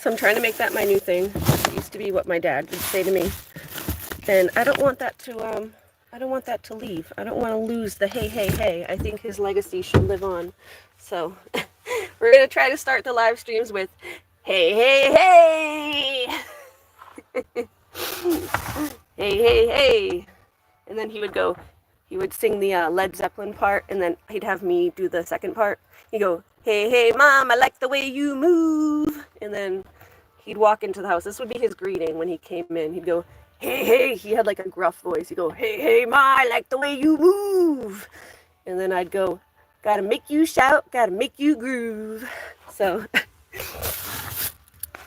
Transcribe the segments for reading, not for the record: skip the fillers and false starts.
So I'm trying to make that my new thing. It used to be what my dad would say to me. And I don't want that to leave. I don't want to lose the hey, hey, hey. I think his legacy should live on. So we're going to try to start the live streams with hey, hey, hey. Hey, hey, hey. And then he would sing the Led Zeppelin part, and then he'd have me do the second part. He'd go, hey, hey, Mom, I like the way you move. And then he'd walk into the house. This would be his greeting when he came in. He'd go, hey, hey. He had like a gruff voice. He'd go, hey, hey, Ma, I like the way you move. And then I'd go, gotta make you shout, gotta make you groove. So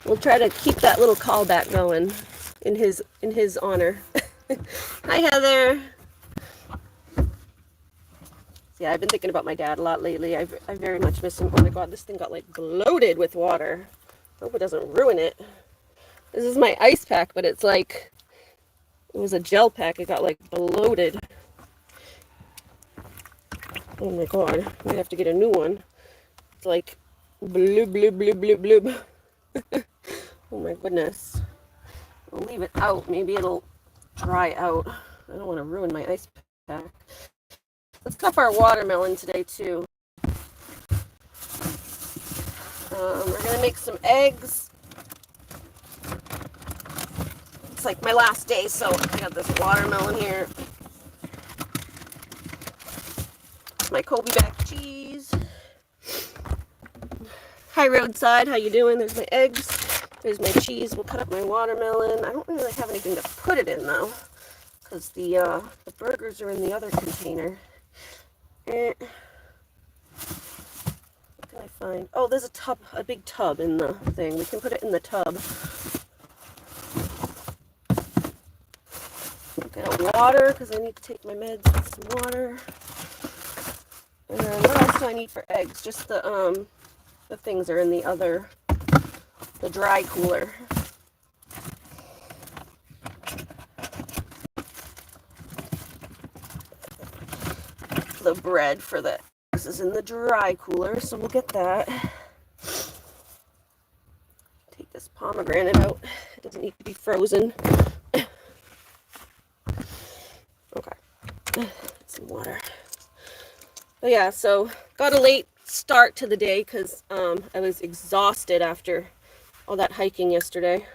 we'll try to keep that little callback going in his honor. Hi, Heather. Yeah, I've been thinking about my dad a lot lately. I very much miss him. Oh my God, this thing got like bloated with water. Hope it doesn't ruin it. This is my ice pack, but it's like, it was a gel pack. It got like bloated. Oh my God, I'm gonna have to get a new one. It's like blub, blub, blub, blub, blub. Oh my goodness. I'll leave it out. Maybe it'll dry out. I don't want to ruin my ice pack. Let's cut up our watermelon today too. We're gonna make some eggs. It's like my last day, so I got this watermelon here. My Kobe back cheese. Hi Roadside, how you doing? There's my eggs. There's my cheese. We'll cut up my watermelon. I don't really have anything to put it in though, because the burgers are in the other container. What can I find? Oh, there's a big tub in the thing. We can put it in the tub. Got water, because I need to take my meds with some water. And then what else do I need for eggs? Just the things are in the dry cooler. The bread for the eggs is in the dry cooler, so we'll get that. Take this pomegranate out. It doesn't need to be frozen. Okay. Some water. But yeah, so got a late start to the day because I was exhausted after all that hiking yesterday.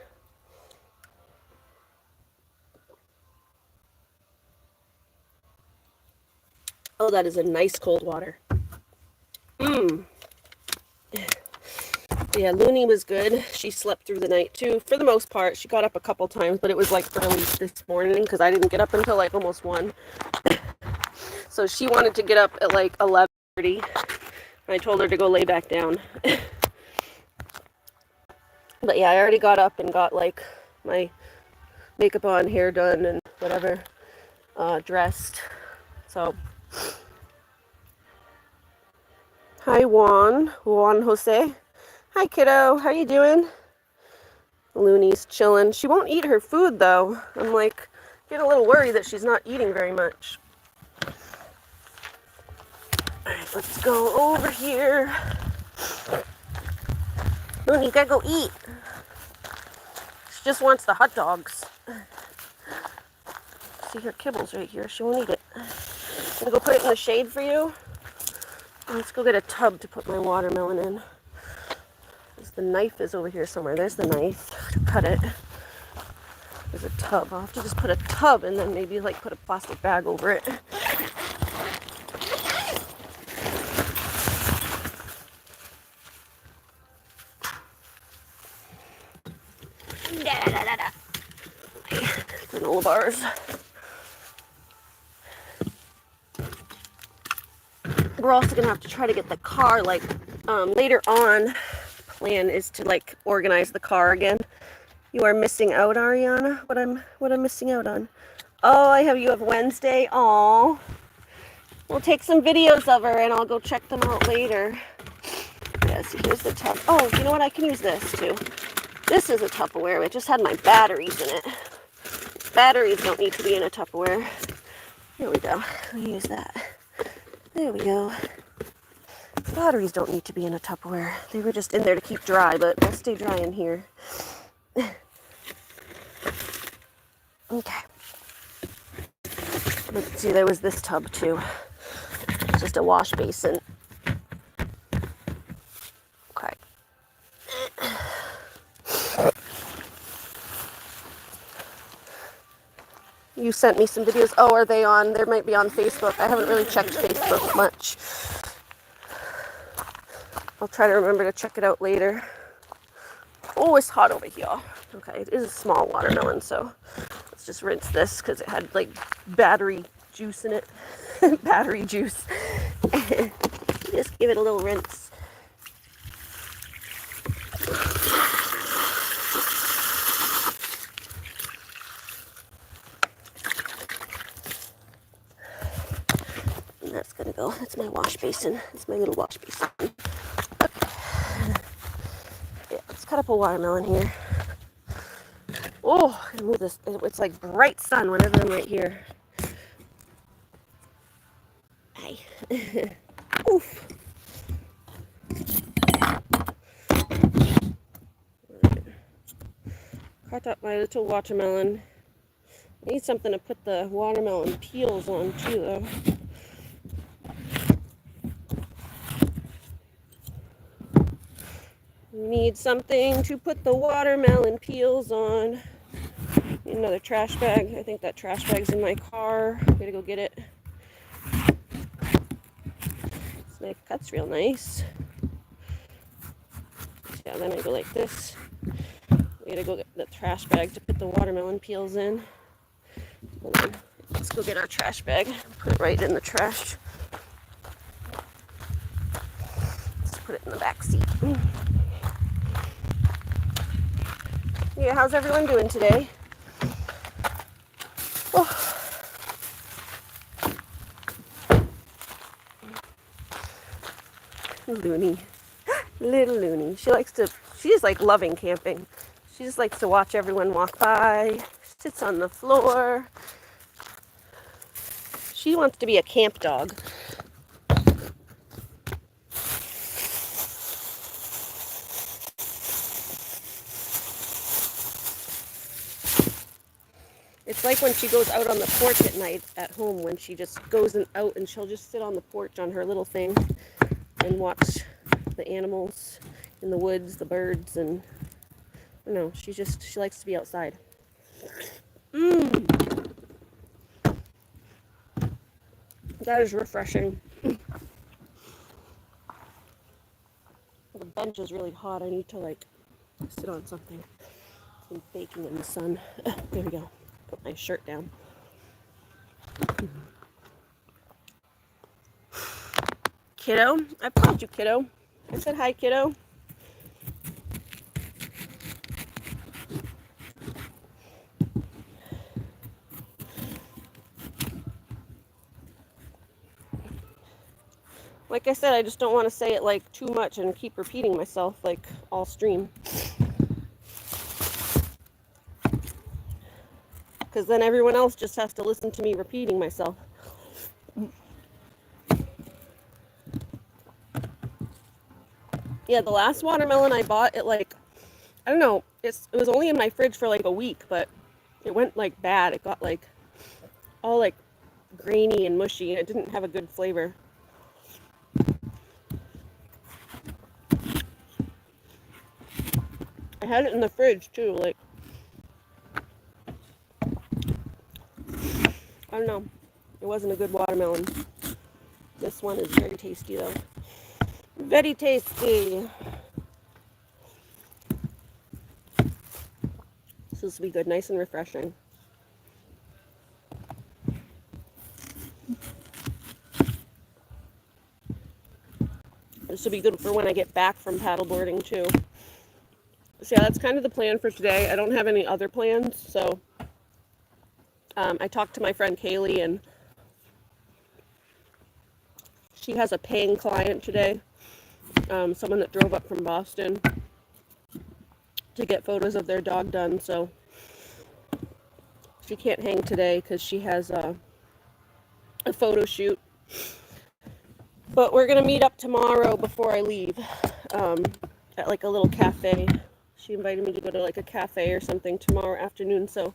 Oh, that is a nice cold water. Yeah, Looney was good. She slept through the night too. For the most part, she got up a couple times, but it was like early this morning because I didn't get up until like almost 1. So she wanted to get up at like 11:30. I told her to go lay back down. But yeah, I already got up and got like my makeup on, hair done, and whatever, dressed. So, hi Juan Jose. Hi kiddo, how you doing? Looney's chilling. She won't eat her food though. I'm like, getting a little worried that she's not eating very much. Alright, let's go over here. Looney, you gotta go eat. She just wants the hot dogs. See her kibbles right here. She won't eat it. I'm gonna go put it in the shade for you. Let's go get a tub to put my watermelon in. The knife is over here somewhere. There's the knife to cut it. There's a tub. I'll have to just put a tub and then maybe like put a plastic bag over it. Granola bars. We're also gonna have to try to get the car like later on. Plan is to like organize the car again. You are missing out, Ariana. What I'm missing out on? Oh, you have Wednesday. Oh, we'll take some videos of her and I'll go check them out later. Yeah, see, here's the tub. Oh, you know what? I can use this too. This is a Tupperware. It just had my batteries in it. Batteries don't need to be in a Tupperware. Here we go. We'll use that. There we go. Batteries don't need to be in a Tupperware. They were just in there to keep dry, but they'll stay dry in here. Okay. Let's see, there was this tub too. It's just a wash basin. Okay. You sent me some videos. Oh, are they on? They might be on Facebook. I haven't really checked Facebook much. I'll try to remember to check it out later. Oh, it's hot over here. Okay, it is a small watermelon, so let's just rinse this because it had like battery juice in it. Battery juice. Just give it a little rinse. And that's gonna go. That's my wash basin. That's my little wash basin. Okay. Yeah, let's cut up a watermelon here. Oh, I move this. It's like bright sun whenever I'm right here. Hi. Oof. Cut up my little watermelon. I need something to put the watermelon peels on too, though. We need something to put the watermelon peels on. Need another trash bag. I think that trash bag's in my car. Gotta go get it. This knife cuts real nice. Yeah, then I go like this. We gotta go get the trash bag to put the watermelon peels in. And then let's go get our trash bag. Put it right in the trash. Let's put it in the back seat. Yeah, how's everyone doing today? Oh. Looney. Little Looney. She's like loving camping. She just likes to watch everyone walk by. Sits on the floor. She wants to be a camp dog. It's like when she goes out on the porch at night at home, when she just goes out and she'll just sit on the porch on her little thing and watch the animals in the woods, the birds, and I don't know, she likes to be outside. That is refreshing. The bench is really hot. I need to like sit on something. It's been baking in the sun. There we go. Put my shirt down. Kiddo? I called you kiddo. I said hi, kiddo. Like I said, I just don't want to say it like too much and keep repeating myself like all stream. Because then everyone else just has to listen to me repeating myself. Yeah, the last watermelon I bought, I don't know, it was only in my fridge for like a week, but it went like bad. It got like all like grainy and mushy, and it didn't have a good flavor. I had it in the fridge too, like, I don't know. It wasn't a good watermelon. This one is very tasty though. Very tasty. This will be good, nice and refreshing. This will be good for when I get back from paddleboarding too. So yeah, that's kind of the plan for today. I don't have any other plans, so I talked to my friend Kaylee, and she has a paying client today, someone that drove up from Boston to get photos of their dog done, so she can't hang today because she has a photo shoot. But we're going to meet up tomorrow before I leave at like a little cafe. She invited me to go to like a cafe or something tomorrow afternoon. So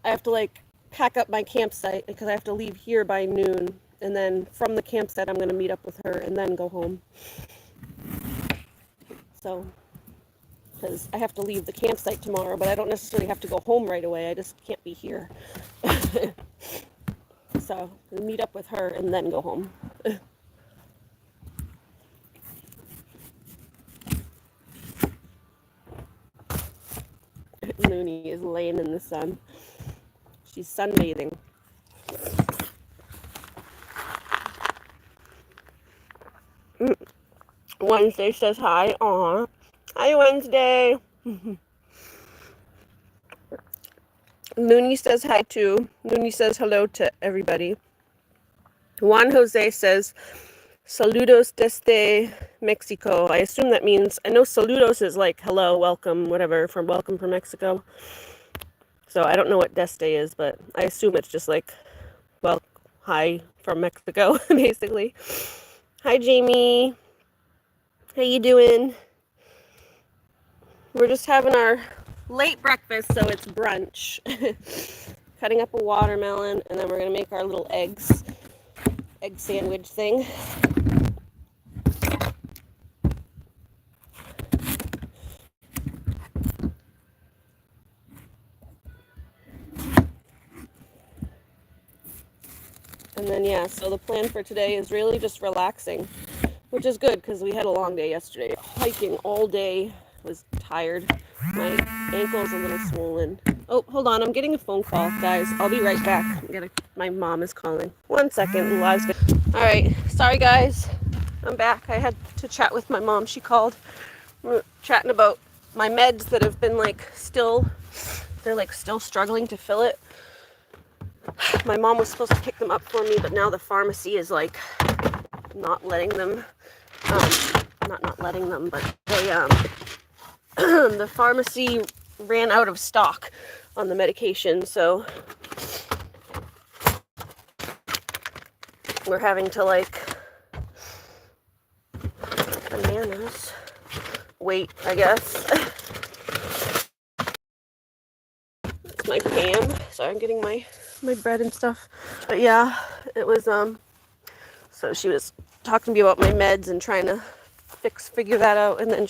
I have to like pack up my campsite because I have to leave here by noon. And then from the campsite, I'm going to meet up with her and then go home. So, because I have to leave the campsite tomorrow, but I don't necessarily have to go home right away. I just can't be here. So, I'll meet up with her and then go home. Looney is laying in the sun. She's sunbathing. Wednesday says hi. Aw. Hi, Wednesday. Looney says hi too. Looney says hello to everybody. Juan Jose says, saludos desde Mexico. I assume that means, I know saludos is like hello, welcome, whatever, from welcome from Mexico. So I don't know what desde is, but I assume it's just like, well, hi from Mexico, basically. Hi, Jamie. How you doing? We're just having our late breakfast, so it's brunch. Cutting up a watermelon, and then we're going to make our little egg sandwich thing. And then, yeah, so the plan for today is really just relaxing, which is good because we had a long day yesterday. Hiking all day. Was tired. My ankle's a little swollen. Oh, hold on. I'm getting a phone call, guys. I'll be right back. My mom is calling. 1 second. Live's good. All right. Sorry, guys. I'm back. I had to chat with my mom. She called. We're chatting about my meds that have been they're like still struggling to fill it. My mom was supposed to pick them up for me, but now the pharmacy is like not letting them. Not letting them, but they the pharmacy ran out of stock on the medication, so we're having to like bananas wait, I guess. It's my Pam. Sorry, I'm getting my bread and stuff. But yeah, it was so she was talking to me about my meds and trying to figure that out, and then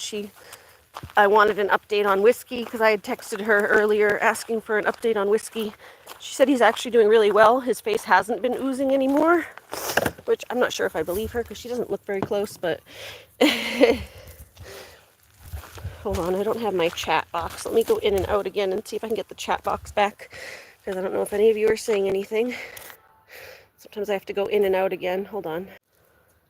I wanted an update on Whiskey because I had texted her earlier asking for an update on Whiskey. She said he's actually doing really well. His face hasn't been oozing anymore, which I'm not sure if I believe her because she doesn't look very close, but hold on, I don't have my chat box. Let me go in and out again and see if I can get the chat box back because I don't know if any of you are saying anything. Sometimes I have to go in and out again. Hold on.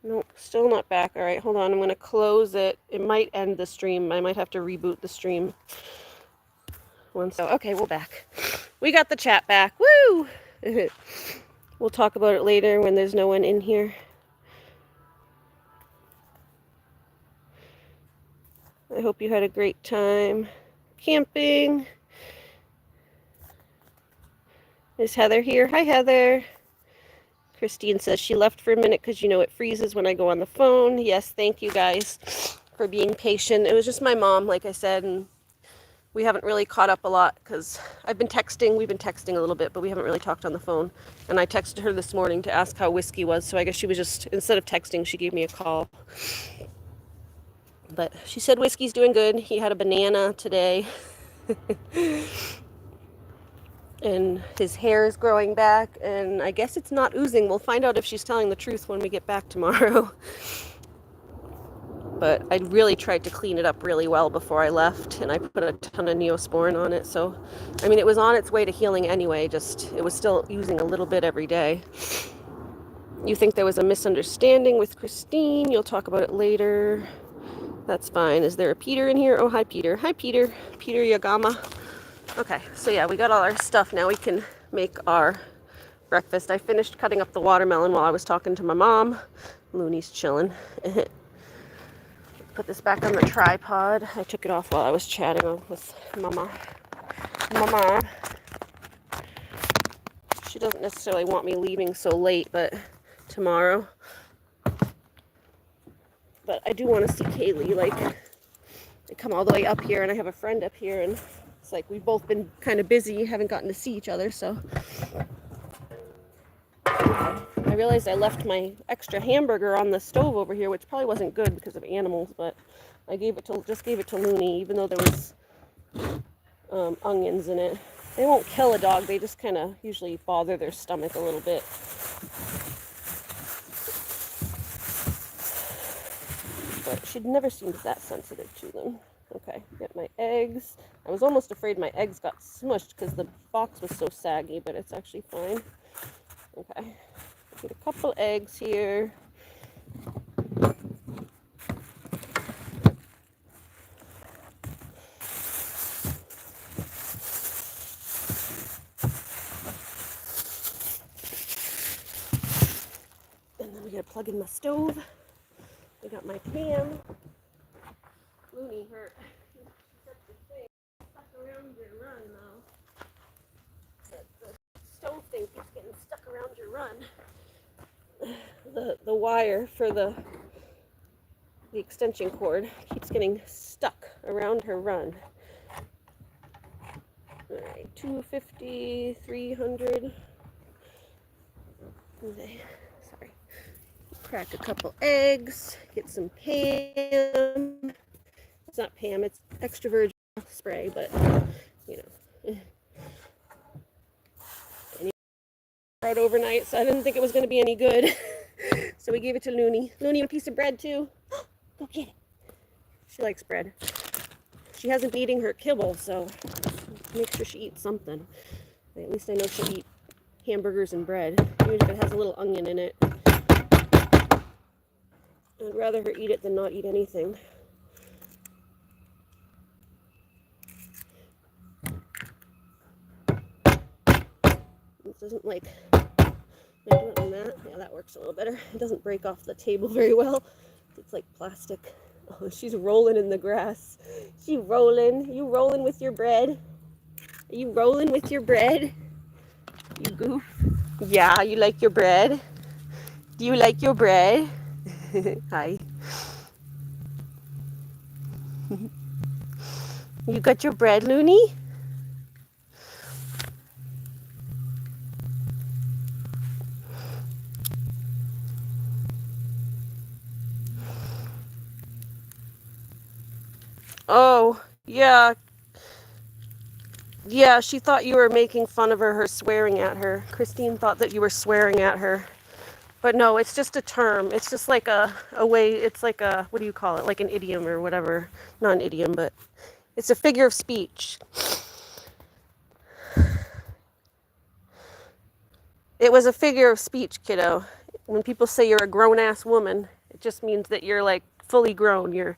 Nope, still not back. All right, hold on. I'm going to close it. It might end the stream. I might have to reboot the stream. Okay, we're back. We got the chat back. Woo! We'll talk about it later when there's no one in here. I hope you had a great time camping. Is Heather here? Hi, Heather. Christine says she left for a minute because, it freezes when I go on the phone. Yes, thank you guys for being patient. It was just my mom, like I said, and we haven't really caught up a lot because we've been texting a little bit, but we haven't really talked on the phone. And I texted her this morning to ask how Whiskey was, so I guess she was just, instead of texting, she gave me a call. But she said Whiskey's doing good. He had a banana today. And his hair is growing back, and I guess it's not oozing. We'll find out if she's telling the truth when we get back tomorrow. But I really tried to clean it up really well before I left, and I put a ton of Neosporin on it. So, I mean, it was on its way to healing anyway, just it was still oozing a little bit every day. You think there was a misunderstanding with Christine? You'll talk about it later. That's fine. Is there a Peter in here? Oh, hi, Peter. Hi, Peter. Peter Yagama. Okay, so yeah, we got all our stuff. Now we can make our breakfast. I finished cutting up the watermelon while I was talking to my mom. Looney's chilling. Put this back on the tripod. I took it off while I was chatting with Mama. She doesn't necessarily want me leaving so late, but tomorrow. But I do want to see Kaylee. Like, I come all the way up here, and I have a friend up here, and it's like we've both been kind of busy, haven't gotten to see each other, so. I realized I left my extra hamburger on the stove over here, which probably wasn't good because of animals, but I just gave it to Looney, even though there was onions in it. They won't kill a dog, they just kind of usually bother their stomach a little bit. But she never seems that sensitive to them. Okay, get my eggs. I was almost afraid my eggs got smushed because the box was so saggy, but it's actually fine. Okay, get a couple eggs here. And then we gotta plug in my stove. I got my pan. Looney hurt. Stuck around your run though. The stove thing keeps getting stuck around your run. The wire for the extension cord keeps getting stuck around her run. Alright, 250, 300. Okay, sorry. Crack a couple eggs, get some Pam. It's not Pam, it's extra virgin spray, but you know. Right overnight, so I didn't think it was going to be any good. So we gave it to Looney. Looney, a piece of bread too. Go get it. She likes bread. She hasn't been eating her kibble, so make sure she eats something. At least I know she'll eat hamburgers and bread, even if it has a little onion in it. I'd rather her eat it than not eat anything. It doesn't like, I do it on that. Yeah, that works a little better. It doesn't break off the table very well. It's like plastic. Oh, she's rolling in the grass. She rolling. You rolling with your bread? Are you rolling with your bread? You goof. Yeah, you like your bread? Do you like your bread? Hi. You got your bread, Looney? Oh, yeah. Yeah, she thought you were making fun of her swearing at her. Christine thought that you were swearing at her. But no, it's just a term. It's just like a way, it's like a, what do you call it? Like an idiom or whatever. Not an idiom, but it's a figure of speech. It was a figure of speech, kiddo. When people say you're a grown-ass woman, it just means that you're like fully grown. You're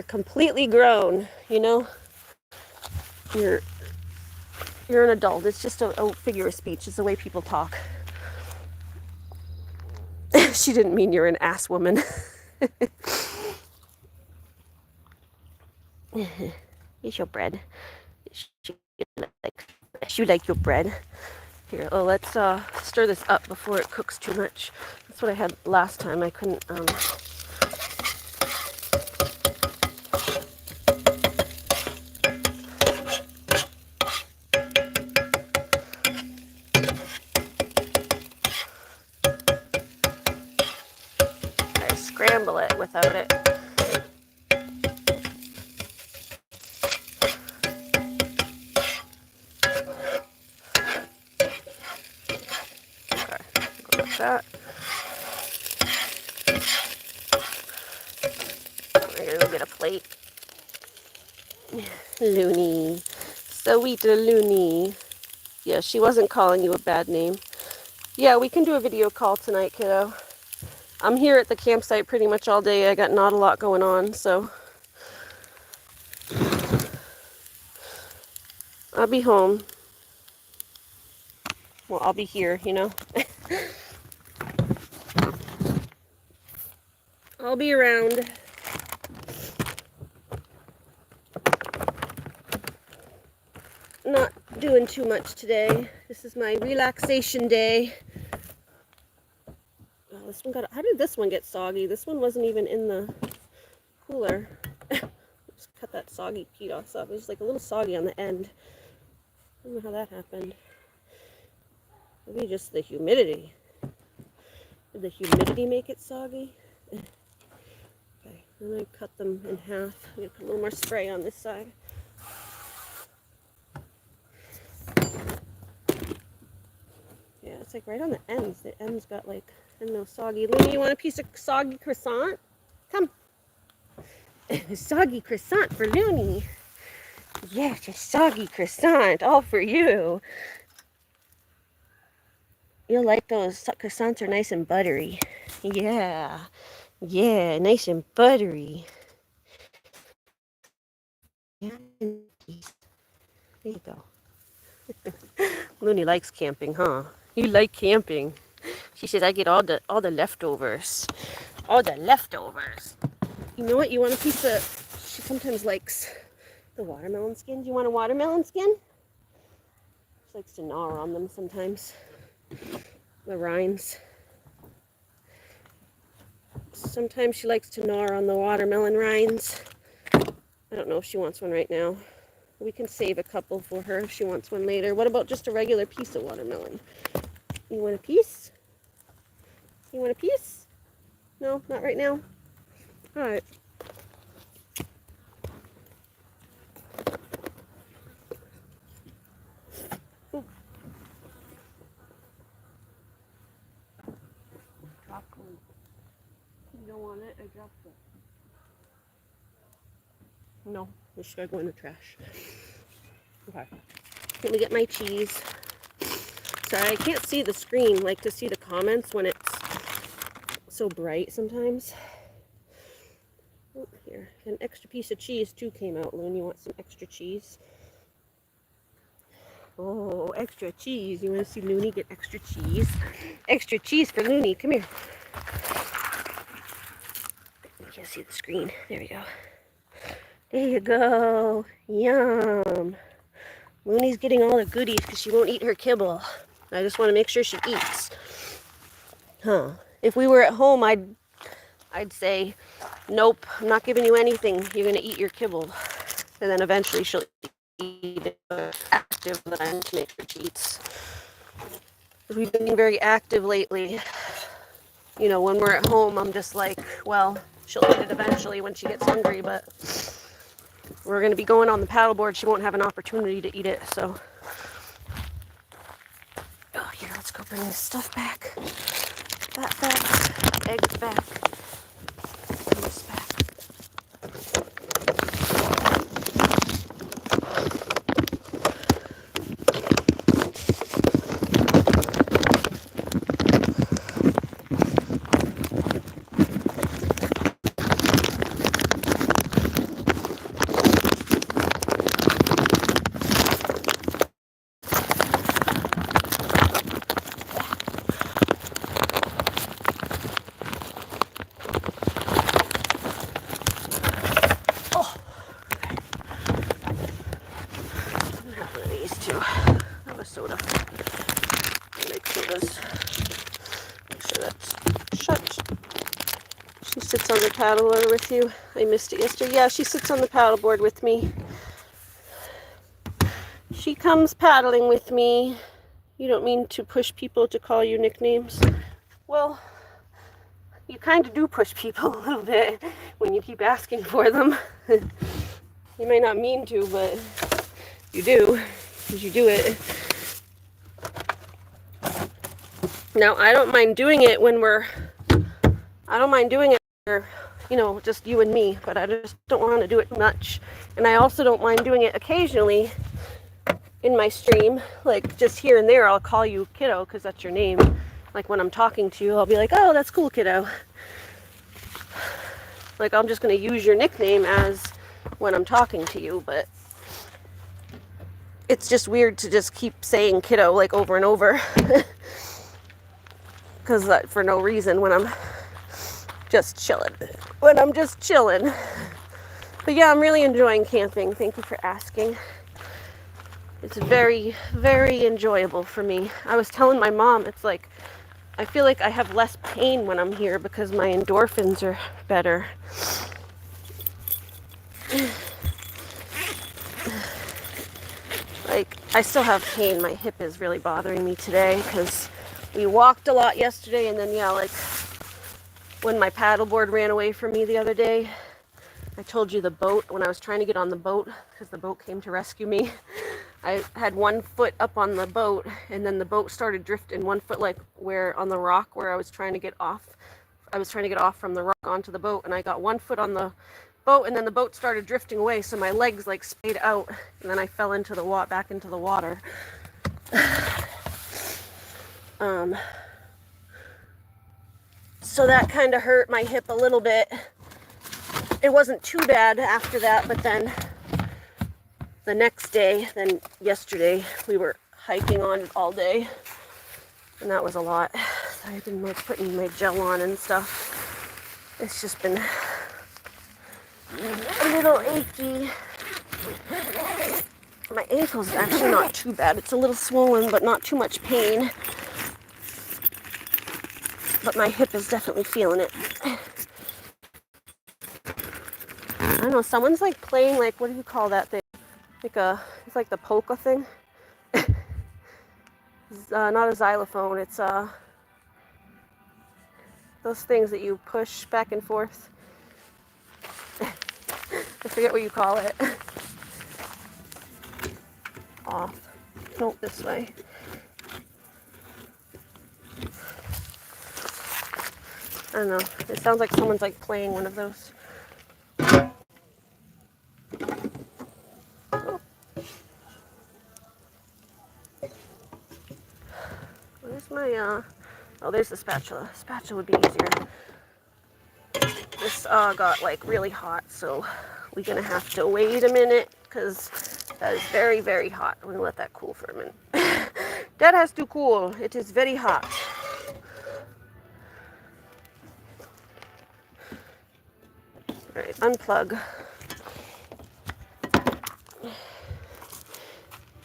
completely grown, you know? You're an adult. It's just a figure of speech. It's the way people talk. She didn't mean you're an ass woman. Here's your bread. You like your bread. Here, oh, let's stir this up before it cooks too much. That's what I had last time. I couldn't. I scramble it without it. That. I'm gonna go get a plate. Looney. Sweet Looney. Yeah, she wasn't calling you a bad name. Yeah, we can do a video call tonight, kiddo. I'm here at the campsite pretty much all day. I got not a lot going on, so I'll be home. Well, I'll be here, you know. I'll be around. Not doing too much today. This is my relaxation day. Oh, this one got. How did this one get soggy? This one wasn't even in the cooler. Just cut that soggy peat off. It was like a little soggy on the end. I don't know how that happened. Maybe just the humidity. Did the humidity make it soggy? Okay, I'm going to cut them in half. I'm going to put a little more spray on this side. Yeah, it's like right on the ends. The ends got like, I don't know, soggy. Looney, you want a piece of soggy croissant? Come. Soggy croissant for Looney. Yes, a soggy croissant, all for you. You'll like those. Croissants are nice and buttery. Yeah. Yeah, nice and buttery. Yeah. There you go. Looney likes camping, huh? You like camping. She says, I get all the leftovers. All the leftovers. You know what? You want a piece of... She sometimes likes the watermelon skin. Do you want a watermelon skin? She likes to gnaw on them sometimes. The rinds. Sometimes she likes to gnaw on the watermelon rinds. I don't know if she wants one right now. We can save a couple for her if she wants one later. What about just a regular piece of watermelon? You want a piece? You want a piece? No, not right now. All right. Ooh. Dropped one. You don't want it? I dropped it. No, this should go in the trash. Okay. Let me get my cheese. Sorry, I can't see the screen, like to see the comments when it's so bright sometimes. Oh, here, an extra piece of cheese too came out, Loon. You want some extra cheese? Oh, extra cheese. You want to see Looney get extra cheese? Extra cheese for Looney. Come here. You can't see the screen. There we go. There you go. Yum. Looney's getting all the goodies because she won't eat her kibble. I just want to make sure she eats. Huh. If we were at home, I'd say, nope, I'm not giving you anything. You're going to eat your kibble. And then eventually she'll eat it active then to make sure she eats. We've been being very active lately. You know, when we're at home, I'm just like, well, she'll eat it eventually when she gets hungry, but we're going to be going on the paddleboard. She won't have an opportunity to eat it, so. Oh, here, let's go bring this stuff back. That back, eggs back, and this back. On the paddleboard with you. I missed it yesterday. Yeah, she sits on the paddleboard with me. She comes paddling with me. You don't mean to push people to call you nicknames? Well, you kind of do push people a little bit when you keep asking for them. You may not mean to, but you do, because you do it. Now, I don't mind doing it when I don't mind doing it, you know, just you and me, but I just don't want to do it much. And I also don't mind doing it occasionally in my stream, like just here and there. I'll call you kiddo because that's your name. Like when I'm talking to you, I'll be like, oh, that's cool, kiddo. Like I'm just going to use your nickname as when I'm talking to you, but it's just weird to just keep saying kiddo like over and over because for no reason when I'm just chilling. But yeah, I'm really enjoying camping. Thank you for asking. It's very, very enjoyable for me. I was telling my mom, it's like, I feel like I have less pain when I'm here because my endorphins are better. Like, I still have pain. My hip is really bothering me today because we walked a lot yesterday, and then, yeah, like, when my paddleboard ran away from me the other day, I told you the boat, when I was trying to get on the boat, because the boat came to rescue me, I had one foot up on the boat, and then the boat started drifting, one foot like where on the rock where I was trying to get off. I was trying to get off from the rock onto the boat, and I got one foot on the boat, and then the boat started drifting away, so my legs like splayed out, and then I fell into the back into the water. So that kind of hurt my hip a little bit. It wasn't too bad after that, but then the next day, then yesterday, we were hiking on it all day, and that was a lot. I've been like putting my gel on and stuff. It's just been a little achy. My ankle's actually not too bad. It's a little swollen, but not too much pain. But my hip is definitely feeling it. I don't know, someone's like playing, like, what do you call that thing? It's like the polka thing. It's not a xylophone, it's those things that you push back and forth. I forget what you call it. Off. Nope, this way. I don't know. It sounds like someone's like playing one of those. Oh. Where's my, oh, there's the spatula. Spatula would be easier. This got like really hot, so we're gonna have to wait a minute because that is very, very hot. I'm gonna let that cool for a minute. That has to cool. It is very hot. All right, unplug.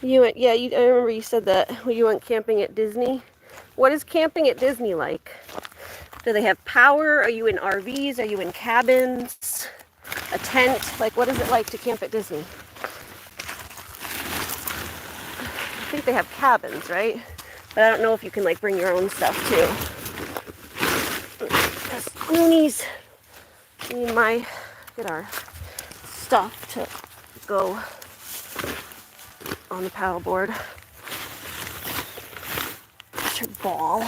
You went, yeah, I remember you said that you went camping at Disney. What is camping at Disney like? Do they have power? Are you in RVs? Are you in cabins? A tent? Like, what is it like to camp at Disney? I think they have cabins, right? But I don't know if you can, like, bring your own stuff, too. Loonies. We need get our stuff to go on the paddleboard. That's your ball.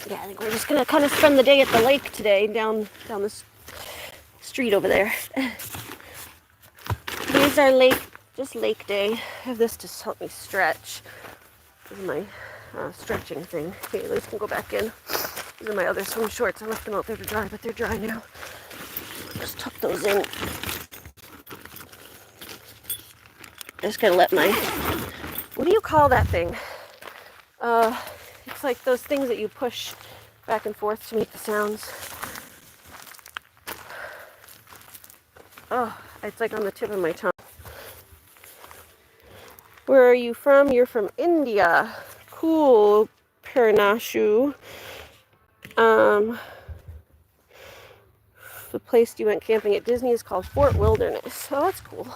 Yeah, I think we're just gonna kind of spend the day at the lake today, down this street over there. Here's our lake, just lake day. I have this to help me stretch. This is my stretching thing. Okay, those can go back in. These are my other swim shorts. I left them out there to dry, but they're dry now. Just tuck those in. Just gotta let my, what do you call that thing? It's like those things that you push back and forth to make the sounds. Oh, it's like on the tip of my tongue. Where are you from? You're from India. Cool, Paranashu. The place you went camping at Disney is called Fort Wilderness. Oh, that's cool.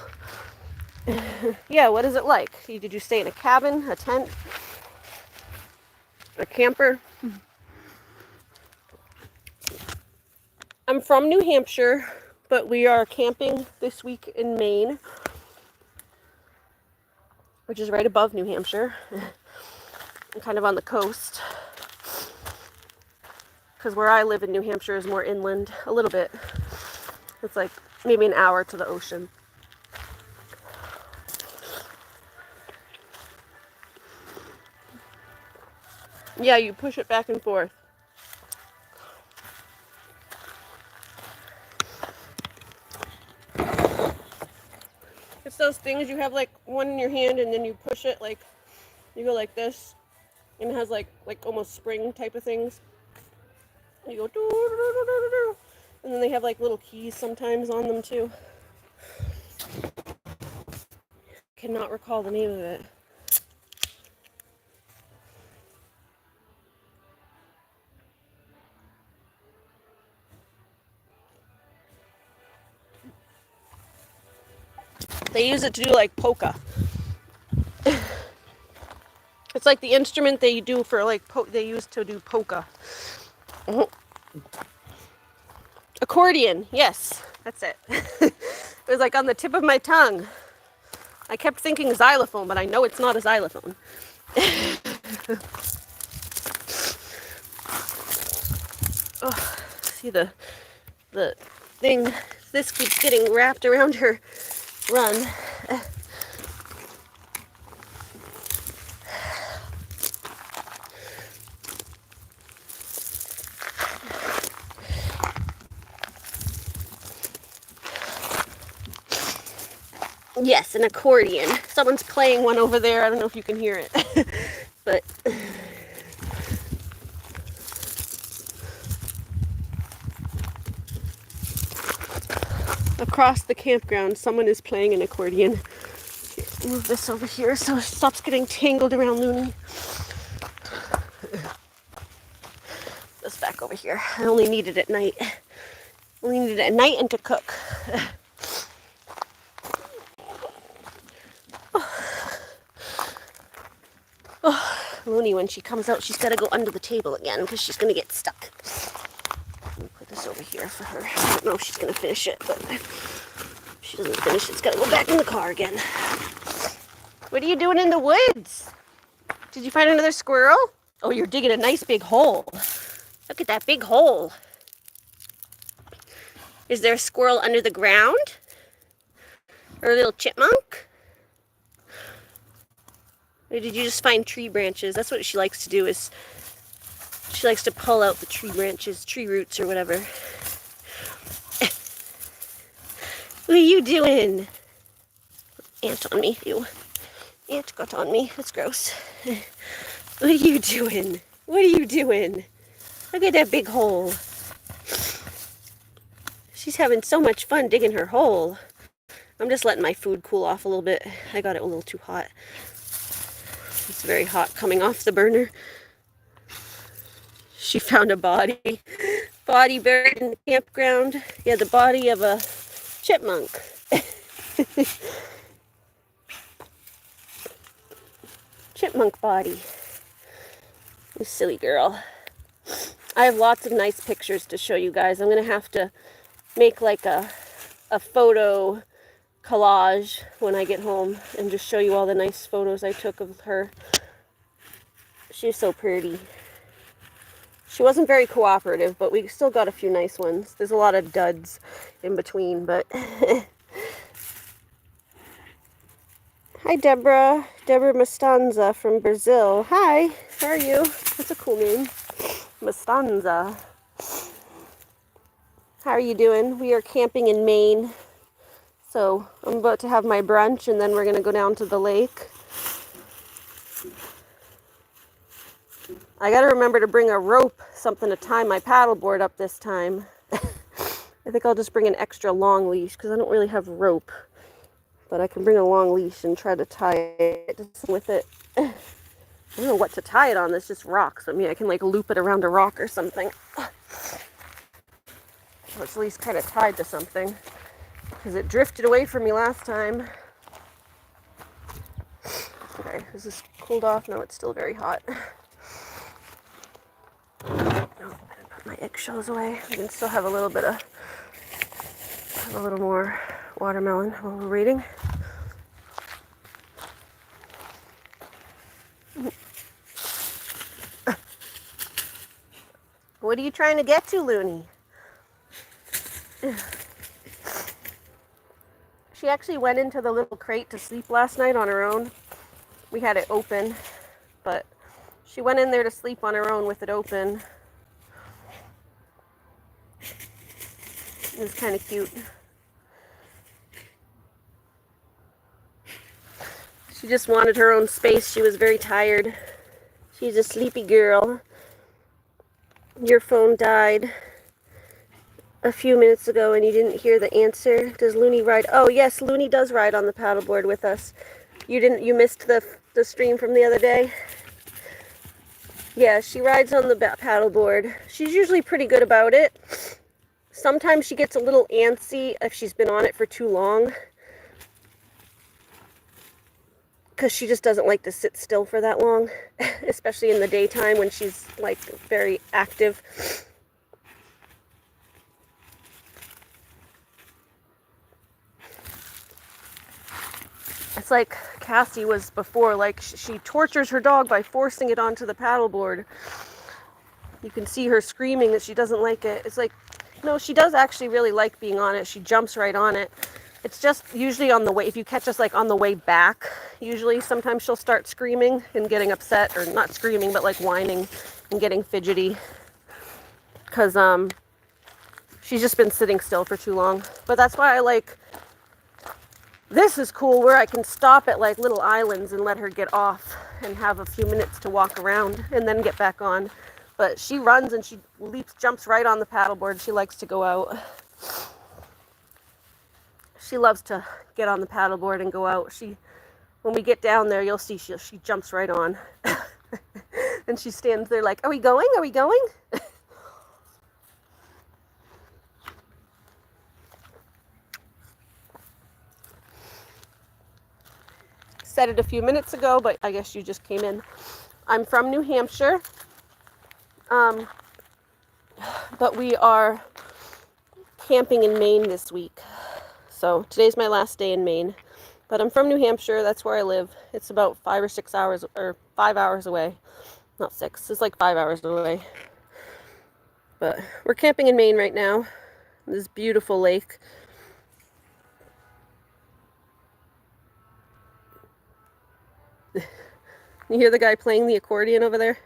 Yeah, what is it like? Did you stay in a cabin, a tent, a camper? I'm from New Hampshire, but we are camping this week in Maine, which is right above New Hampshire. I'm kind of on the coast, because where I live in New Hampshire is more inland, a little bit. It's like maybe an hour to the ocean. Yeah, you push it back and forth. It's those things you have like one in your hand and then you push it, like you go like this, and it has like almost spring type of things. And you go doo, doo, doo, doo, doo, doo. And then they have like little keys sometimes on them too. Cannot recall the name of it. They use it to do like polka. It's like the instrument they do for like they use to do polka. Accordion, yes, that's it. It was like on the tip of my tongue. I kept thinking xylophone, but I know it's not a xylophone. Oh, see the thing. This keeps getting wrapped around her run. Yes, an accordion. Someone's playing one over there. I don't know if you can hear it. But across the campground, someone is playing an accordion. Move this over here so it stops getting tangled around Looney. This back over here. I only need it at night. Only need it at night and to cook. Oh, Looney, when she comes out, she's got to go under the table again because she's going to get stuck. Let me put this over here for her. I don't know if she's going to finish it, but if she doesn't finish it, it's got to go back in the car again. What are you doing in the woods? Did you find another squirrel? Oh, you're digging a nice big hole. Look at that big hole. Is there a squirrel under the ground? Or a little chipmunk? Or did you just find tree branches? That's what she likes to do, is she likes to pull out the tree branches, tree roots or whatever. What are you doing? Ant on me, ew. Ant got on me, that's gross. What are you doing? What are you doing? Look at that big hole. She's having so much fun digging her hole. I'm just letting my food cool off a little bit. I got it a little too hot. It's very hot coming off the burner. She found a body. Body buried in the campground. Yeah, the body of a chipmunk. Chipmunk body. You silly girl. I have lots of nice pictures to show you guys. I'm going to have to make like a photo collage when I get home and just show you all the nice photos I took of her. She's so pretty. She wasn't very cooperative, but we still got a few nice ones. There's a lot of duds in between, but hi, Deborah. Deborah Mastanza from Brazil. Hi, how are you? That's a cool name. Mastanza. How are you doing? We are camping in Maine. So I'm about to have my brunch and then we're going to go down to the lake. I got to remember to bring a rope, something to tie my paddleboard up this time. I think I'll just bring an extra long leash because I don't really have rope. But I can bring a long leash and try to tie it with it. I don't know what to tie it on. There's just rocks. I mean, I can like loop it around a rock or something. So it's at least kind of tied to something. Because it drifted away from me last time. Okay, is this cooled off? No, it's still very hot. No, I'm gonna put my eggshells away. I can still have a little bit of, a little more watermelon while we're reading. What are you trying to get to, Looney? She actually went into the little crate to sleep last night on her own. We had it open, but she went in there to sleep on her own with it open. It was kind of cute. She just wanted her own space. She was very tired. She's a sleepy girl. Your phone died a few minutes ago and you didn't hear the answer. Does Looney ride? Oh yes, Looney does ride on the paddleboard with us. You missed the stream from the other day? Yeah, she rides on the paddleboard. She's usually pretty good about it. Sometimes she gets a little antsy if she's been on it for too long. because she just doesn't like to sit still for that long, especially in the daytime when she's like very active. It's like Cassie was before, like she tortures her dog by forcing it onto the paddleboard. You can see her screaming that she doesn't like it. It's like, no, she does actually really like being on it. She jumps right on it. It's just usually on the way, if you catch us like on the way back, usually sometimes she'll start screaming and getting upset, or not screaming, but like whining and getting fidgety. Because she's just been sitting still for too long. But that's why I like, this is cool where I can stop at like little islands and let her get off and have a few minutes to walk around and then get back on. But she runs and she leaps, jumps right on the paddleboard. She likes to go out. She loves to get on the paddleboard and go out. When we get down there, you'll see she jumps right on. And she stands there like, are we going? Are we going? Said it a few minutes ago, but I guess you just came in. I'm from New Hampshire. But we are camping in Maine this week. So today's my last day in Maine. But I'm from New Hampshire. That's where I live. It's about 5 or 6 hours, or 5 hours away. Not 6. It's like 5 hours away. But we're camping in Maine right now. This beautiful lake. You hear the guy playing the accordion over there?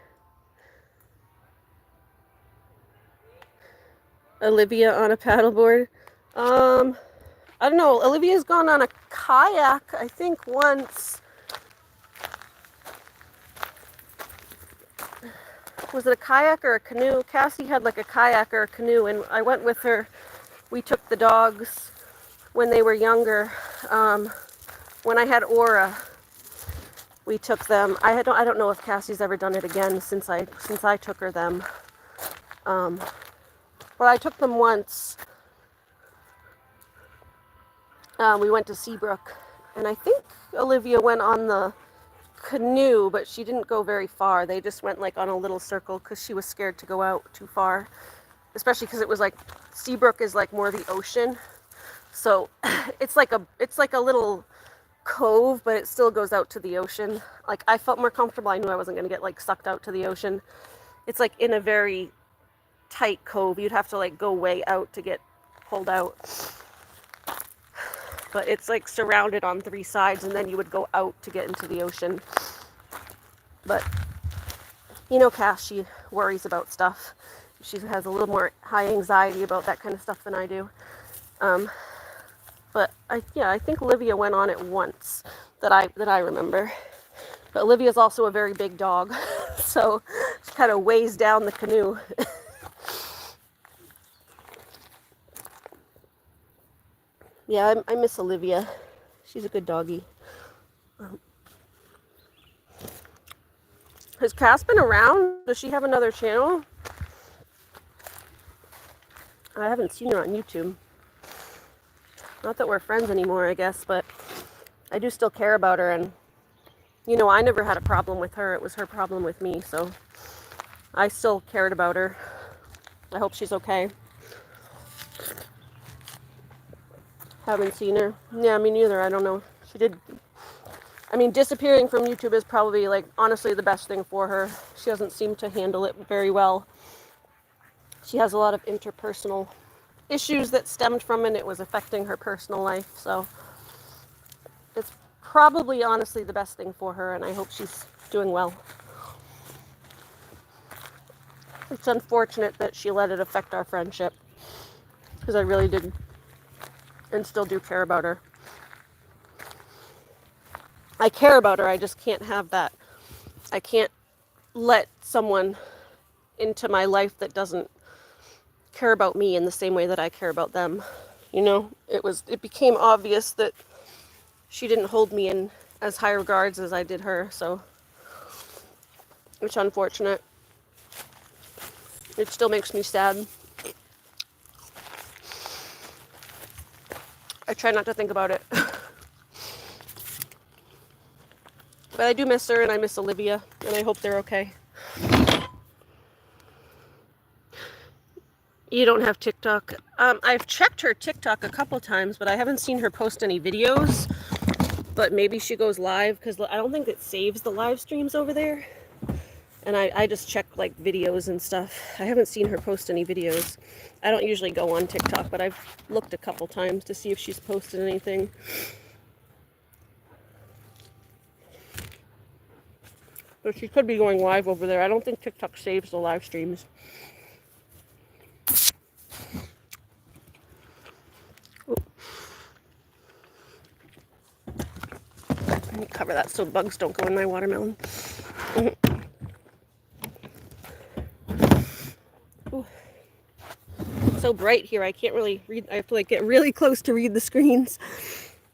Olivia on a paddleboard. I don't know. Olivia's gone on a kayak, I think, once. Was it a kayak or a canoe? Cassie had like a kayak or a canoe, and I went with her. We took the dogs when they were younger. When I had Aura, we took them. I don't know if Cassie's ever done it again since I took her them. But I took them once. We went to Seabrook, and I think Olivia went on the canoe, but she didn't go very far. They just went like on a little circle because she was scared to go out too far, especially because it was like Seabrook is like more the ocean, so it's like a little cove, but it still goes out to the ocean. Like, I felt more comfortable. I knew I wasn't going to get like sucked out to the ocean. It's like in a very tight cove. You'd have to like go way out to get pulled out. But it's like surrounded on 3 sides, and then you would go out to get into the ocean. But you know, Cass, she worries about stuff. She has a little more high anxiety about that kind of stuff than I do. But I think Olivia went on it once that I remember. But Olivia's also a very big dog, so she kind of weighs down the canoe. Yeah, I miss Olivia. She's a good doggy. Has Cass been around? Does she have another channel? I haven't seen her on YouTube. Not that we're friends anymore, I guess, but I do still care about her, and you know, I never had a problem with her. It was her problem with me, so I still cared about her. I hope she's okay. Haven't seen her. Yeah, me neither. I don't know. She did. I mean, disappearing from YouTube is probably, like, honestly the best thing for her. She doesn't seem to handle it very well. She has a lot of interpersonal issues that stemmed from it. And it was affecting her personal life. So it's probably, honestly, the best thing for her. And I hope she's doing well. It's unfortunate that she let it affect our friendship. Because I really did and still do care about her. I care about her, I just can't have that. I can't let someone into my life that doesn't care about me in the same way that I care about them. You know, it became obvious that she didn't hold me in as high regards as I did her, so it's unfortunate. It still makes me sad. I try not to think about it. But I do miss her, and I miss Olivia, and I hope they're okay. You don't have TikTok. I've checked her TikTok a couple times, but I haven't seen her post any videos. But maybe she goes live, because I don't think it saves the live streams over there. And I just check like videos and stuff. I haven't seen her post any videos. I don't usually go on TikTok, but I've looked a couple times to see if she's posted anything. But she could be going live over there. I don't think TikTok saves the live streams. Ooh. Let me cover that so bugs don't go in my watermelon. Ooh. It's so bright here, I can't really read. I have to like get really close to read the screens.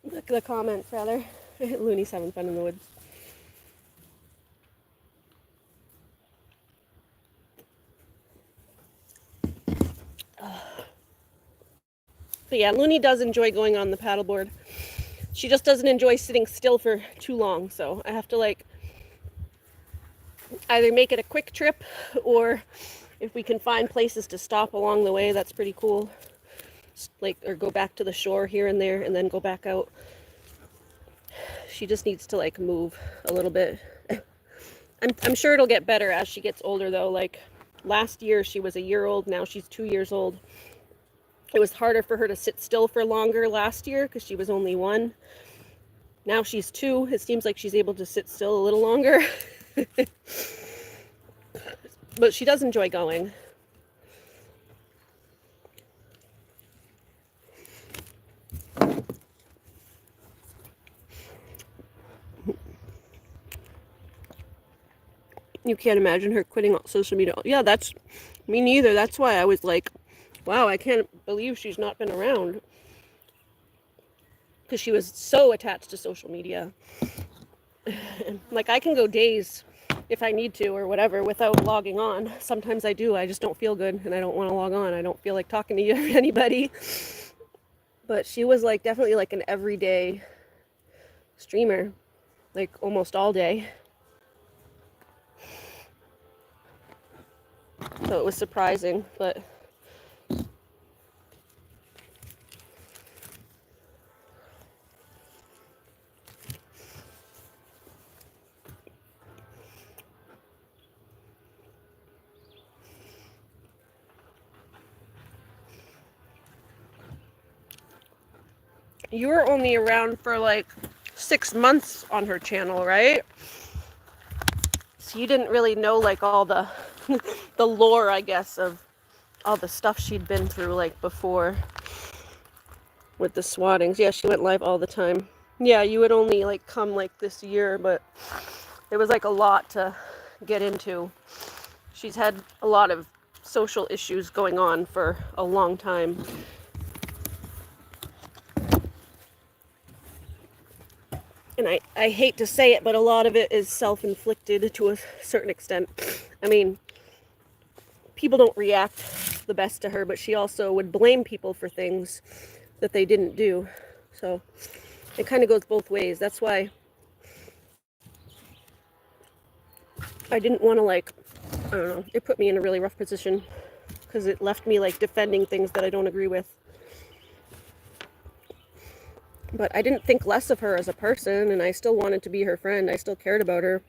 The comments, rather. Looney's having fun in the woods. But yeah, Looney does enjoy going on the paddleboard. She just doesn't enjoy sitting still for too long, so I have to like either make it a quick trip, or if we can find places to stop along the way, that's pretty cool. Like, or go back to the shore here and there and then go back out. She just needs to like move a little bit. I'm sure it'll get better as she gets older though. Like last year she was a year old, now she's 2 years old. It was harder for her to sit still for longer last year because she was only 1. Now she's 2. It seems like she's able to sit still a little longer. But she does enjoy going. You can't imagine her quitting social media. Yeah, that's me neither. That's why I was like, wow, I can't believe she's not been around. Because she was so attached to social media. Like, I can go days if I need to or whatever without logging on. Sometimes I do. I just don't feel good and I don't want to log on. I don't feel like talking to anybody. But she was like definitely like an everyday streamer, like almost all day. So it was surprising, but you were only around for like 6 months on her channel, right? So you didn't really know like all the the lore, I guess, of all the stuff she'd been through like before with the swattings. Yeah, she went live all the time. Yeah, you would only like come like this year, but it was like a lot to get into. She's had a lot of social issues going on for a long time. And I hate to say it, but a lot of it is self-inflicted to a certain extent. I mean, people don't react the best to her, but she also would blame people for things that they didn't do. So it kind of goes both ways. That's why I didn't want to like, I don't know, it put me in a really rough position because it left me like defending things that I don't agree with. But I didn't think less of her as a person, and I still wanted to be her friend. I still cared about her.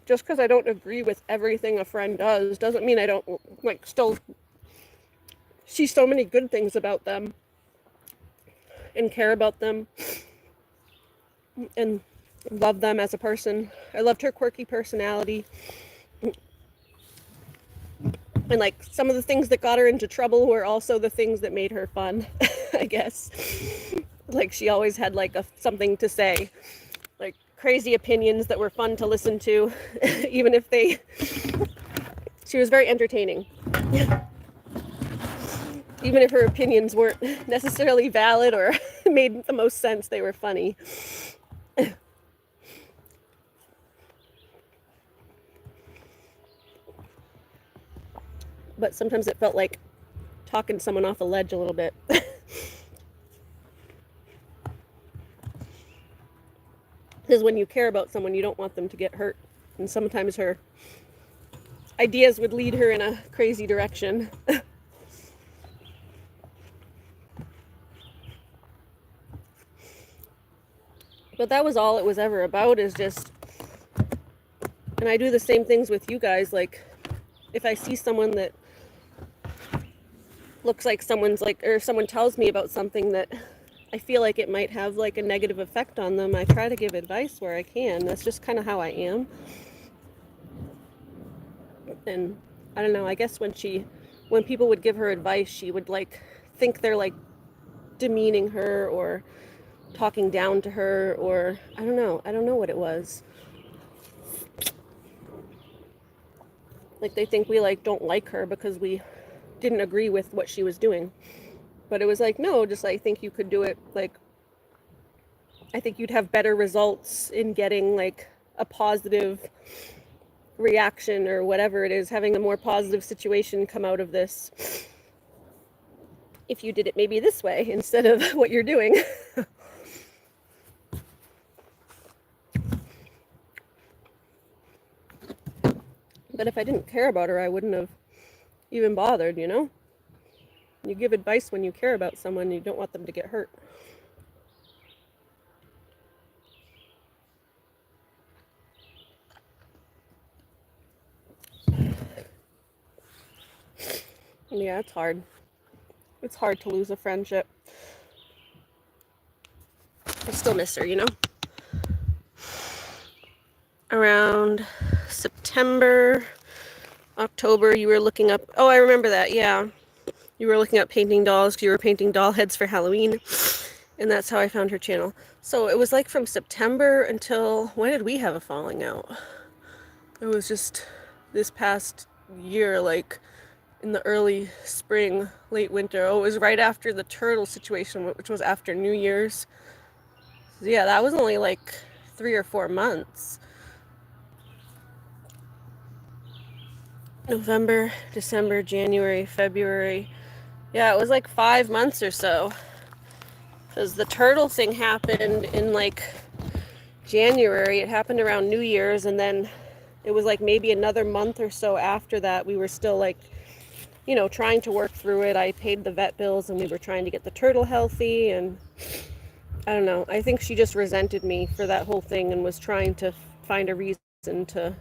Just because I don't agree with everything a friend does doesn't mean I don't like still see so many good things about them and care about them and love them as a person. I loved her quirky personality. And like some of the things that got her into trouble were also the things that made her fun, I guess. Like she always had like something to say, like crazy opinions that were fun to listen to, even if she was very entertaining. Even if her opinions weren't necessarily valid or made the most sense, they were funny. but sometimes it felt like talking someone off a ledge a little bit. Because when you care about someone, you don't want them to get hurt. And sometimes her ideas would lead her in a crazy direction. But that was all it was ever about, is just, and I do the same things with you guys, like, if I see someone that looks like someone's like, or someone tells me about something that I feel like it might have like a negative effect on them, I try to give advice where I can. That's just kind of how I am. And I don't know, I guess when people would give her advice, she would like think they're like demeaning her or talking down to her, or I don't know what it was. Like they think we like don't like her because we didn't agree with what she was doing. But it was like, no, just I think you could do it, like I think you'd have better results in getting like a positive reaction or whatever it is, having a more positive situation come out of this if you did it maybe this way instead of what you're doing. But if I didn't care about her, I wouldn't have even bothered, you know? You give advice when you care about someone, you don't want them to get hurt. Yeah, it's hard. It's hard to lose a friendship. I still miss her, you know? Around September, October, you were looking up... Oh, I remember that, yeah. You were looking up painting dolls because you were painting doll heads for Halloween. And that's how I found her channel. So it was like from September until... When did we have a falling out? It was just this past year, like in the early spring, late winter. Oh, it was right after the turtle situation, which was after New Year's. So yeah, that was only like 3 or 4 months. November, December, January, February. Yeah, it was like 5 months or so. Because the turtle thing happened in like January. It happened around New Year's, and then it was like maybe another month or so after that we were still like, you know, trying to work through it. I paid the vet bills and we were trying to get the turtle healthy, and I don't know. I think she just resented me for that whole thing and was trying to find a reason to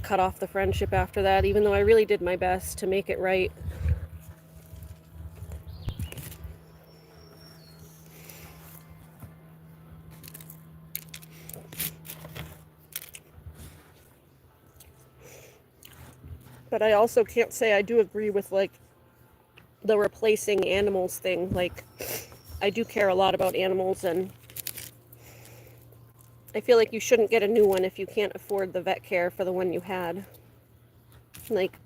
cut off the friendship after that, even though I really did my best to make it right. But I also can't say I do agree with like the replacing animals thing. Like, I do care a lot about animals, and I feel like you shouldn't get a new one if you can't afford the vet care for the one you had. Like,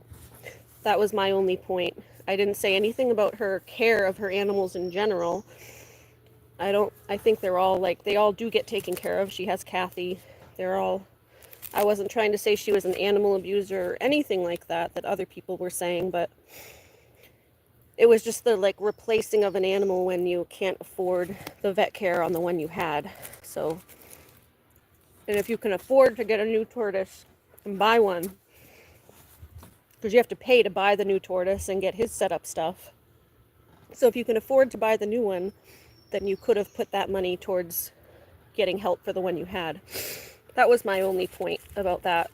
that was my only point. I didn't say anything about her care of her animals in general. I think they're all like, they all do get taken care of. She has Kathy. I wasn't trying to say she was an animal abuser or anything like that other people were saying, but it was just the like replacing of an animal when you can't afford the vet care on the one you had. So, and if you can afford to get a new tortoise and buy one, because you have to pay to buy the new tortoise and get his setup stuff. So if you can afford to buy the new one, then you could have put that money towards getting help for the one you had. That was my only point about that.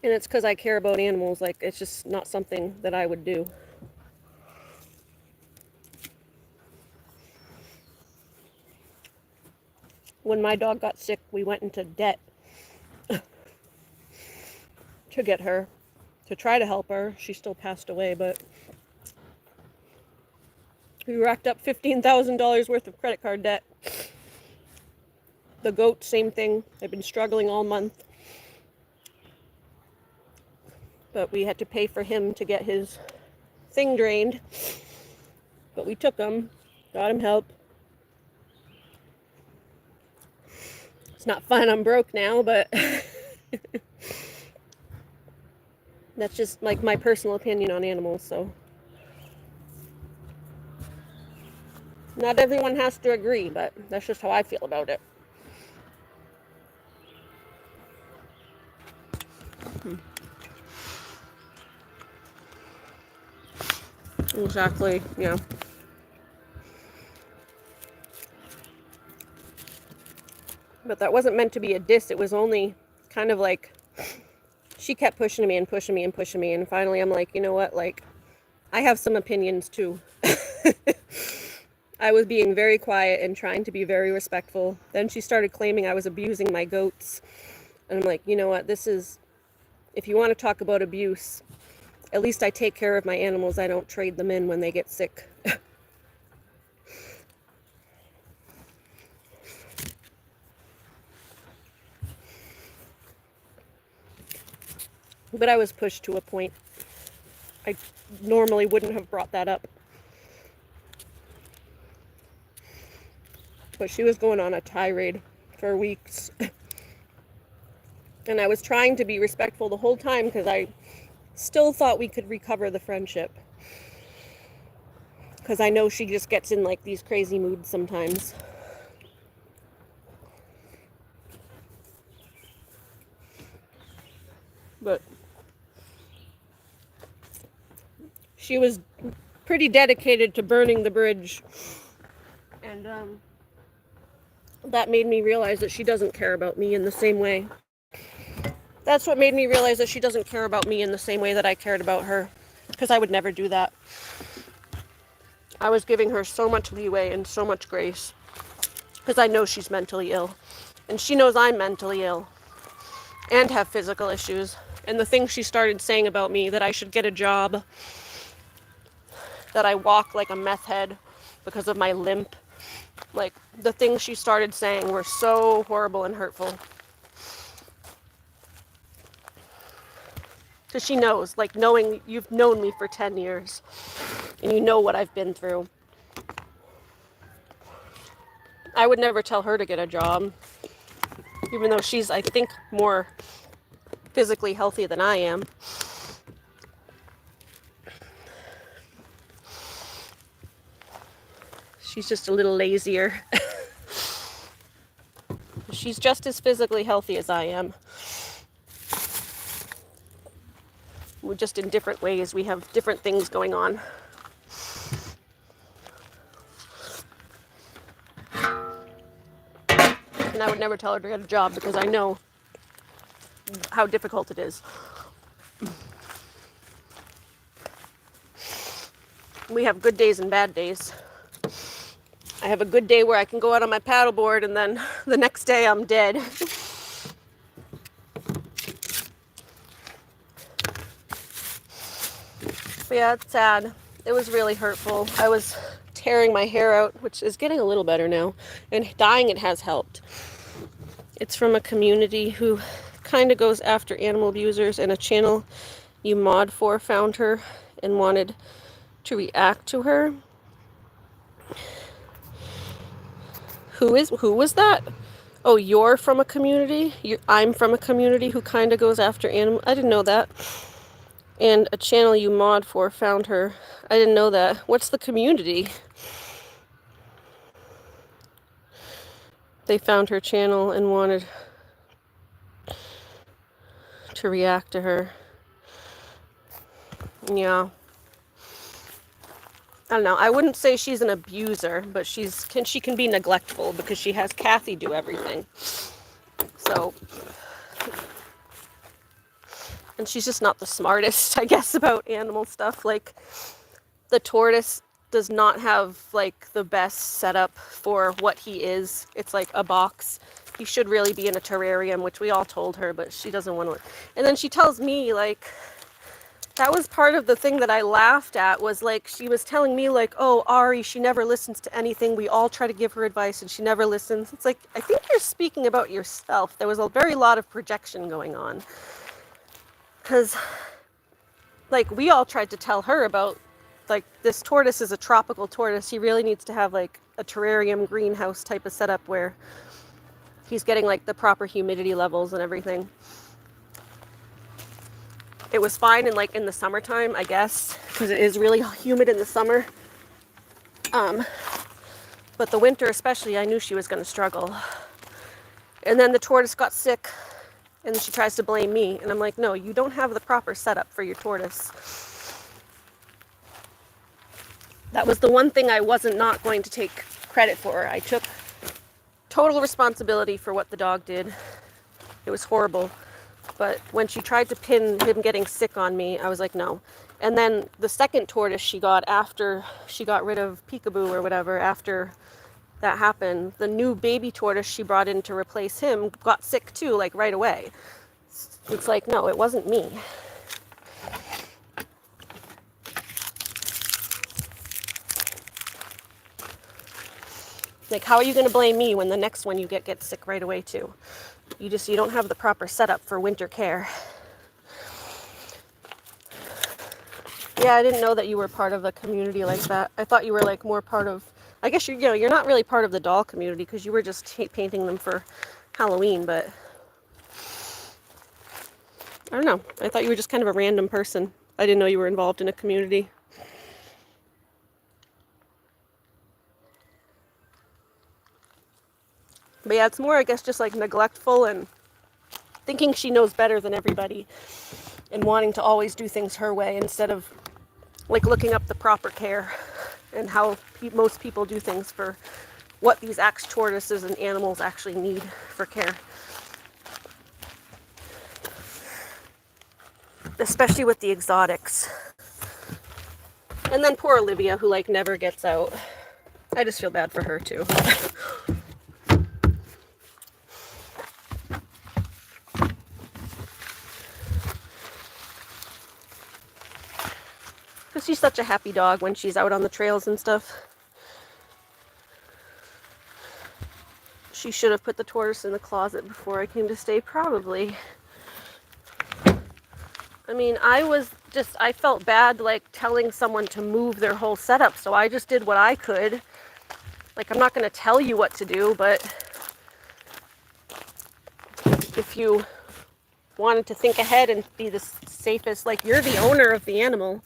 And it's because I care about animals. Like, it's just not something that I would do. When my dog got sick, we went into debt to get her, to try to help her. She still passed away, but we racked up $15,000 worth of credit card debt. The goat, same thing. They've been struggling all month. But we had to pay for him to get his thing drained. But we took him, got him help. It's not fun, I'm broke now, but that's just like my personal opinion on animals, so. Not everyone has to agree, but that's just how I feel about it. Exactly, yeah. But that wasn't meant to be a diss. It was only kind of like she kept pushing me and pushing me and pushing me. And finally, I'm like, you know what? Like, I have some opinions too. I was being very quiet and trying to be very respectful. Then she started claiming I was abusing my goats. And I'm like, you know what? This is, if you want to talk about abuse, at least I take care of my animals. I don't trade them in when they get sick. But I was pushed to a point. I normally wouldn't have brought that up. But she was going on a tirade for weeks. And I was trying to be respectful the whole time because I still thought we could recover the friendship. Because I know she just gets in like these crazy moods sometimes. But she was pretty dedicated to burning the bridge. And that made me realize that she doesn't care about me in the same way. That's what made me realize that she doesn't care about me in the same way that I cared about her. Because I would never do that. I was giving her so much leeway and so much grace. Because I know she's mentally ill. And she knows I'm mentally ill. And have physical issues. And the things she started saying about me, that I should get a job, that I walk like a meth head because of my limp. Like, the things she started saying were so horrible and hurtful. Because she knows, like, knowing, you've known me for 10 years. And you know what I've been through. I would never tell her to get a job. Even though she's, I think, more physically healthy than I am. She's just a little lazier. She's just as physically healthy as I am. We're just in different ways. We have different things going on. And I would never tell her to get a job because I know how difficult it is. We have good days and bad days. I have a good day where I can go out on my paddleboard and then the next day I'm dead. But yeah, it's sad. It was really hurtful. I was tearing my hair out, which is getting a little better now. And dyeing it has helped. It's from a community who kind of goes after animal abusers, and a channel you mod for found her and wanted to react to her. Who was that? Oh, you're from a community? I'm from a community who kind of goes after animals. I didn't know that. And a channel you mod for found her. I didn't know that. What's the community? They found her channel and wanted to react to her. Yeah. I don't know. I wouldn't say she's an abuser, but she can be neglectful because she has Kathy do everything. So, and she's just not the smartest, I guess, about animal stuff. Like, the tortoise does not have like the best setup for what he is. It's like a box. He should really be in a terrarium, which we all told her, but she doesn't want to. And then she tells me, like, that was part of the thing that I laughed at, was like, she was telling me like, oh, Ari, she never listens to anything. We all try to give her advice and she never listens. It's like, I think you're speaking about yourself. There was a very lot of projection going on. Because, like, we all tried to tell her about, like, this tortoise is a tropical tortoise. He really needs to have like a terrarium greenhouse type of setup where he's getting like the proper humidity levels and everything. It was fine in like in the summertime, I guess, because it is really humid in the summer. But the winter especially, I knew she was going to struggle. And then the tortoise got sick, and she tries to blame me. And I'm like, no, you don't have the proper setup for your tortoise. That was the one thing I wasn't not going to take credit for. I took total responsibility for what the dog did. It was horrible. But when she tried to pin him getting sick on me, I was like, no. And then the second tortoise she got after she got rid of Peekaboo or whatever, after that happened, the new baby tortoise she brought in to replace him got sick too, like right away. It's like, no, it wasn't me. Like, how are you going to blame me when the next one you gets sick right away too? You don't have the proper setup for winter care. Yeah, I didn't know that you were part of a community like that. I thought you were like more part of, I guess you're not really part of the doll community because you were just painting them for Halloween, but I don't know. I thought you were just kind of a random person. I didn't know you were involved in a community. But yeah, it's more, I guess, just like neglectful and thinking she knows better than everybody and wanting to always do things her way instead of like looking up the proper care and how most people do things for what these tortoises and animals actually need for care. Especially with the exotics. And then poor Olivia, who like never gets out. I just feel bad for her too. Because she's such a happy dog when she's out on the trails and stuff. She should have put the tortoise in the closet before I came to stay, probably. I mean, I felt bad like telling someone to move their whole setup, so I just did what I could. Like, I'm not going to tell you what to do, but if you wanted to think ahead and be the safest, like, you're the owner of the animal.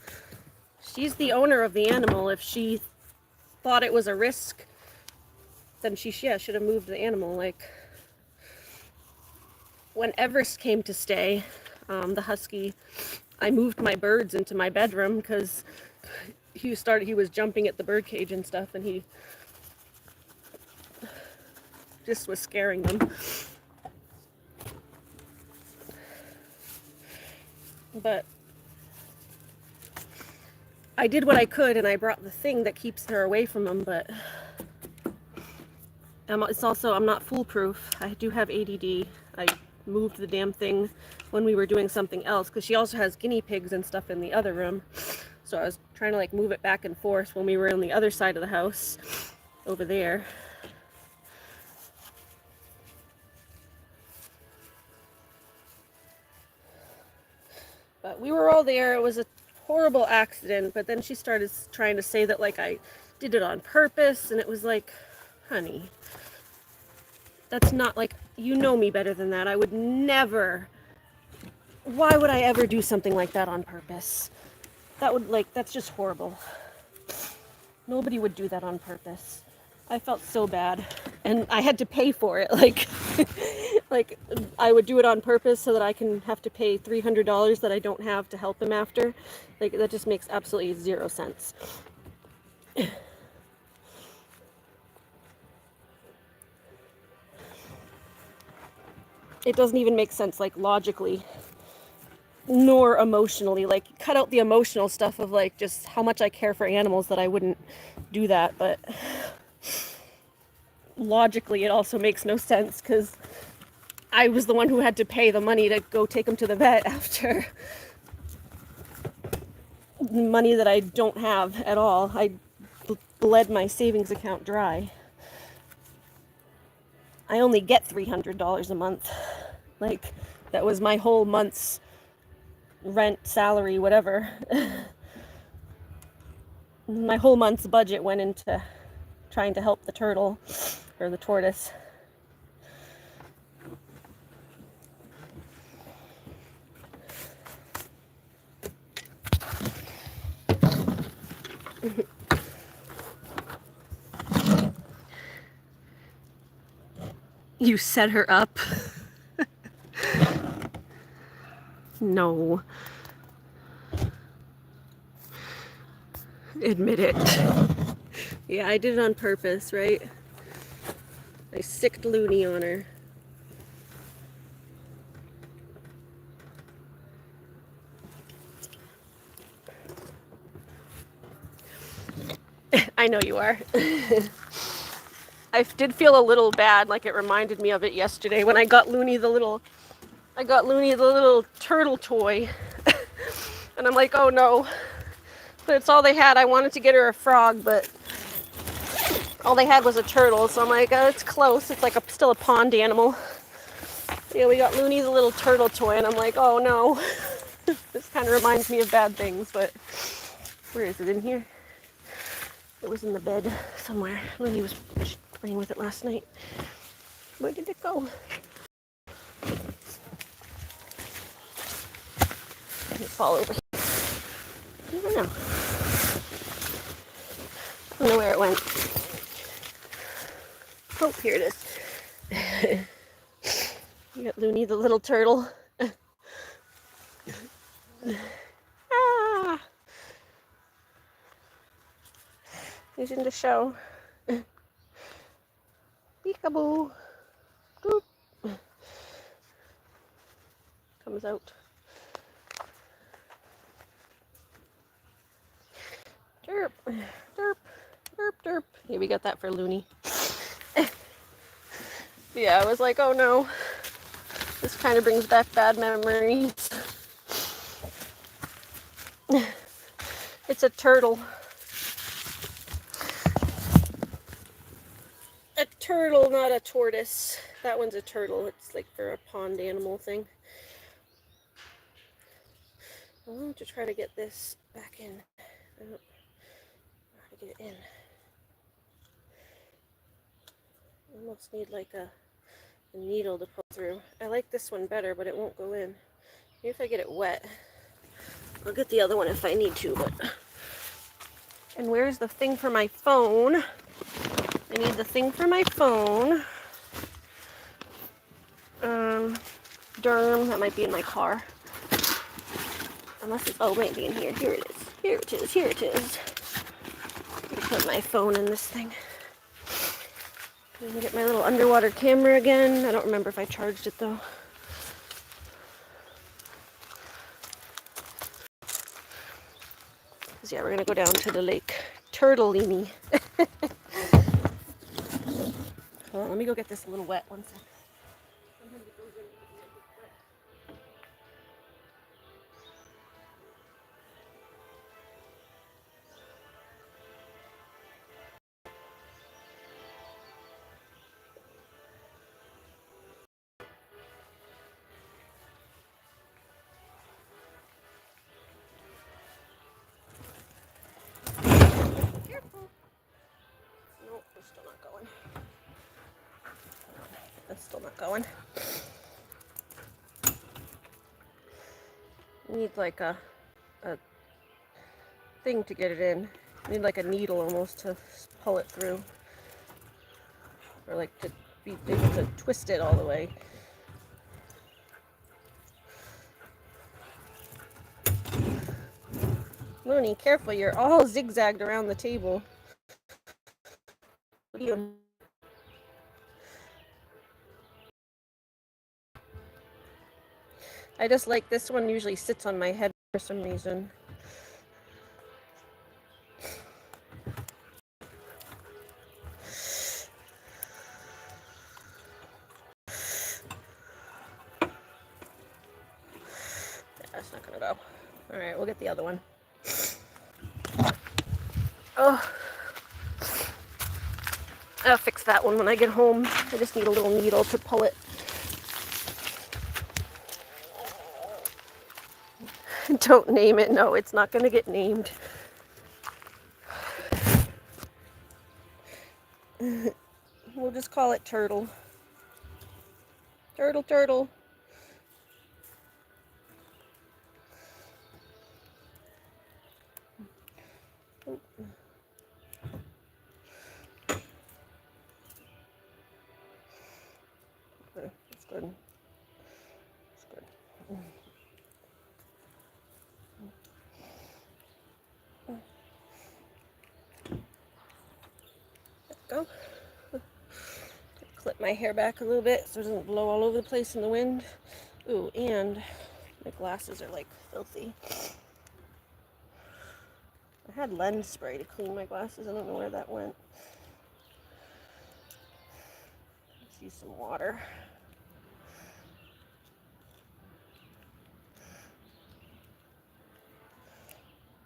She's the owner of the animal. If she thought it was a risk, then she should have moved the animal. Like, when Everest came to stay, the husky, I moved my birds into my bedroom because he was jumping at the bird cage and stuff, and he just was scaring them. But I did what I could, and I brought the thing that keeps her away from them, but it's also, I'm not foolproof. I do have ADD. I moved the damn thing when we were doing something else, because she also has guinea pigs and stuff in the other room. So I was trying to like move it back and forth when we were on the other side of the house, over there. But we were all there. It was a horrible accident, but then she started trying to say that like I did it on purpose, and it was like, honey, that's not, like, you know me better than that. I would never, why would I ever do something like that on purpose? That's just horrible. Nobody would do that on purpose. I felt so bad, and I had to pay for it. Like, like I would do it on purpose so that I can have to pay $300 that I don't have to help him after. Like, that just makes absolutely zero sense. It doesn't even make sense, like, logically, nor emotionally. Like, cut out the emotional stuff of like just how much I care for animals, that I wouldn't do that, but logically it also makes no sense because I was the one who had to pay the money to go take him to the vet after money that I don't have at all. I bled my savings account dry. I only get $300 a month. Like, that was my whole month's rent, salary, whatever. My whole month's budget went into trying to help the turtle, or the tortoise. You set her up? No. Admit it. Yeah, I did it on purpose, right? I sicked Looney on her. I know you are. I did feel a little bad, like it reminded me of it yesterday when I got Looney the little turtle toy. And I'm like, oh no. But it's all they had. I wanted to get her a frog, but all they had was a turtle. So I'm like, oh, it's close. It's like still a pond animal. Yeah, we got Looney the little turtle toy, and I'm like, oh no. This kind of reminds me of bad things, but where is it? In here? It was in the bed somewhere. Looney was playing with it last night. Where did it go? Did it fall over here? I don't know. I don't know where it went. Oh, here it is. You got Looney the little turtle. Ah! He's in the show. Peekaboo. Doop. Comes out. Derp. Derp. Derp. Derp. Yeah, we got that for Looney. Yeah, I was like, oh no. This kind of brings back bad memories. It's a turtle. A turtle, not a tortoise. That one's a turtle. It's like for a pond animal thing. I want to try to get this back in. I don't know how to get it in. I almost need like a needle to pull through. I like this one better, but it won't go in. Maybe if I get it wet. I'll get the other one if I need to, but... And where's the thing for my phone? I need the thing for my phone. That might be in my car. Unless it's, oh, it might be in here. Here it is. Here it is. Here it is. Let me put my phone in this thing. I'm gonna get my little underwater camera again. I don't remember if I charged it though. Because yeah, we're gonna go down to the lake. Turtleini. Hold on, let me go get this a little wet. One second. Careful. Nope, it's still not going. That's still not going. You need like a thing to get it in. You need like a needle almost to pull it through. Or like to be able to twist it all the way. Looney, careful, you're all zigzagged around the table. What are you doing? I just like this one usually sits on my head for some reason. That's not gonna go. Alright, we'll get the other one. Oh, I'll fix that one when I get home. I just need a little needle to pull it. Don't name it. No, it's not gonna get named. We'll just call it Turtle. Turtle, turtle. Oh. Okay, that's good. That's good. There we go. Clip my hair back a little bit so it doesn't blow all over the place in the wind. Ooh, and my glasses are like filthy. I had lens spray to clean my glasses. I don't know where that went. Let's use some water.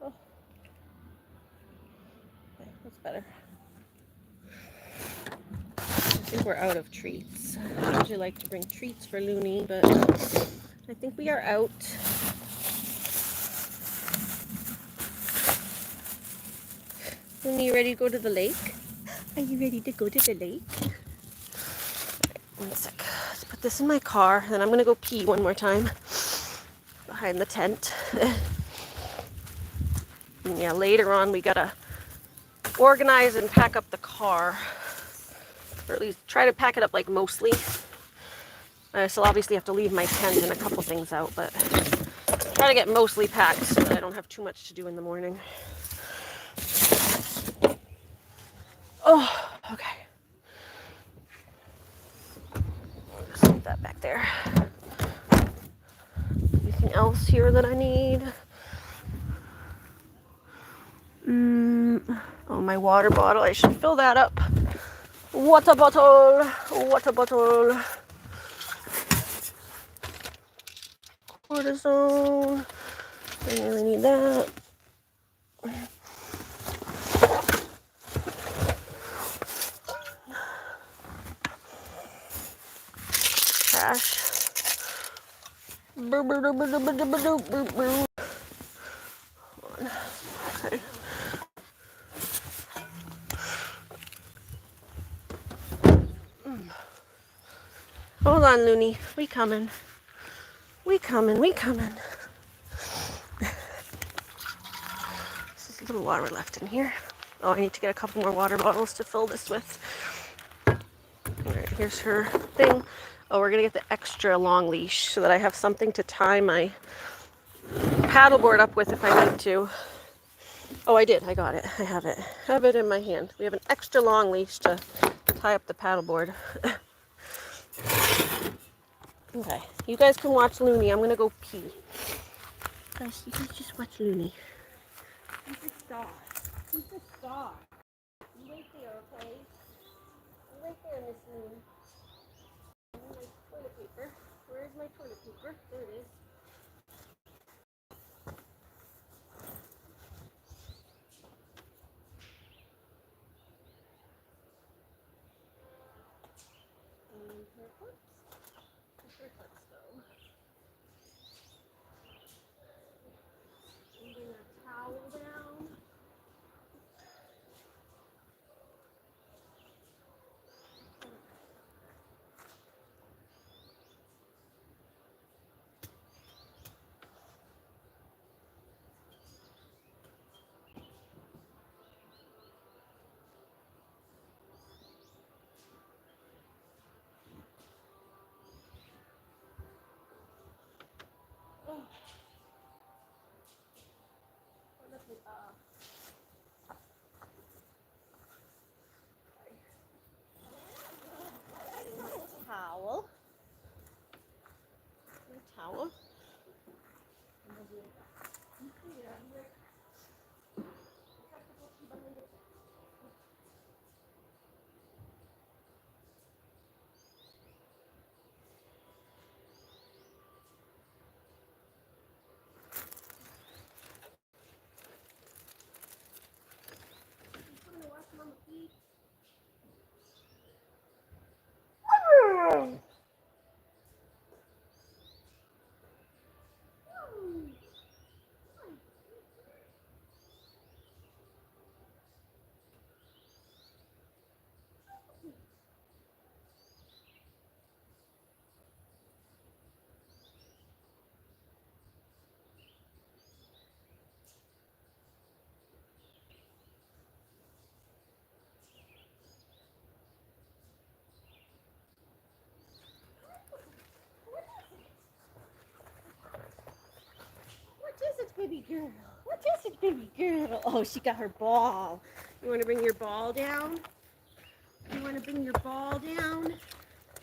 Oh, okay, that's better. I think we're out of treats. I usually like to bring treats for Looney, but I think we are out. Looney, you ready to go to the lake? Are you ready to go to the lake? One sec. Let's put this in my car, and I'm gonna go pee one more time behind the tent. And yeah, later on we gotta organize and pack up the car, or at least try to pack it up like mostly. I still obviously have to leave my tent and a couple things out, but try to get mostly packed so that I don't have too much to do in the morning. Oh, okay. Just leave that back there. Anything else here that I need? Oh, my water bottle. I should fill that up. Water bottle. Water bottle. Cortisone. I really need that. Cash. Okay. Hold on, Looney. We coming. We coming. We coming. There's a little water left in here. Oh, I need to get a couple more water bottles to fill this with. Alright, here's her thing. Oh, we're gonna get the extra long leash so that I have something to tie my paddleboard up with if I need to. Oh, I did. I got it. I have it. I have it in my hand. We have an extra long leash to tie up the paddleboard. Okay, you guys can watch Looney. I'm gonna go pee. Guys, you guys just watch Looney. He's a star. He's a star. You wait there, okay? You wait there, Miss Looney. My toilet paper. Where is my toilet paper? There it is. And her clips. Her clips, though. And bring a towel down. Oh. Towel. Towel. girl? What is it, baby girl? Oh, she got her ball. You want to bring your ball down? You want to bring your ball down?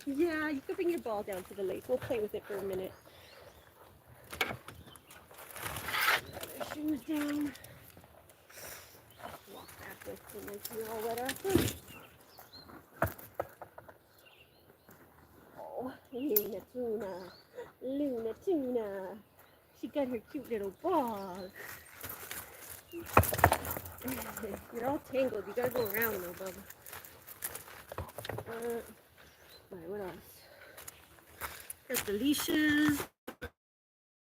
Yeah, you can bring your ball down to the lake. We'll play with it for a minute. Put our shoes down. Walk back with them and see all wet after. Oh, Luna Tuna. Luna Tuna. She got her cute little ball. You're all tangled. You gotta go around though, Bubba. Alright, what else? Got the leashes.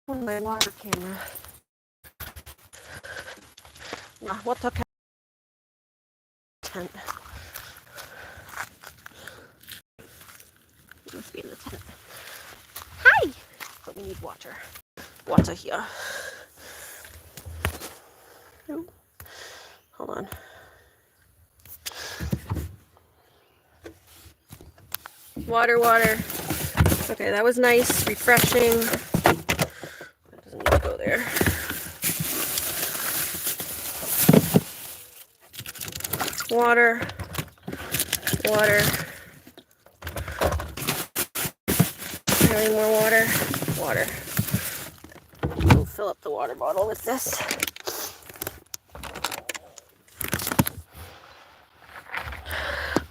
Oh, my water camera. What the tent? It must be in the tent. Hi! But we need water. Water here. Oh, hold on. Water, water. Okay, that was nice, refreshing. That doesn't need to go there. Water, water. Any more water? Water. We'll fill up the water bottle with this.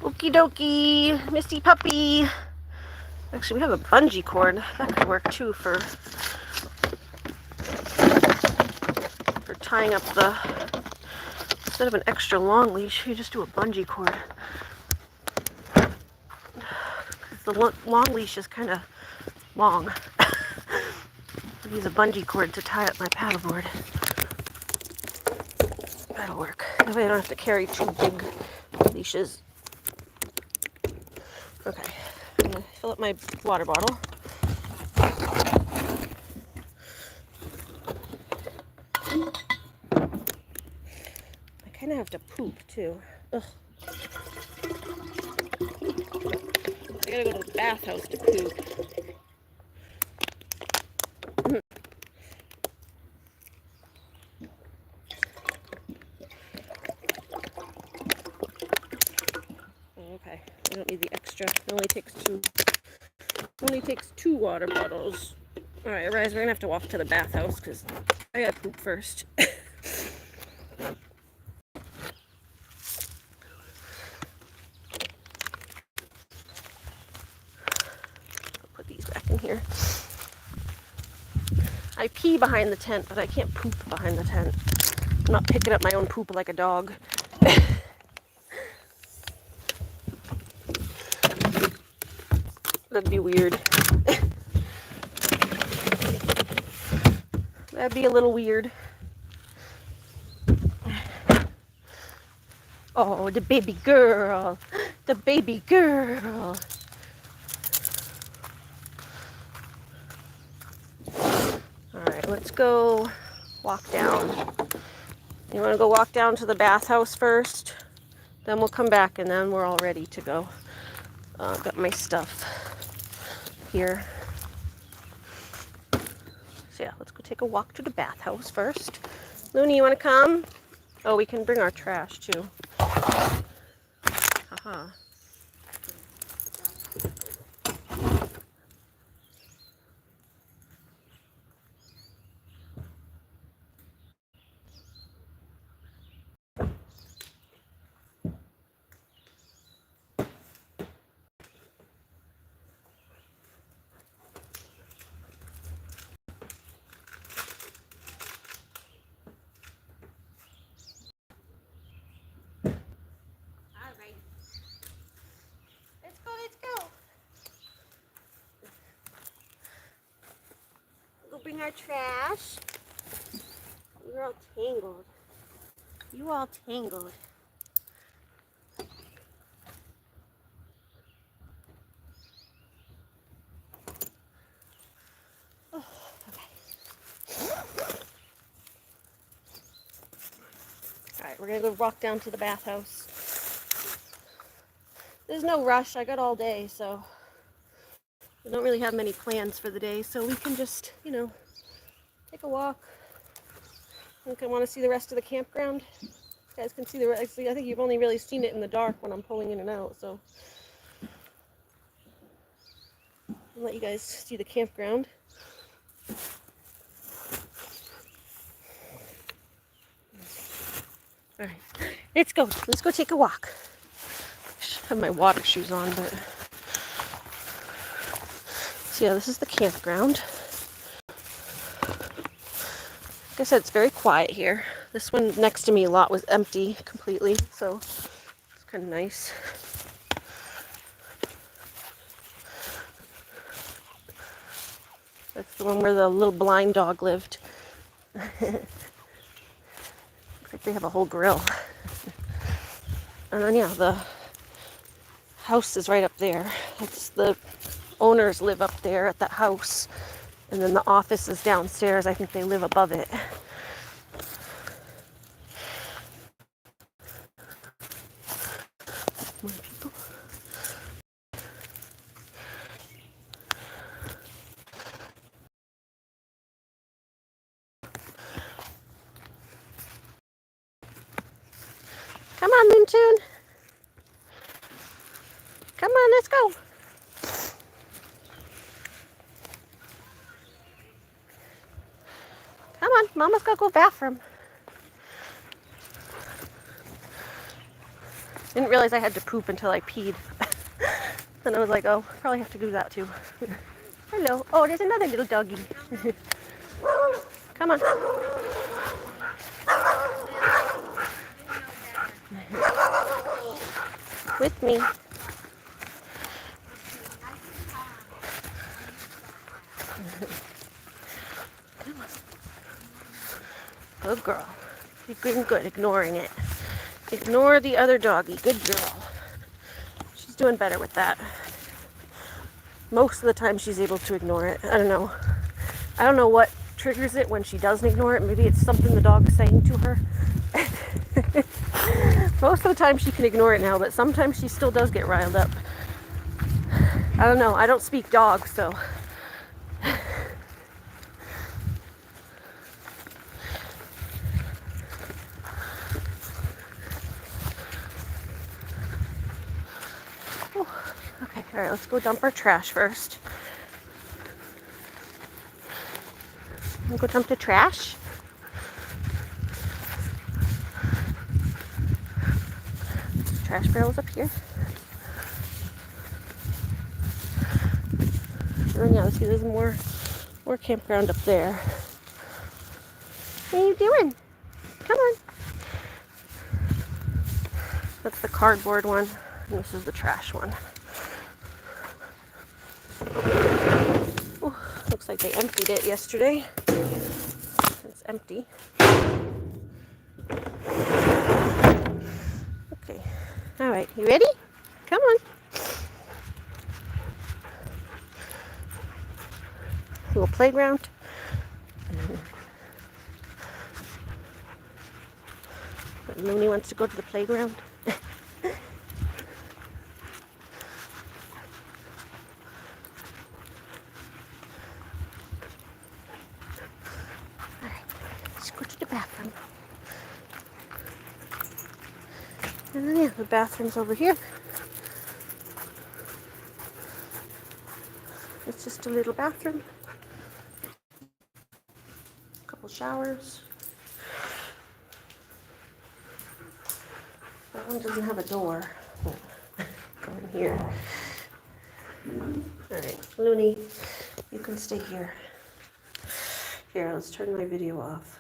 Okie dokie, Misty puppy. Actually, we have a bungee cord. That could work too for tying up the, instead of an extra long leash, you just do a bungee cord. The long leash is kind of long. I'll use a bungee cord to tie up my paddleboard. That'll work. That way I don't have to carry two big leashes. Okay, I'm gonna fill up my water bottle. I kind of have to poop too. Ugh. I gotta go to the bathhouse to poop. Okay, I don't need the extra. It only takes two water bottles. All right, guys, we're gonna have to walk to the bathhouse because I gotta poop first. Put these back in here. I pee behind the tent, but I can't poop behind the tent. I'm not picking up my own poop like a dog. That'd be weird. That'd be a little weird. Oh, the baby girl. The baby girl. Alright, let's go walk down. You want to go walk down to the bathhouse first? Then we'll come back and then we're all ready to go. Got my stuff here. So yeah, let's go take a walk to the bathhouse first. Looney, you want to come? Oh, we can bring our trash too. Haha. Bring our trash. You're all tangled. You all tangled. Oh, okay. Alright, we're gonna go walk down to the bathhouse. There's no rush. I got all day, so we don't really have many plans for the day, so we can just, you know, take a walk. think I want to see the rest of the campground. You guys can see the rest. I think you've only really seen it in the dark when I'm pulling in and out, so I'll let you guys see the campground. All right, let's go. Let's go take a walk. I have my water shoes on, but so yeah, this is the campground. Like I said, it's very quiet here. This one next to me a lot was empty completely, so it's kind of nice. That's the one where the little blind dog lived. Looks like they have a whole grill. And then yeah, the house is right up there. It's the owners live up there at that house. And then the office is downstairs. I think they live above it. More people. Come on, Moontoon. Come on, let's go. Come on, Mama's gotta go bathroom. Didn't realize I had to poop until I peed. Then I was like, oh, probably have to do that too. Hello. Oh, there's another little doggy. Come on. With me. Come on. Good girl. You're doing good, ignoring it. Ignore the other doggy. Good girl. She's doing better with that. Most of the time she's able to ignore it. I don't know. I don't know what triggers it when she doesn't ignore it. Maybe it's something the dog's saying to her. Most of the time she can ignore it now, but sometimes she still does get riled up. I don't know. I don't speak dog, so. Okay, all right, let's go dump our trash first. We'll go dump the trash. Trash barrel's up here. And then yeah, let's see, there's more campground up there. What are you doing? Come on. That's the cardboard one, and this is the trash one. Ooh, looks like they emptied it yesterday. It's empty. Okay. All right, you ready? Come on. Little playground. But Looney wants to go to the playground. All right, let's go to the bathroom. And then yeah, the bathroom's over here. It's just a little bathroom. A couple showers. That one doesn't have a door. Go in here. All right, Looney, you can stay here. Here, let's turn my video off.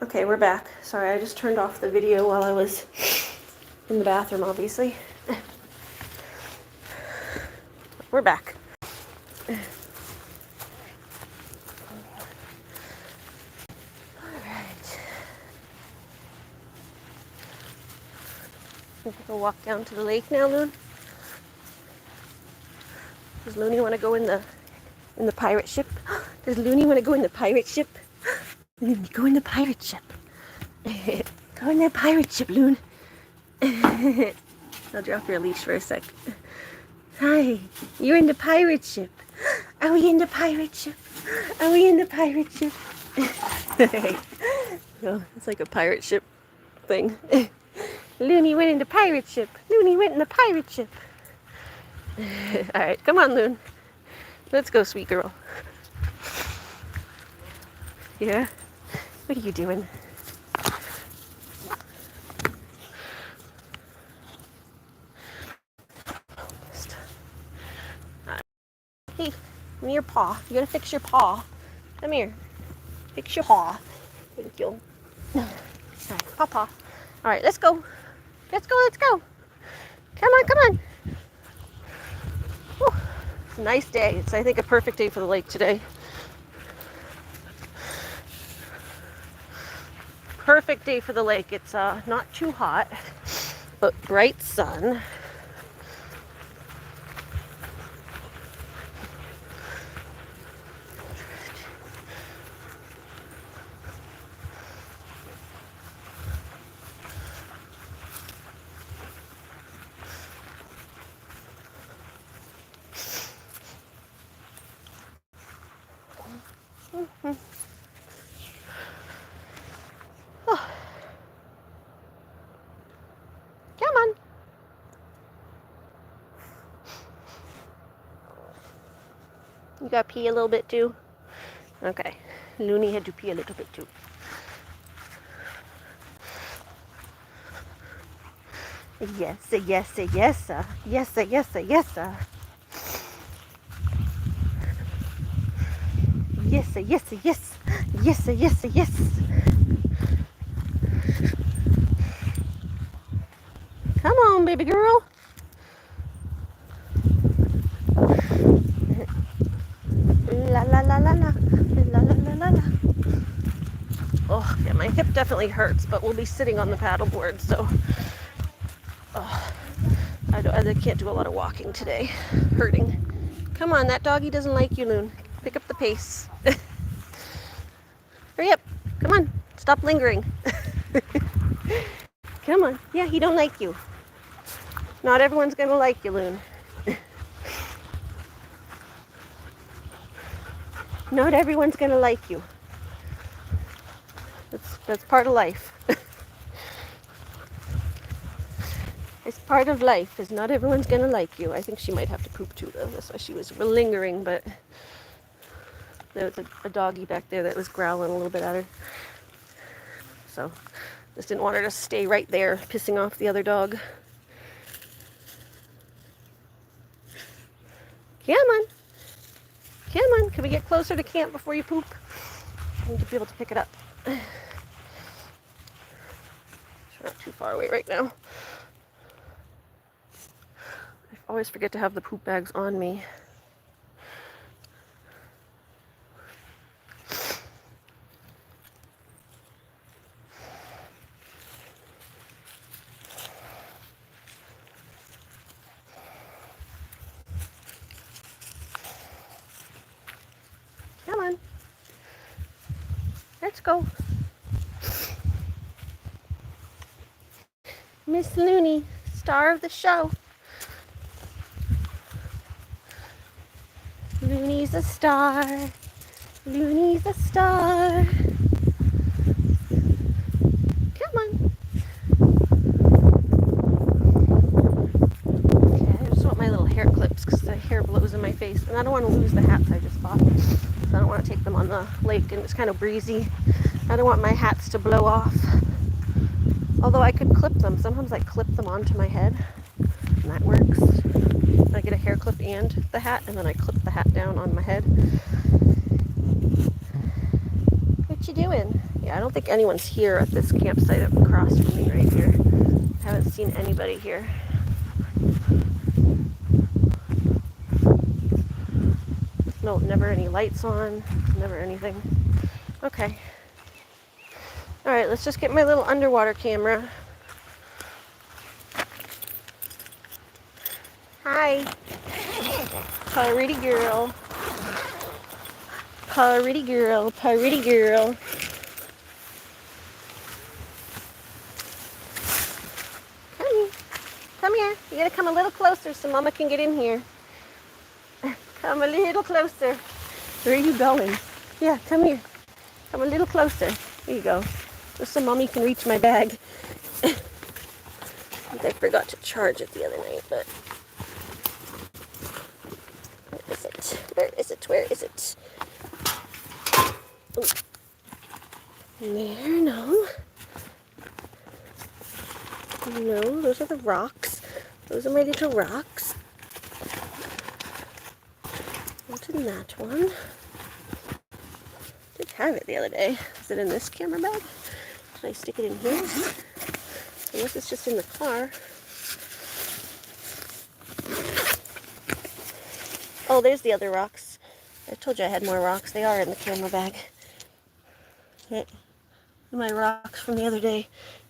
Okay, we're back. Sorry, I just turned off the video while I was in the bathroom, obviously. We're back. Alright. We can go walk down to the lake now, Loon. Does Looney want to go in the pirate ship? Does Looney want to go in the pirate ship? Loon, go in the pirate ship. Go in the pirate ship, Loon. I'll drop your leash for a sec. Hi, you're in the pirate ship. Are we in the pirate ship? Are we in the pirate ship? No, it's like a pirate ship thing. Looney went in the pirate ship. Looney went in the pirate ship. Alright, come on, Loon. Let's go, sweet girl. Yeah? What are you doing? Hey, give me your paw. You gotta fix your paw. Come here. Fix your paw. Thank you. Alright, paw. Alright, let's go. Let's go, let's go. Come on, come on. Whew. It's a nice day. It's, I think, a perfect day for the lake today. Perfect day for the lake. It's not too hot, but bright sun. Oh. Come on. You got to pee a little bit too? Okay. Looney had to pee a little bit too. Yes, yes, yes, yes, yes, yes. Yes, yes, yes, yes, yes, yes. Come on, baby girl. La la la la la, la la la la la. Oh, yeah, my hip definitely hurts, but we'll be sitting on the paddleboard, so I can't do a lot of walking today. Hurting. Come on, that doggy doesn't like you, Loon. Pick up the pace. Hurry up. Come on. Stop lingering. Come on. Yeah, he don't like you. Not everyone's gonna like you, Loon. Not everyone's gonna like you. That's part of life. It's part of life, is not everyone's gonna like you. I think she might have to poop too, though. That's why she was lingering, but there was a doggy back there that was growling a little bit at her. So, just didn't want her to stay right there, pissing off the other dog. Come on. Come on. Can we get closer to camp before you poop? I need to be able to pick it up. We're not too far away right now. I always forget to have the poop bags on me. Come on. Let's go. Miss Looney, star of the show. Looney's a star. Looney's a star. Come on. Okay, I just want my little hair clips because the hair blows in my face. And I don't want to lose the hats I just bought. So I don't want to take them on the lake and it's kind of breezy. I don't want my hats to blow off. Although I could clip them. Sometimes I clip them onto my head. And that works. I get a hair clip and the hat, and then I clip the hat down on my head. What you doing? Yeah, I don't think anyone's here at this campsite up across from me right here. I haven't seen anybody here. No, never any lights on, never anything. Okay. All right, let's just get my little underwater camera. Hi. Pretty girl. Pretty girl, pretty girl. Come here. Come here. You gotta come a little closer so Mama can get in here. Come a little closer. Where are you going? Yeah, come here. Come a little closer. There you go. Just so Mommy can reach my bag. I think I forgot to charge it the other night, but... Where is it? Where is it? Where is it? Ooh. There, no. No, those are the rocks. Those are my little rocks. What's in that one? Did have it the other day. Is it in this camera bag? Did I stick it in here? Unless it's just in the car. Oh, there's the other rocks. I told you I had more rocks. They are in the camera bag. My rocks from the other day.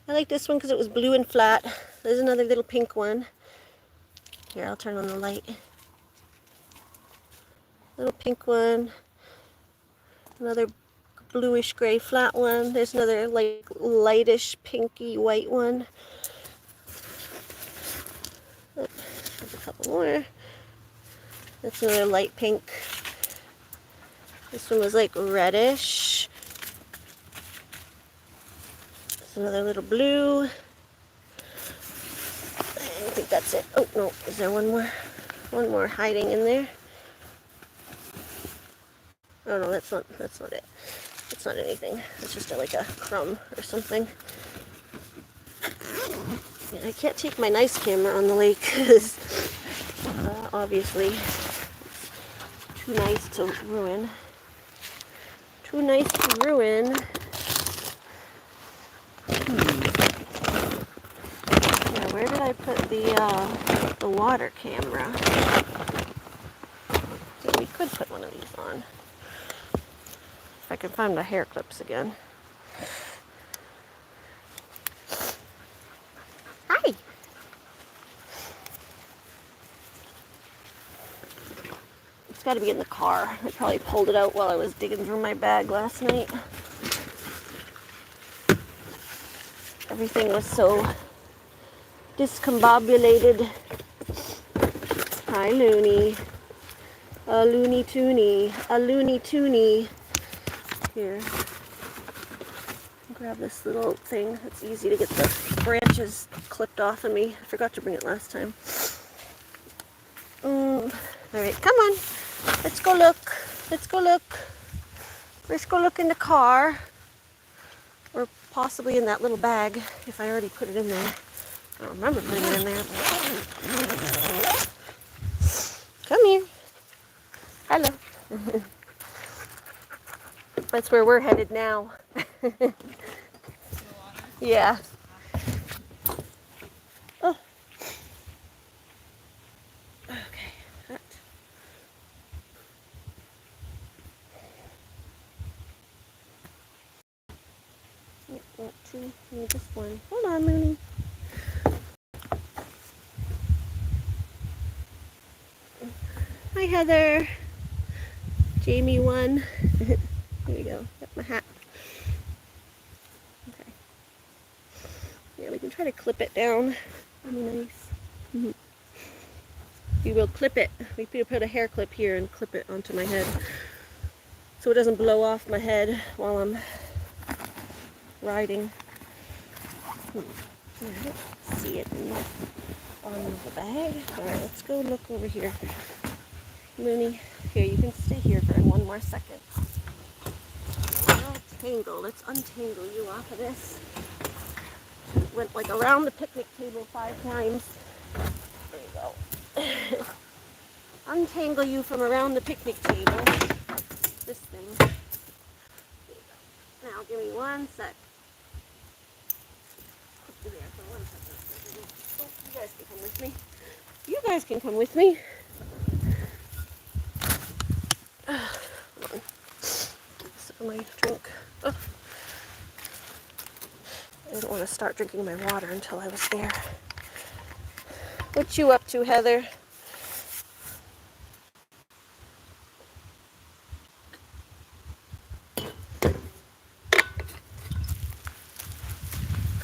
I like this one because it was blue and flat. There's another little pink one. Here, I'll turn on the light. Little pink one. Another bluish gray flat one. There's another like lightish pinky white one. Oh, there's a couple more. That's another light pink. This one was like reddish. There's another little blue. I think that's it. Oh no, is there one more? One more hiding in there. Oh no, that's not it. It's not anything. It's just like a crumb or something. Yeah, I can't take my nice camera on the lake because obviously it's too nice to ruin. Too nice to ruin. Yeah, where did I put the water camera? So we could put one of these on. If I can find my hair clips again. Hi! It's got to be in the car. I probably pulled it out while I was digging through my bag last night. Everything was so discombobulated. Hi, Looney. A loony toony. A loony toony. Here. Grab this little thing. It's easy to get the branches clipped off of me. I forgot to bring it last time. Alright, come on. Let's go look. Let's go look. Let's go look in the car. Or possibly in that little bag, if I already put it in there. I don't remember putting it in there. Come here. Hello. That's where we're headed now. Yeah. Oh. Okay. That. Not two. No, just one. Hold on, Mooney. Hi, Heather. Jamie won. Here we go. Got my hat. Okay. Yeah, we can try to clip it down. That'd be nice. We will clip it. We could put a hair clip here and clip it onto my head, so it doesn't blow off my head while I'm riding. I don't see it in the bottom of the bag. Alright, let's go look over here. Mooney, here, you can stay here for one more second. You're all tangled. Let's untangle you off of this. Went like around the picnic table 5 times. There you go. Untangle you from around the picnic table. This thing. There you go. Now, now. Give me 1 sec. There for 1 second. Oh, you guys can come with me. You guys can come with me. Hold on. So my drink. Oh. I didn't want to start drinking my water until I was there. What you up to, Heather?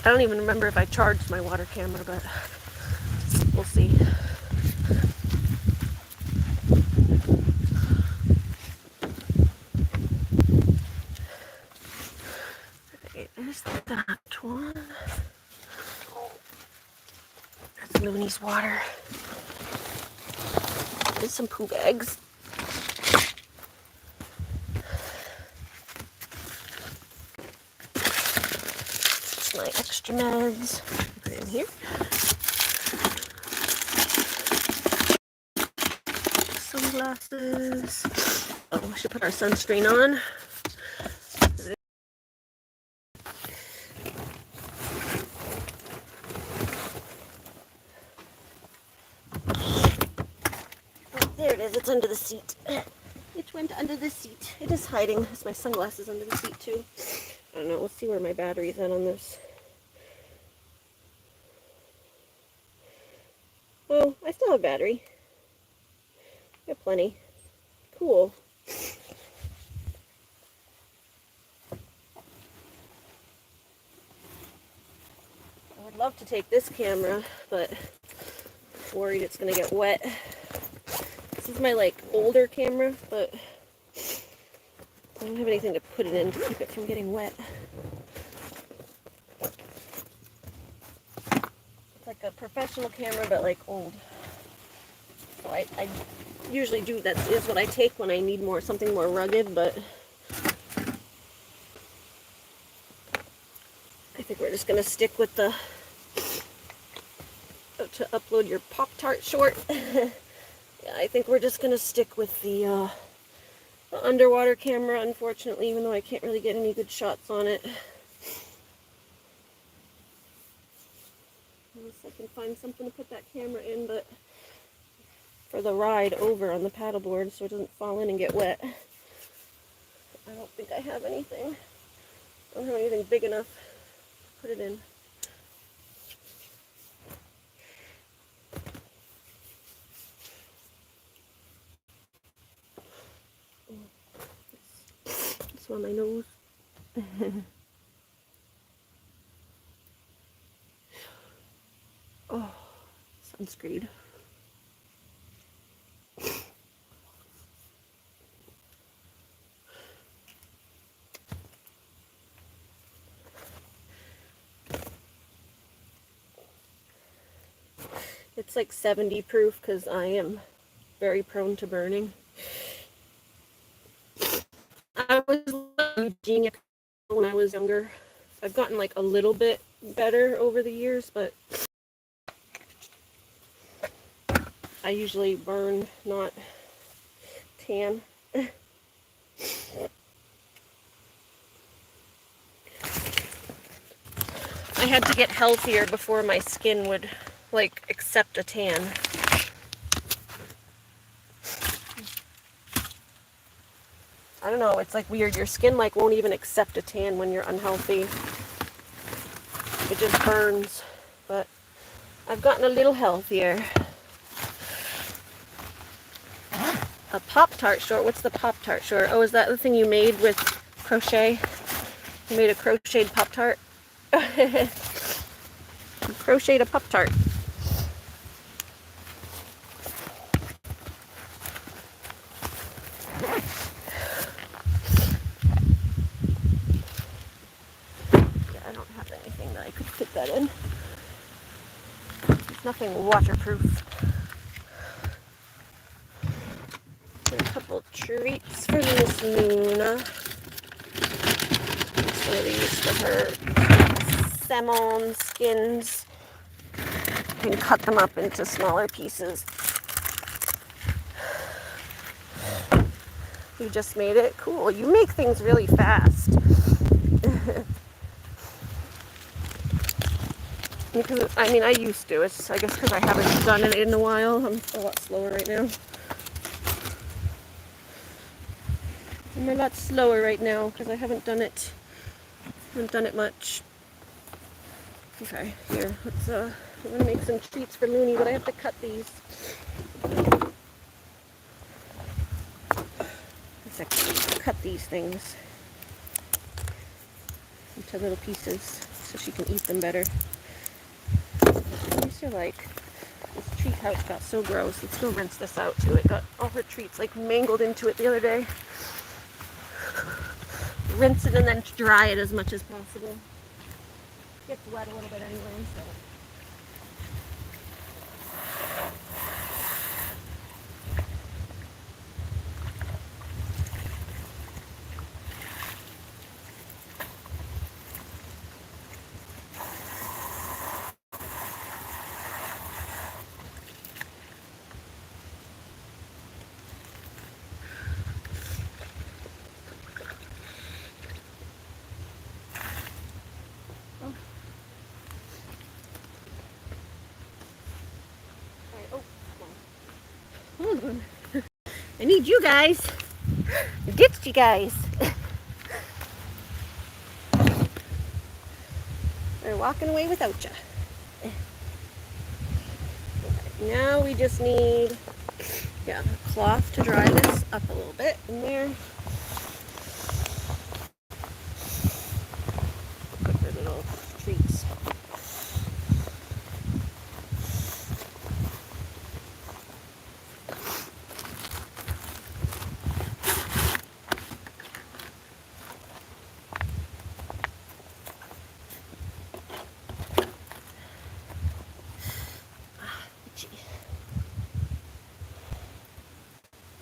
I don't even remember if I charged my water camera, but we'll see. Okay, there's that one. That's Looney's water. There's some poo bags. My extra meds. Put it in here. Sunglasses. Oh, I should put our sunscreen on. Oh, there it is. It's under the seat. It went under the seat. It is hiding. There's my sunglasses under the seat too. I don't know. Let's see where my battery's at on this. Oh, I still have battery. Got plenty. Cool. I would love to take this camera, but I'm worried it's going to get wet. This is my, like, older camera, but I don't have anything to put it in to keep it from getting wet. It's like a professional camera, but, like, old. So I usually do, that is what I take when I need something more rugged, but I think we're just going to stick with the, to upload your Pop-Tart short. Yeah, I think we're just going to stick with the underwater camera, unfortunately, even though I can't really get any good shots on it. Unless I can find something to put that camera in, but for the ride over on the paddleboard so it doesn't fall in and get wet. I don't think I have anything. I don't have anything big enough to put it in. It's on my nose. Oh, sunscreen. It's like 70 proof because I am very prone to burning. I was using it when I was younger. I've gotten like a little bit better over the years, but I usually burn, not tan. I had to get healthier before my skin would like accept a tan. I don't know, it's like weird. Your skin like won't even accept a tan when you're unhealthy. It just burns. But I've gotten a little healthier. A Pop-Tart short? What's the Pop-Tart short? Oh, is that the thing you made with crochet? You made a crocheted Pop-Tart? You crocheted a Pop-Tart. That in. There's nothing waterproof. And a couple treats for Miss Luna. Some of these for her salmon skins. You can cut them up into smaller pieces. You just made it? Cool. You make things really fast. Because, I mean, I used to. It's, I guess, because I haven't done it in a while. I'm a lot slower right now. I'm a lot slower right now because I haven't done it. Haven't done it much. Okay, here. Let's. I'm gonna make some treats for Looney, but I have to cut these. Let's cut these things into little pieces so she can eat them better. These are like, this treat pouch got so gross. Let's go rinse this out too. It got all her treats like mangled into it the other day. Rinse it and then dry it as much as possible. It gets wet a little bit anyway, so. Hold on. I need you guys. I ditched you guys. They're walking away without you. Now we just need, a cloth to dry this up a little bit in there. Put the little treats.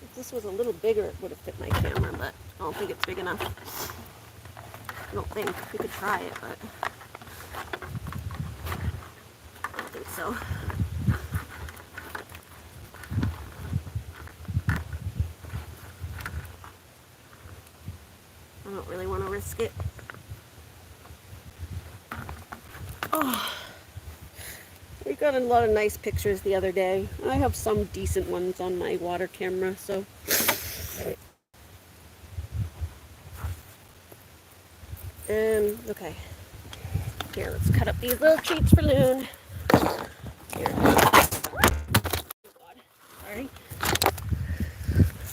If this was a little bigger, it would have fit my camera, but I don't think it's big enough. I don't think. We could try it, but I don't think so. I don't really want to risk it. Oh, we got a lot of nice pictures the other day. I have some decent ones on my water camera, so. Okay. Here, let's cut up these little treats for Loon. Here. Oh God. Sorry.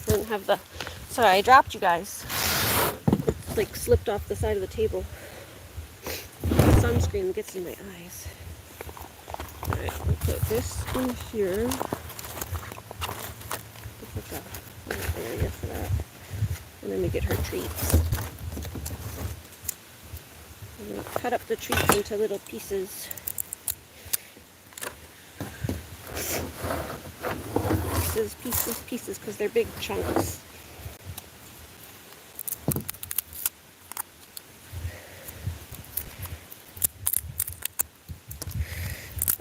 Didn't have the. Sorry, I dropped you guys. It's like slipped off the side of the table. The sunscreen gets in my eyes. Alright, I'll put this in here. Put the area for that. And then we get her treats. I'm going to cut up the treats into little pieces. Pieces, because they're big chunks.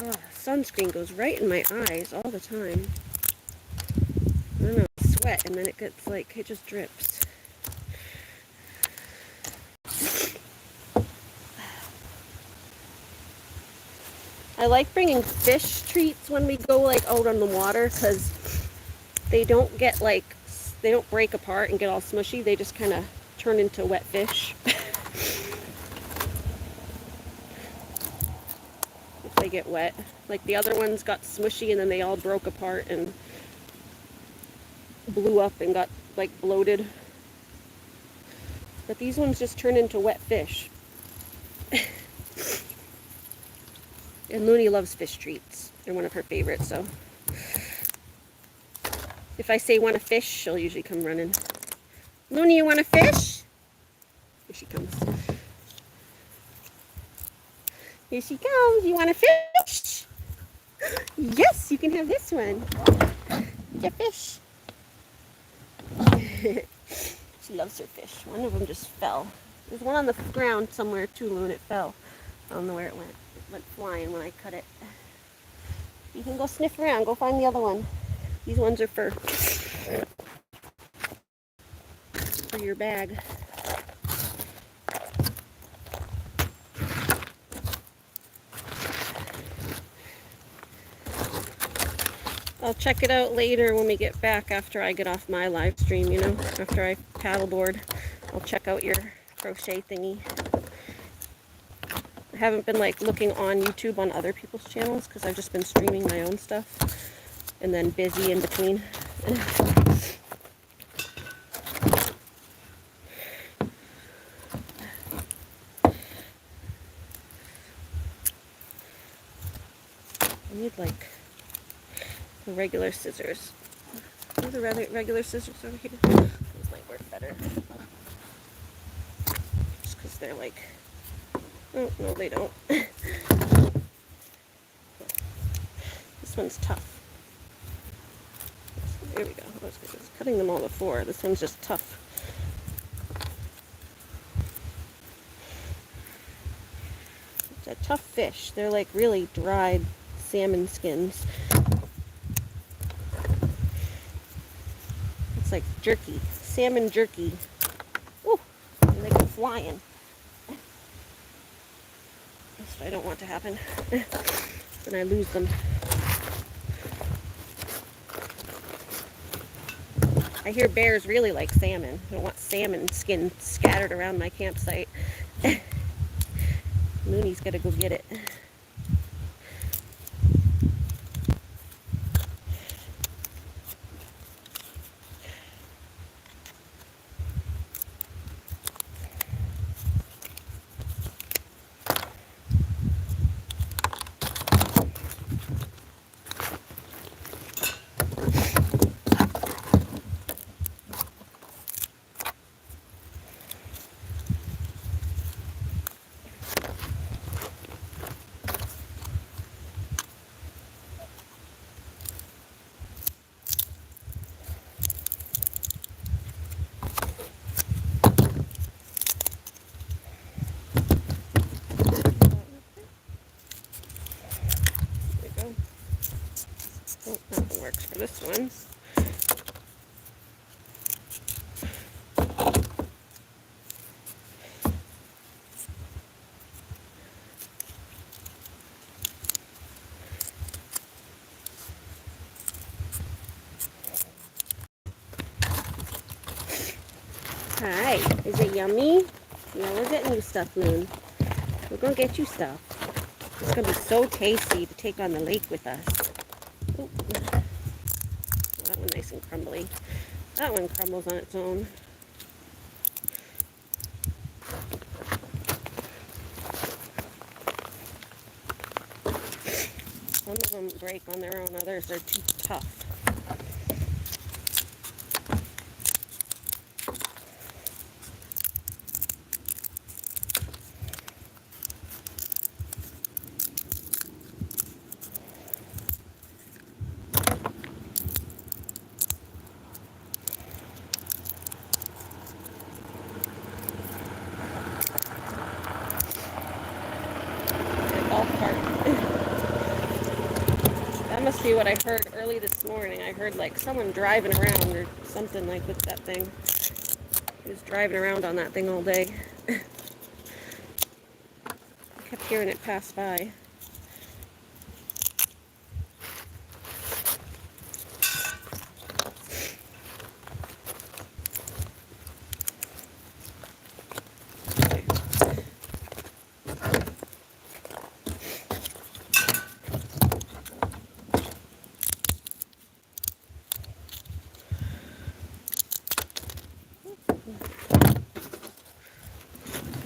Oh, sunscreen goes right in my eyes all the time. I don't know, sweat, and then it gets like, it just drips. I like bringing fish treats when we go like out on the water because they don't get like, they don't break apart and get all smushy. They just kind of turn into wet fish. If they get wet. Like the other ones got smushy and then they all broke apart and blew up and got like bloated. But these ones just turn into wet fish. And Looney loves fish treats. They're one of her favorites, so. If I say want a fish, she'll usually come running. Looney, you want a fish? Here she comes. Here she comes. You want a fish? Yes, you can have this one. Get fish. She loves her fish. One of them just fell. There's one on the ground somewhere too, Loon. It fell. I don't know where it went. It went flying when I cut it. You can go sniff around. Go find the other one. These ones are for your bag. I'll check it out later when we get back after I get off my live stream, you know, after I paddleboard. I'll check out your crochet thingy. I haven't been like looking on YouTube on other people's channels because I've just been streaming my own stuff and then busy in between. I need like the regular scissors. Are the regular scissors over here? These might work better. Just because they're like, oh, no, they don't. This one's tough. There we go. I was cutting them all before. This one's just tough. It's a tough fish. They're like really dried salmon skins. It's like jerky. Salmon jerky. Ooh, and they go flying. That's what I don't want to happen. Then I lose them. I hear bears really like salmon. I don't want salmon skin scattered around my campsite. Mooney's gotta go get it. Oh, nothing works for this one. Hi, is it yummy? Yeah, we're getting you stuff, Moon. We're gonna get you stuff. It's gonna be so tasty to take on the lake with us. Ooh. That one nice and crumbly. That one crumbles on its own. Some of them break on their own, others are too tough. That must be what I heard early this morning. I heard like someone driving around or something like with that thing. He was driving around on that thing all day. I kept hearing it pass by.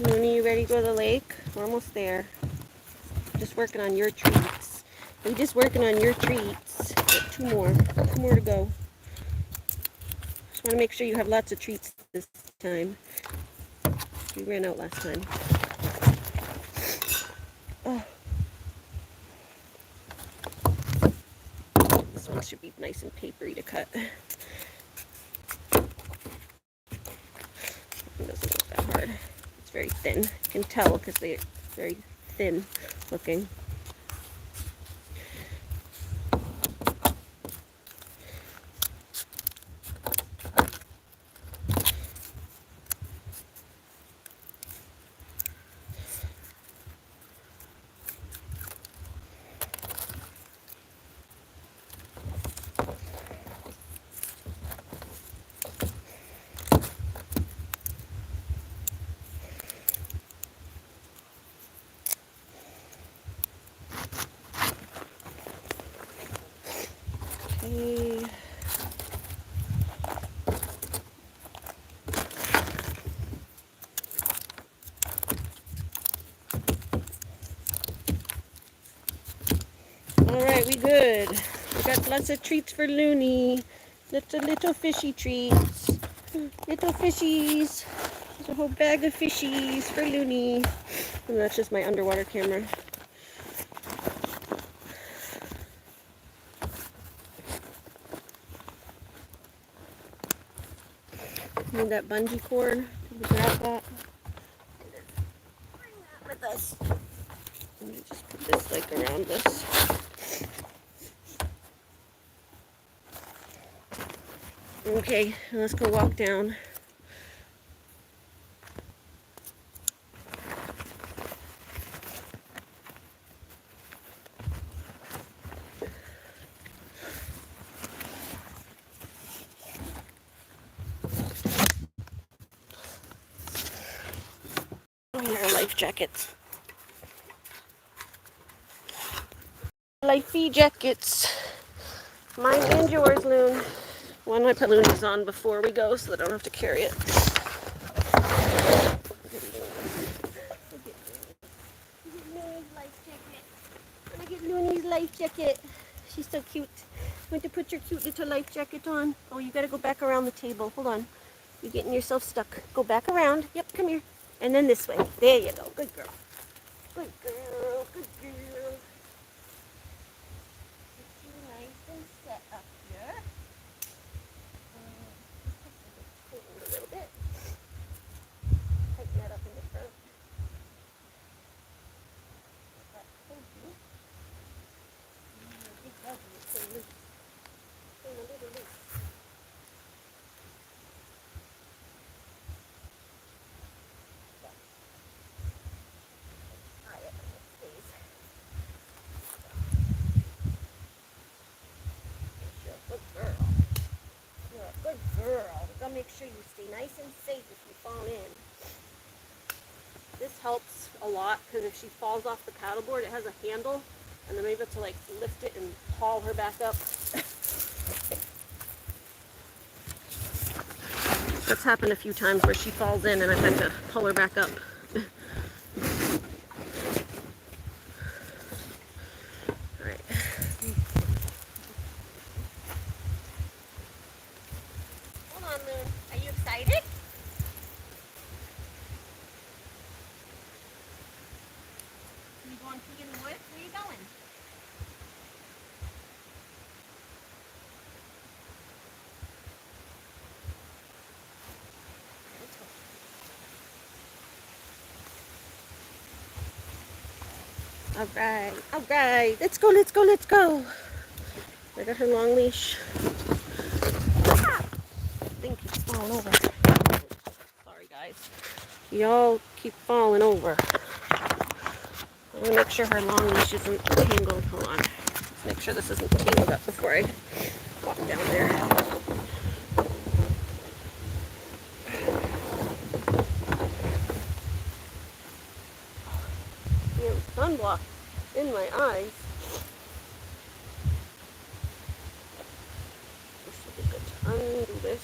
Mooney, you ready to go to the lake? We're almost there. Just working on your treats. We're just working on your treats. Got two more to go. Just want to make sure you have lots of treats this time. We ran out last time. Oh. This one should be nice and papery to cut. It doesn't look that hard. It's very thin. You can tell because they're very thin looking. Okay. Alright, we good. We got lots of treats for Looney. Little fishy treats. Little fishies. There's a whole bag of fishies for Looney. And that's just my underwater camera. Need that bungee cord. Grab that. Bring that with us. Let me just put this like around this. Okay, let's go walk down. Oh, here are life jackets. Lifey jackets. Mine and yours, Loon. One I put Looney's on before we go so that I don't have to carry it. I'm gonna get Looney's life jacket. She's so cute. Want to put your cute little life jacket on? Oh, you gotta go back around the table. Hold on. You're getting yourself stuck. Go back around. Yep, come here. And then this way. There you go. Good girl. Good girl. Good girl. Get you nice and set up here. A little bit. Tighten that up in the front. That's cozy. Big doggy is so loose. So a little loose. Make sure you stay nice and safe if you fall in. This helps a lot because if she falls off the paddleboard, it has a handle, and then I'm able to like lift it and haul her back up. That's happened a few times where she falls in and I've had to pull her back up. All right. Moon. Are you excited? Are you going pee in the woods? Where are you going? All right. Let's go, let's go, let's go. I got her long leash. I think it's falling over. Sorry, guys. Y'all keep falling over. I'm gonna make sure her long leash isn't tangled. Hold on. Let's make sure this isn't tangled up before I walk down there. Sunblock in my eyes. This will be good to undo this.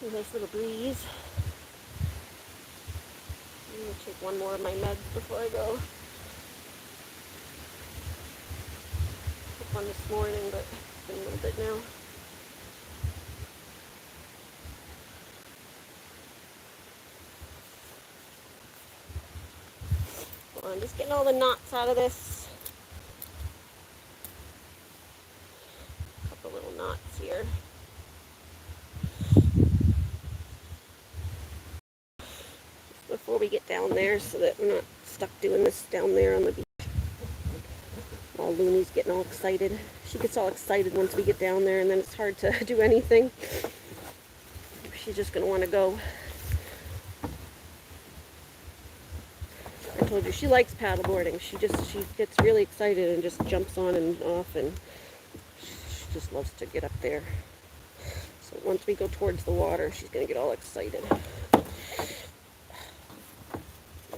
A nice little breeze. I'm going to take one more of my meds before I go. Took one this morning, but it's been a little bit now. I'm just getting all the knots out of this. A couple little knots here. Before we get down there so that we're not stuck doing this down there on the beach. While Looney's getting all excited. She gets all excited once we get down there and then it's hard to do anything. She's just going to want to go. I told you she likes paddleboarding. She gets really excited and just jumps on and off, and she just loves to get up there. So once we go towards the water, she's gonna get all excited.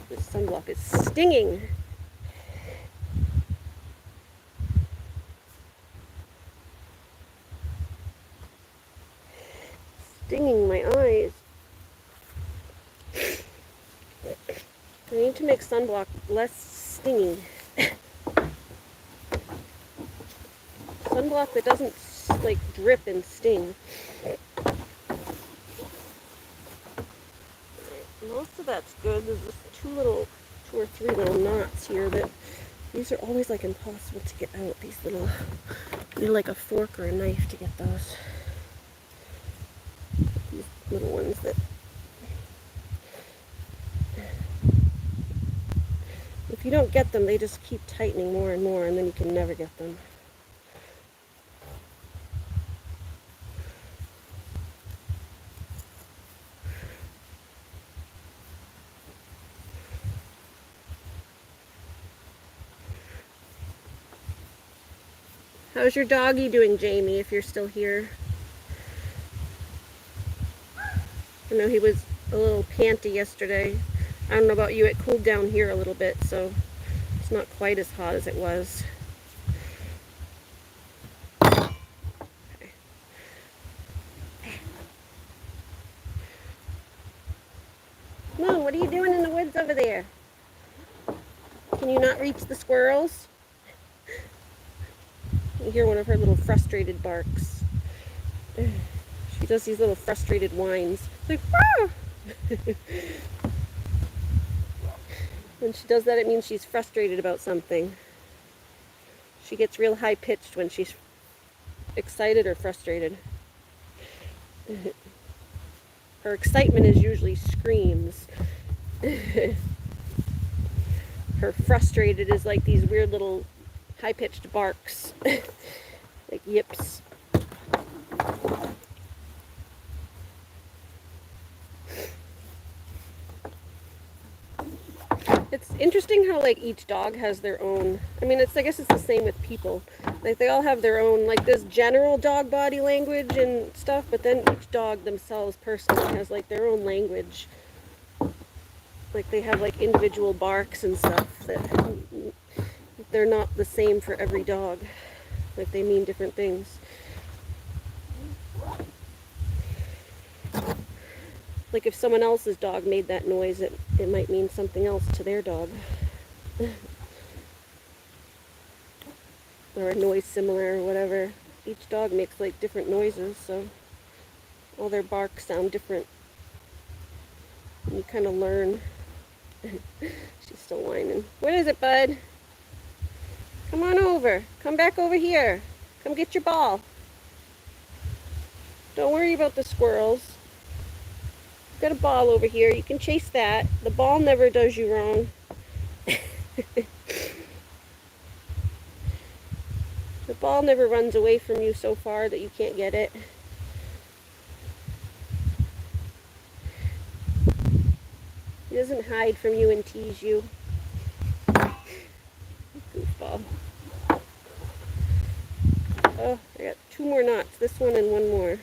This sunblock is stinging. I need to make sunblock less stingy. Sunblock that doesn't like drip and sting. Most of that's good. There's just two or three little knots here that these are always like impossible to get out. These little, you need like a fork or a knife to get those. These little ones that, if you don't get them, they just keep tightening more and more, and then you can never get them. How's your doggy doing, Jamie, if you're still here? I know he was a little panty yesterday. I don't know about you, it cooled down here a little bit, so it's not quite as hot as it was. Okay. Moon, what are you doing in the woods over there? Can you not reach the squirrels? You hear one of her little frustrated barks. She does these little frustrated whines. Like, ah! When she does that, it means she's frustrated about something. She gets real high-pitched when she's excited or frustrated. Her excitement is usually screams. Her frustrated is like these weird little high-pitched barks. Like yips. It's interesting how like each dog has their own, I mean, I guess it's the same with people. Like they all have their own, like this general dog body language and stuff, but then each dog themselves personally has like their own language. Like they have like individual barks and stuff that they're not the same for every dog. Like they mean different things. Like if someone else's dog made that noise, it might mean something else to their dog. Or a noise similar or whatever. Each dog makes like different noises, so all their barks sound different. And you kind of learn. She's still whining. What is it, bud? Come on over. Come back over here. Come get your ball. Don't worry about the squirrels. Got a ball over here. You can chase that. The ball never does you wrong. The ball never runs away from you so far that you can't get it. He doesn't hide from you and tease you. Goofball. Oh, I got two more knots. This one and one more.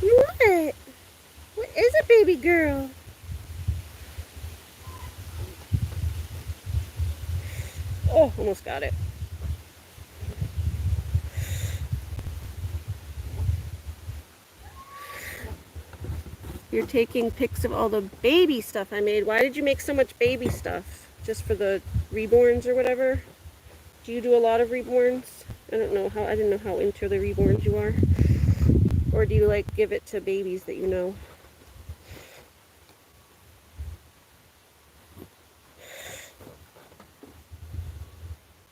What? What is it, baby girl? Oh, almost got it. You're taking pics of all the baby stuff I made. Why did you make so much baby stuff? Just for the reborns or whatever? Do you do a lot of reborns? I don't know how, I didn't know how into the reborns you are. Or do you like give it to babies that you know?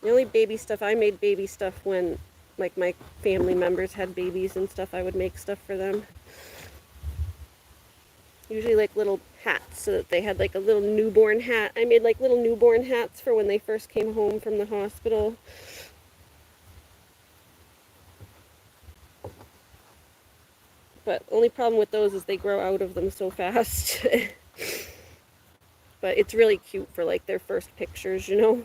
The only baby stuff, I made baby stuff when like my family members had babies and stuff. I would make stuff for them. Usually like little hats, so that they had like a little newborn hat. I made like little newborn hats for when they first came home from the hospital. But only problem with those is they grow out of them so fast. But it's really cute for like their first pictures, you know?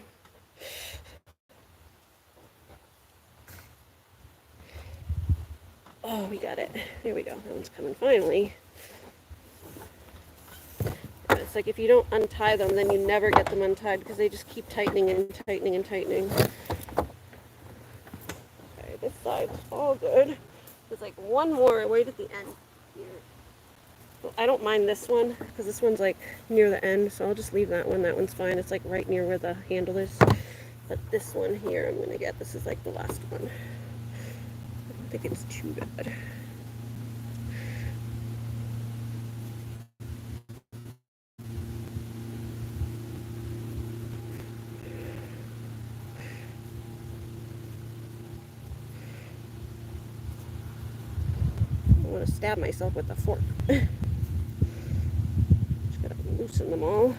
Oh, we got it. There we go. That one's coming finally. It's like if you don't untie them, then you never get them untied because they just keep tightening and tightening and tightening. Okay, this side's all good. There's like one more right at the end here. Well, I don't mind this one because this one's like near the end, so I'll just leave that one. That one's fine. It's like right near where the handle is. But this one here I'm going to get. This is like the last one. I don't think it's too bad. I want to stab myself with a fork. Just gotta loosen them all.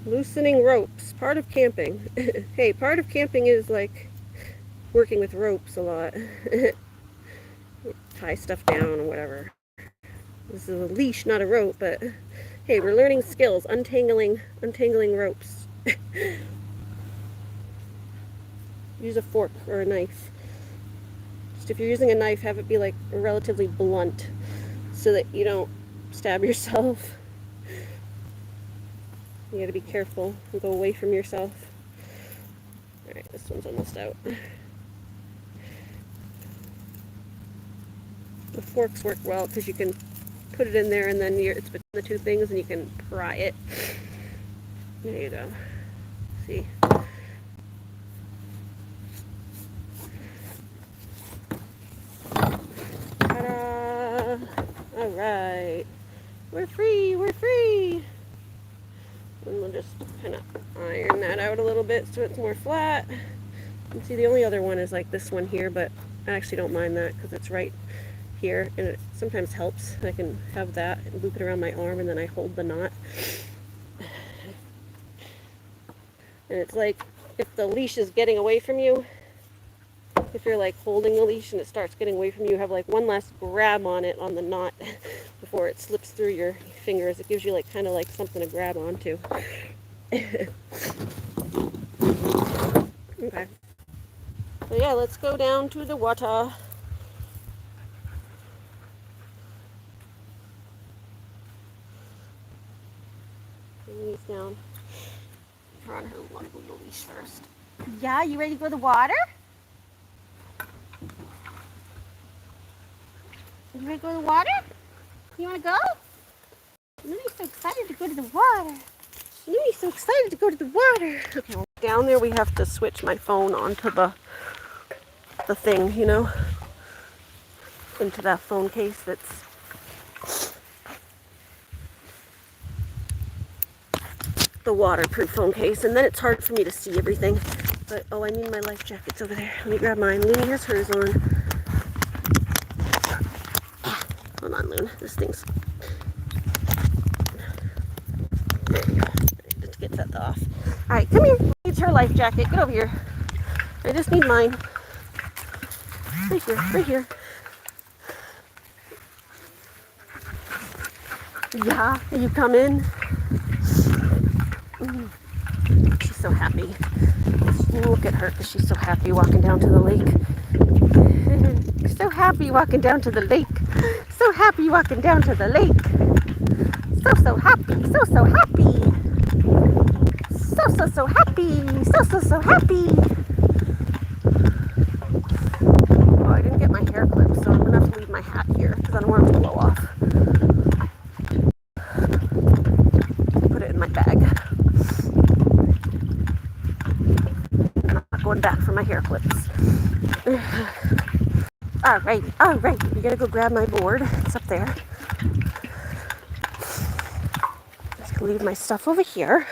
Loosening ropes, part of camping. Hey, part of camping is like working with ropes a lot. Tie stuff down or whatever. This is a leash, not a rope, but hey, we're learning skills, untangling ropes. Use a fork or a knife. Just if you're using a knife, have it be like relatively blunt so that you don't stab yourself. You gotta be careful and go away from yourself. Alright, this one's almost out. The forks work well because you can put it in there and then it's between the two things and you can pry it. There you go. See? Ta-da! Alright. We're free! We're free! And we'll just kind of iron that out a little bit so it's more flat. And see, the only other one is like this one here, but I actually don't mind that because it's right here, and it sometimes helps. I can have that and loop it around my arm, and then I hold the knot. And it's like if the leash is getting away from you, if you're like holding the leash and it starts getting away from you, you have like one last grab on it on the knot before it slips through your fingers. It gives you like kind of like something to grab onto. Okay. So yeah, let's go down to the water. Bring these down. Put on her little leash first. Yeah, you ready to go to the water? You ready to go to the water? You want to go? Luna's so excited to go to the water. Luna's so excited to go to the water. Okay, well, down there we have to switch my phone onto the thing, you know, into that phone case that's the waterproof phone case, and then it's hard for me to see everything. But oh, I need my life jackets over there. Let me grab mine. Luna has hers on. Hold on, Luna. This thing's... There you go. Let's get that off. Alright, come here. Needs her life jacket. Get over here. I just need mine. Right here. Right here. Yeah, you come in. She's so happy. Look at her because she's so happy walking down to the lake. So happy walking down to the lake. So happy walking down to the lake. So happy. So happy. So happy. So happy. Oh, I didn't get my hair clipped, so I'm going to have to leave my hat here because I don't want it to blow off. Put it in my bag. I'm not going back for my hair clips. Alright. We gotta go grab my board. It's up there. Just gonna leave my stuff over here.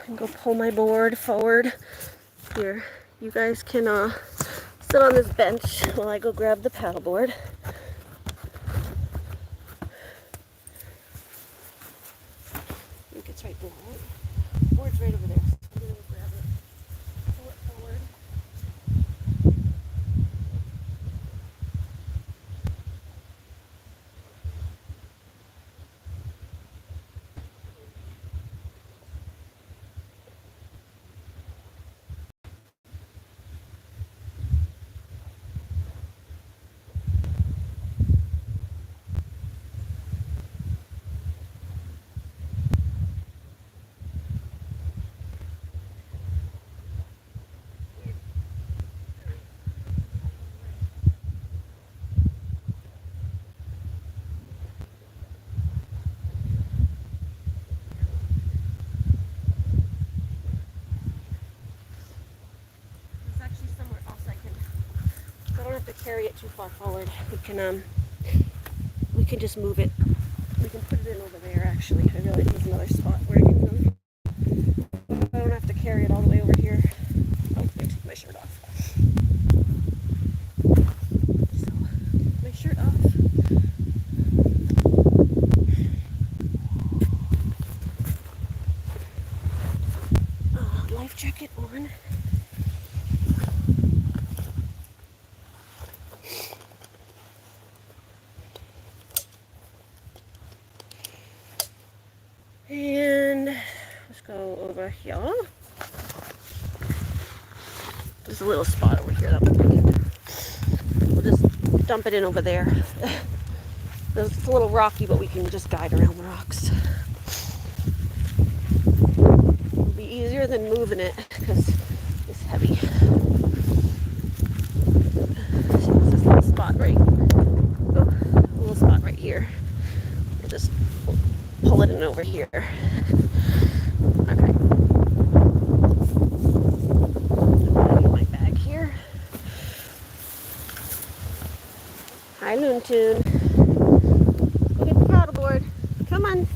And go pull my board forward. Here, you guys can sit on this bench while I go grab the paddleboard. I think it's right below it. Board's right over there. I'm gonna go grab it. Pull it forward. carry it too far forward. We can just move it. We can put it in over there, actually. I realize there's another spot where I can, I don't have to carry it all the way over here. Oh, I'm gonna take my shirt off. So, my shirt off. Life jacket on. And let's go over here. There's a little spot over here that we'll just dump it in over there. It's a little rocky, but we can just guide around the rocks. It'll be easier than moving it because it's heavy. So there's this little spot right, a little spot right here. We'll just pull it in over here. Okay. My bag here. Hi, Loon Tune. Go get the paddleboard. Come on.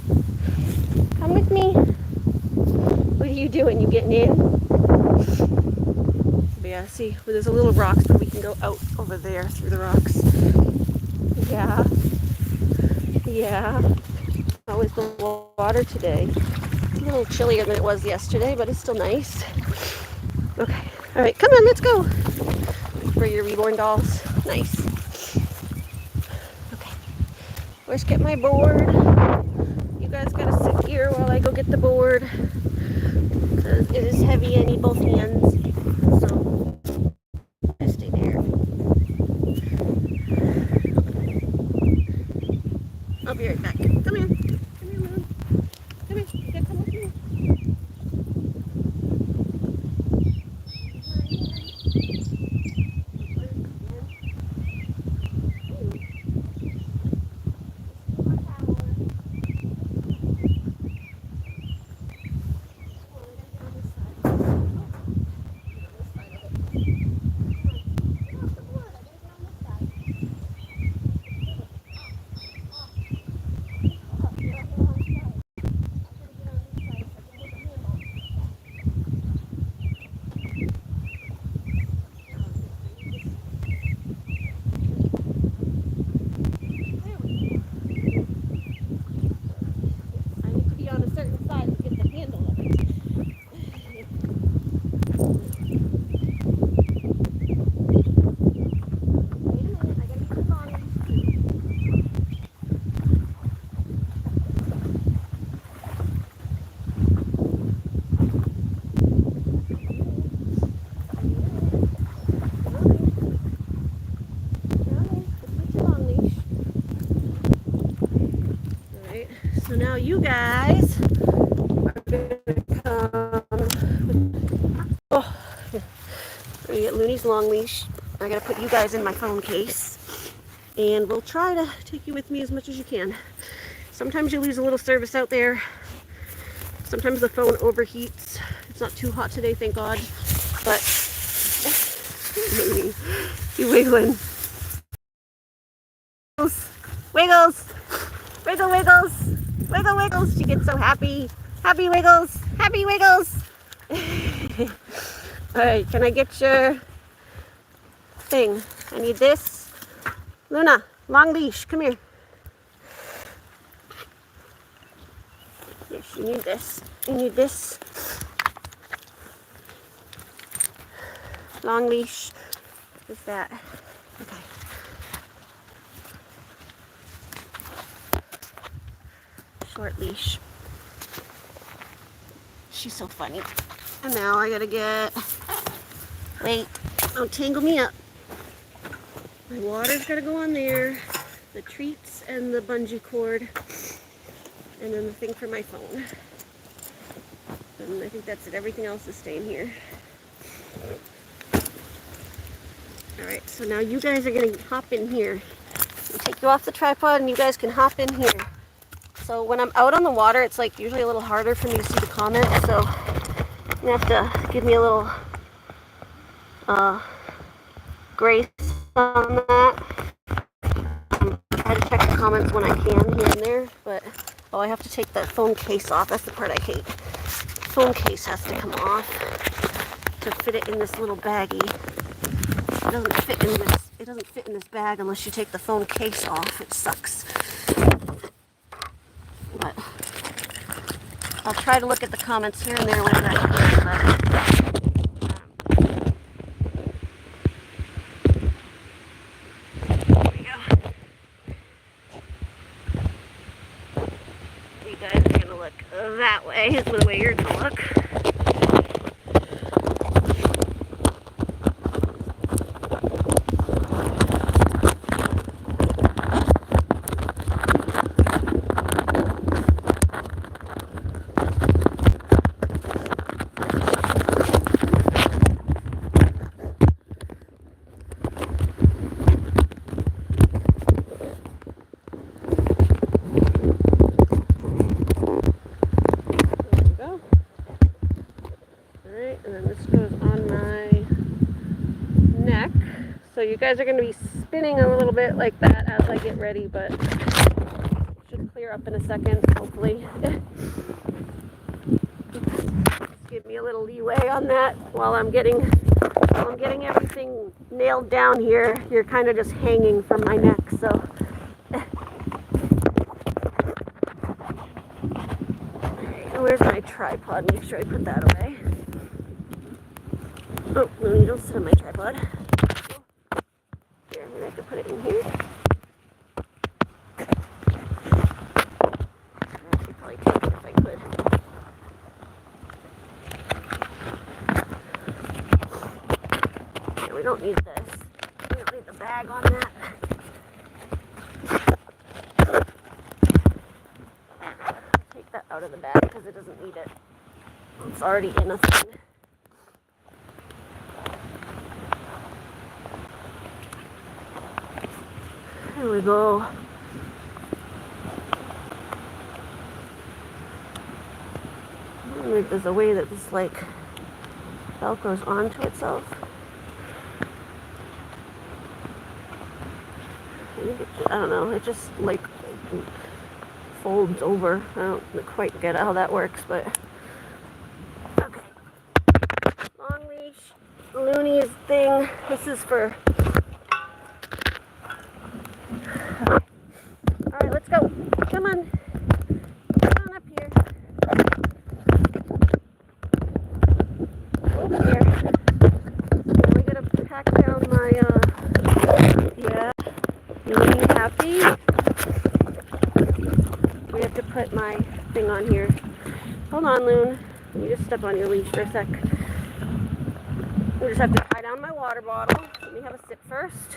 Come with me. What are you doing? You getting in? But yeah, see, well, there's a little rocks, but we can go out over there through the rocks. Yeah. Yeah. How is the water today? It's a little chillier than it was yesterday, but it's still nice. Okay. All right, come on, let's go. For your reborn dolls. Nice. Okay. Let's get my board. You guys gotta sit here while I go get the board. Because it is heavy, I need both hands. So, I stay there. I'll be right back. Come here. Come here, Moon. Come here. You gotta come with me. So now you guys are going to come. Oh, we're going to get Looney's long leash. I got to put you guys in my phone case. And we'll try to take you with me as much as you can. Sometimes you lose a little service out there. Sometimes the phone overheats. It's not too hot today, thank God. But, Looney, you wiggling. Wiggles! Wiggle, wiggles! Wiggle, wiggles! She gets so happy. Happy wiggles! Happy wiggles! Alright, can I get your thing? I need this. Luna, long leash, come here. Yes, you need this. You need this. Long leash. What's that? Okay. Short leash. She's so funny. And now I gotta get, wait, don't tangle me up. My water's gotta go on there, the treats and the bungee cord, and then the thing for my phone. And I think that's it. Everything else is staying here. Alright, so now you guys are gonna hop in here. I'll take you off the tripod and you guys can hop in here. So when I'm out on the water, it's like usually a little harder for me to see the comments, so you have to give me a little grace on that. I try to check the comments when I can here and there, but oh, I have to take that phone case off. That's the part I hate. The phone case has to come off to fit it in this little baggie. It doesn't fit in this. It doesn't fit in this bag unless you take the phone case off. It sucks. But I'll try to look at the comments here and there whenever I can. There we go. You guys are gonna look that way. Is the way you're gonna look. So you guys are going to be spinning a little bit like that as I get ready, but it should clear up in a second, hopefully. Give me a little leeway on that while I'm getting everything nailed down here. You're kind of just hanging from my neck, so. Where's my tripod? Make sure I put that away. Oh, no, you don't sit on my tripod. I have to put it in here. I could probably take it if I could. Yeah, we don't need this. We don't need the bag on that. Take that out of the bag because it doesn't need it. It's already in a thing. There we go. I wonder if there's a way that this like velcros onto itself. I don't know. It just like folds over. I don't quite get how that works, but okay. Long leash, Looney's thing. This is for. Alright, let's go. Come on. Come on up here. Over here. We gotta pack down my, yeah. Looney happy. We have to put my thing on here. Hold on, Loon. Let me just step on your leash for a sec. We just have to tie down my water bottle. Let me have a sip first.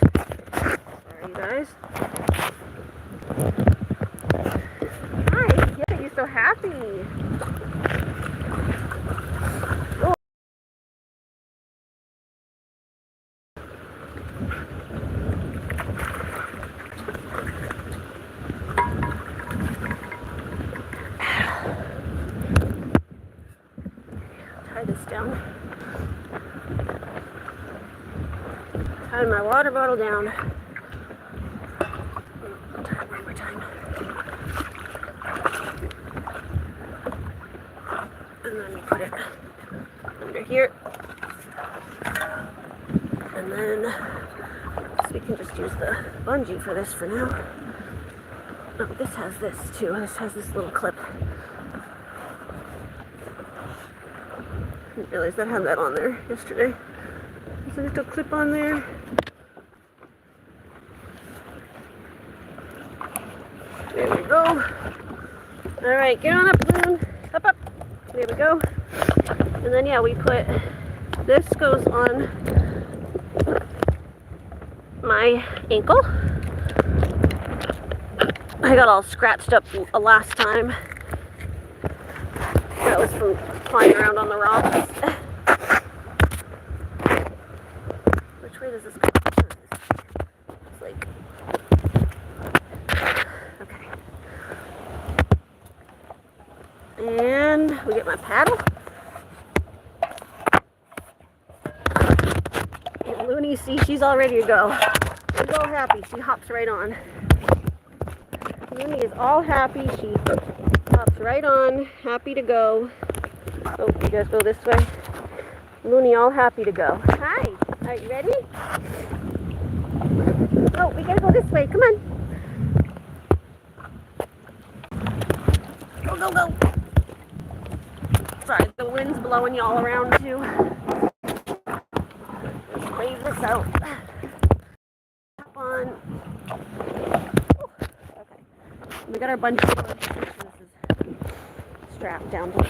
Sorry, you guys. Hi, yeah, you're so happy. Oh. Tie this down. Tie my water bottle down. One more time. And then you put it under here. And then so we can just use the bungee for this for now. Oh, this has this too. This has this little clip. I didn't realize I had that on there yesterday. There's a little clip on there. There we go. Alright, get on up, Loon. Up, up. There we go. And then, yeah, we put, this goes on my ankle. I got all scratched up last time. That was from flying around on the rocks. Which way does this go? It's like, okay. And we get my paddle. And Looney, see, she's all ready to go. all happy. She hops right on. Looney is all happy. She hops right on, happy to go. Oh, you guys go this way. Looney all happy to go. Hi, are you ready? Oh, we gotta go this way. Come on. Go, go, go. Sorry, the wind's blowing you all around too. Let's wave this out. Up on. Okay. We got our bunch of this is strapped down to the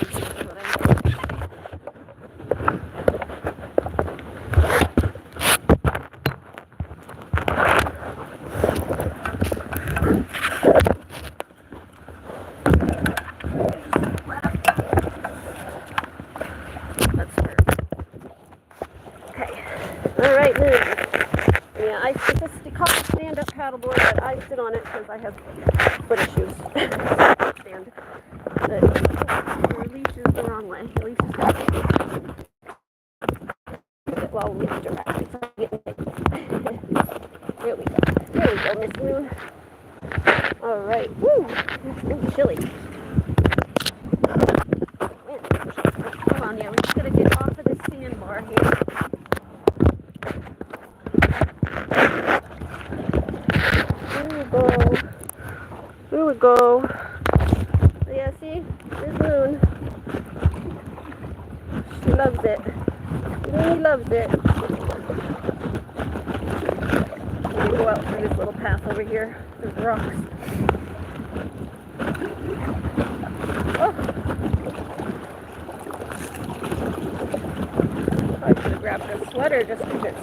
Alright, Moon. Yeah, it's called a stand-up paddleboard, but I sit on it because I have foot issues. Stand. But your leash is the wrong way. Your leash is got well, we have to wrap it. There we go. There we go, Miss Moon. Alright. Woo! It's really chilly. Come on, yeah, we're just going to get off of this sandbar here. Here we go. Yeah, see? There's Moon. She loves it. Moon loves it. We go out through this little path over here. There's rocks. Oh! I should have grabbed a sweater just because it's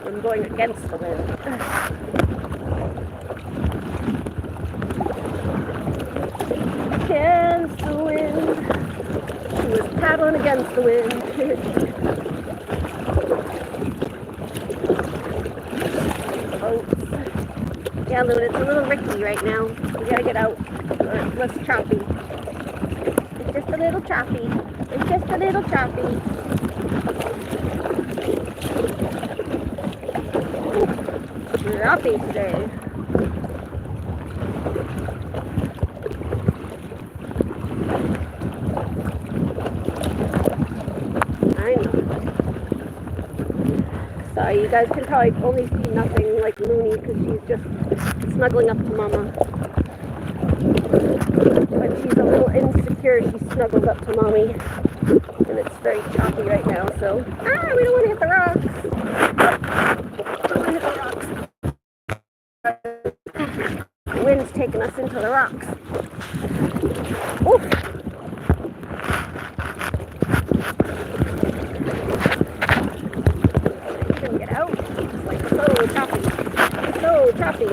I'm going against the wind. Against the wind. She was paddling against the wind. Boats. Yeah, Loon, it's a little rickety right now. We gotta get out. It's less choppy. It's just a little choppy. It's just a little choppy. Choppy today. I know. Sorry, you guys can probably only see nothing like Looney because she's just snuggling up to Mama. When she's a little insecure, she snuggles up to Mommy. And it's very choppy right now, so... we don't want to hit the rocks. We don't want to hit the rocks. The wind's taking us into the rocks. Oof. You can get out. It's like so choppy. So choppy.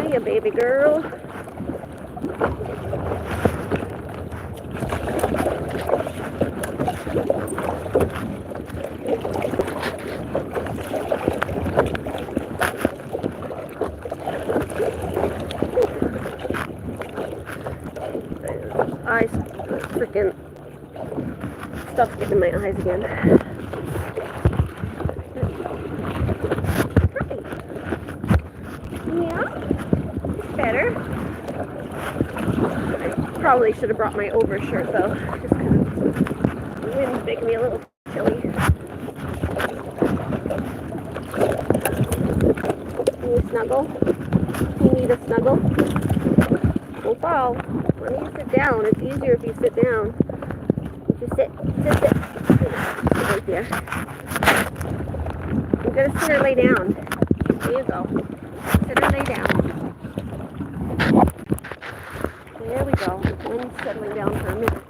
Hiya, baby girl. Eyes, freaking stuff's getting in my eyes again. Yeah, better. I probably should have brought my overshirt though, just because the wind's making me a little chilly. Can you snuggle? You need a snuggle? Don't fall. Let me sit down. It's easier if you sit down. If you sit. Sit right there. You're gonna sit or lay down. There you go. Sit or lay down. There we go. The wind's settling down for a minute.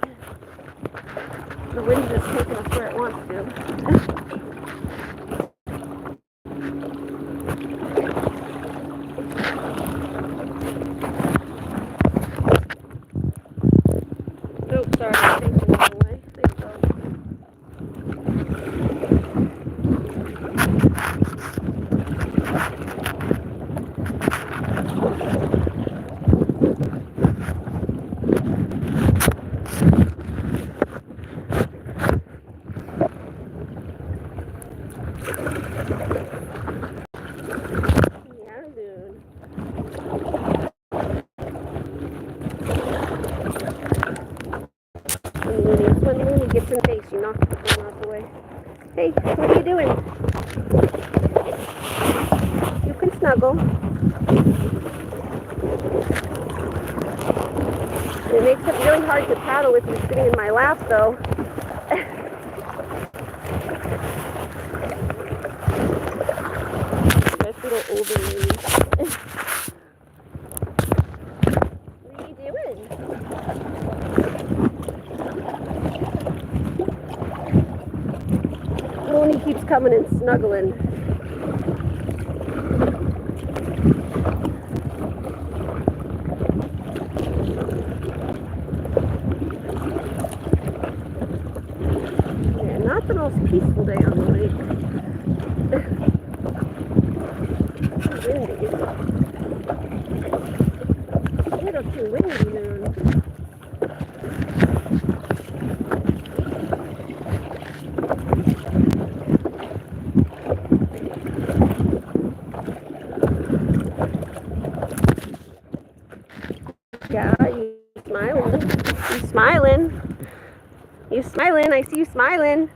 The wind's just taking us where it wants to. Oh, sorry, I'm facing the wrong way. There you go. It makes it really hard to paddle if you're sitting in my lap, though. Nice little overlay. What are you doing? Looney keeps coming and snuggling. Yeah, not the most peaceful day on the lake. It's windy. A little too windy, Moon. Yeah, you smiling. You smiling. You smiling. I see you smiling.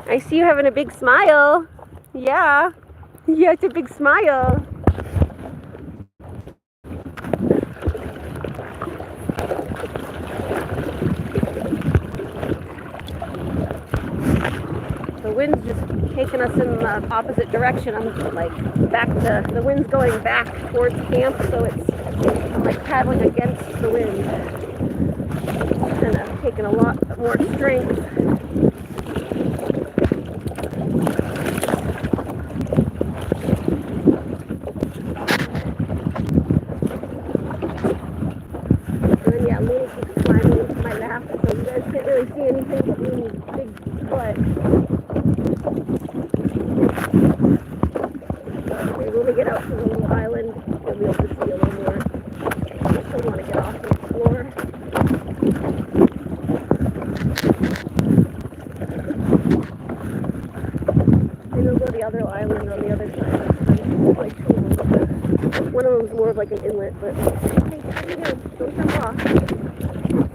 I see you having a big smile. Yeah. Yeah, it's a big smile. The wind's just taking us in the opposite direction. I'm like the wind's going back towards camp, so it's like paddling against the wind. And I'm taking a lot more strength. And yeah, Looney keeps climbing into my lap, so you guys can't really see anything but Looney's big butt. Maybe when we get out to the little island, we'll be able to see a little more. I still want to get off and explore. Maybe we'll go to the other island on the other side. Like two of them. One of them's more of like an inlet, but hey, what are you doing? Don't jump off.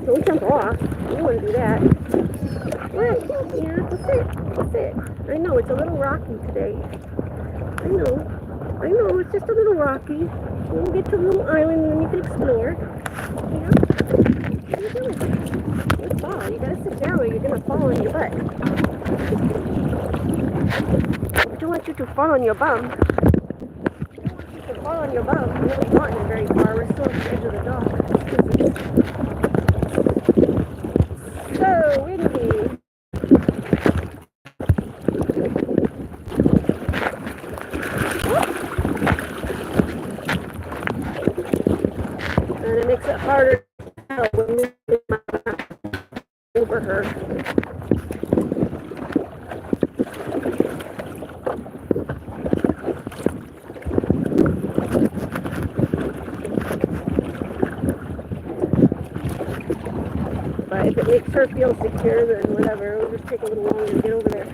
Don't jump off. You don't want to do that. What? Yeah, that's it. That's it. I know, it's a little rocky today. I know, it's just a little rocky. We'll get to the little island and then you can explore. Yeah? What are you doing? Don't fall. You gotta sit down or you're gonna fall on your butt. I don't want you to fall on your bum. I don't want you to fall on your bum. We haven't gotten it very far. We're still at the edge of the dock. It's so windy. And it makes it harder to tell when you're over her. But if it makes her feel secure, then whatever. It'll just take a little longer to get over there.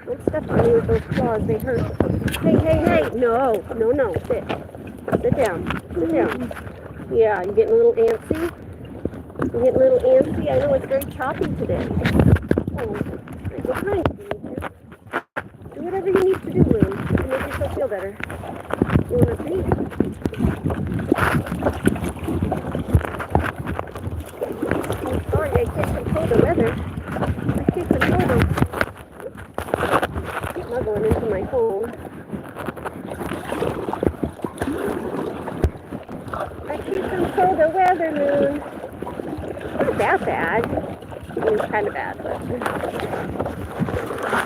Don't step on me with those claws, they hurt. Hey. No. Sit down. Yeah, you're getting a little antsy? I know it's very choppy today. Oh, right behind you. Do whatever you need to do, Loon, to make yourself feel better. You want to see? I'm sorry, I can't control the weather. I can't control them. Snuggling into my phone. I can't control the weather, Moon. Not that bad. I mean, it's kind of bad, but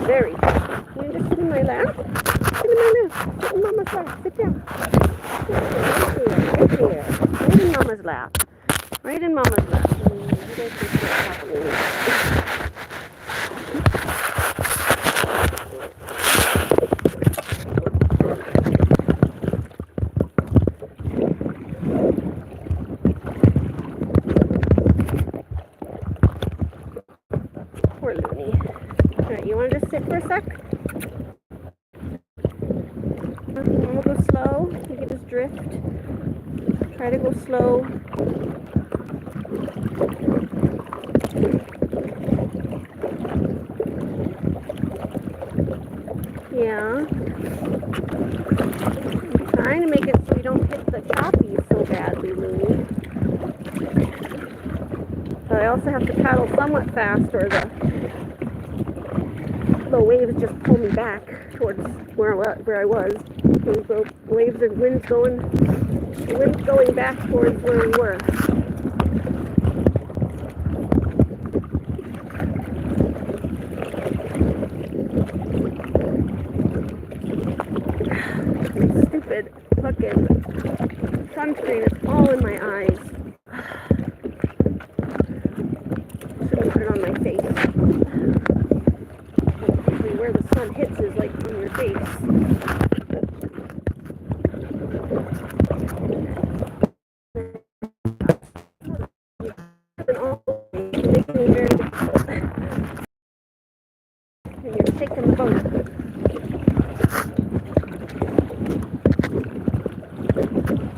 very bad. You want to sit in my lap? Sit in my lap. Sit in Mama's lap. Sit down. Right there. Right in Mama's lap. Right in Mama's lap. You guys can sit happily. Poor Looney. Alright, you want to just sit for a sec? Okay, we'll go slow. You can just drift. Try to go slow. Yeah. I'm trying to make it so we don't hit the choppies so badly, Looney. But I also have to paddle somewhat fast or the waves just pull me back towards where I was. The waves and wind's going back towards where we were. Stupid fucking sunscreen is all in my eyes. Shouldn't put it on my face. Usually where the sun hits is like on your face. Making me very difficult. And you're taking the boat.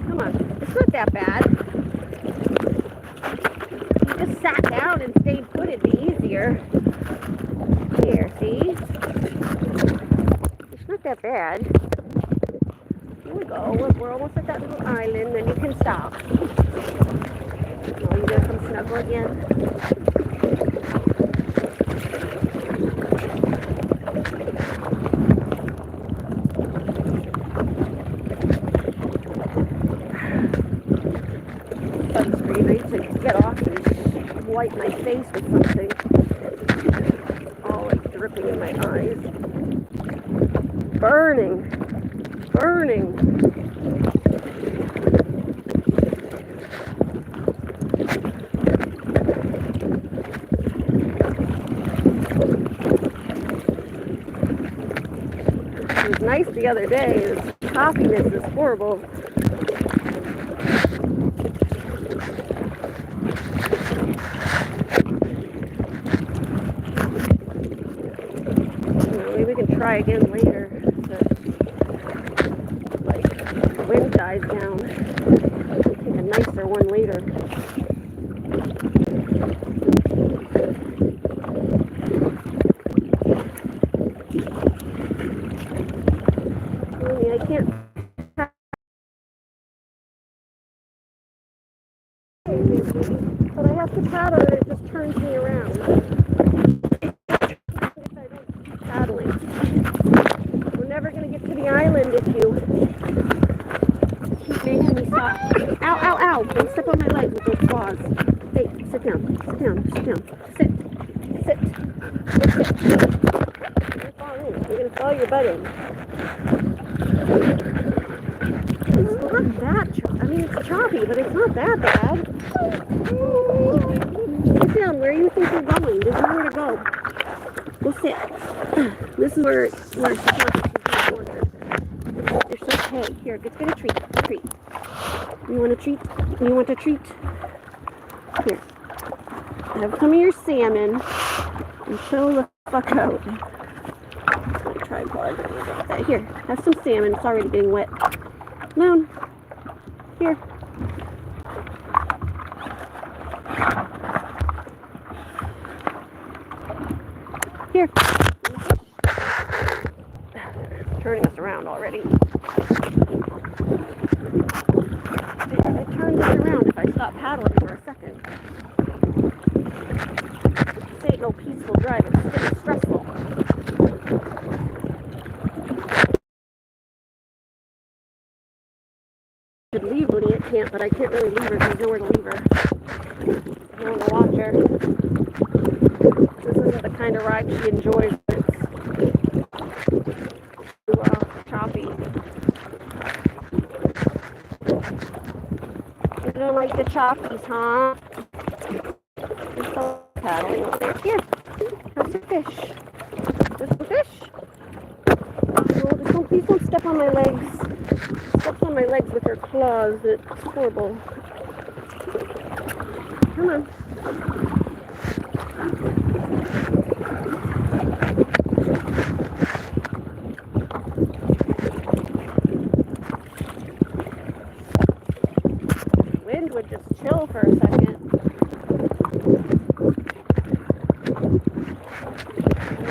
Come on, it's not that bad. You just sat down and stayed put, it'd be easier. Here, see? It's not that bad. Here we go. We're almost at that little island, then you can stop. Oh, you gonna come snuggle again? Sunscreen. I need to get off and wipe my face with something. All like dripping in my eyes. Burning. Burning. It was nice the other day. This choppiness is horrible. Maybe we can try again later. But, like, the wind dies down. We'll take a nicer one later. I can't. But I have to paddle and it just turns me around. If I don't keep paddling. We're never going to get to the island if you keep making me stop. Ow, ow, ow. Don't step on my legs with those claws. Hey, sit down. Sit down. Sit down. Sit. Sit. Sit. You're going to fall in. You're going to fall your butt in. It's not that choppy. I mean, it's choppy, but it's not that bad. Sit down where you think you're going. There's nowhere to go. Go sit. This is where it's supposed to be ordered. You're so okay. Here, let's get a treat. Treat. You want a treat? You want a treat? Here. Have some of your salmon and chill the fuck out. My tripod. Here, have some salmon. It's already getting wet. Moon. Here. Here. Turning us around already. I turned it around if I stop paddling for a second. This ain't no peaceful drive. It's stressful. I could leave Woody, it can't, but I can't really leave her. There's nowhere to leave her. I want to watch her. This isn't the kind of ride she enjoys. It's choppy. You don't like the choppies, huh? You're so paddling over there. Here, have some fish. There's some fish. Oh, please don't step on my legs. Steps on my legs with her claws. It's horrible. Come on. Wind would just chill for a second.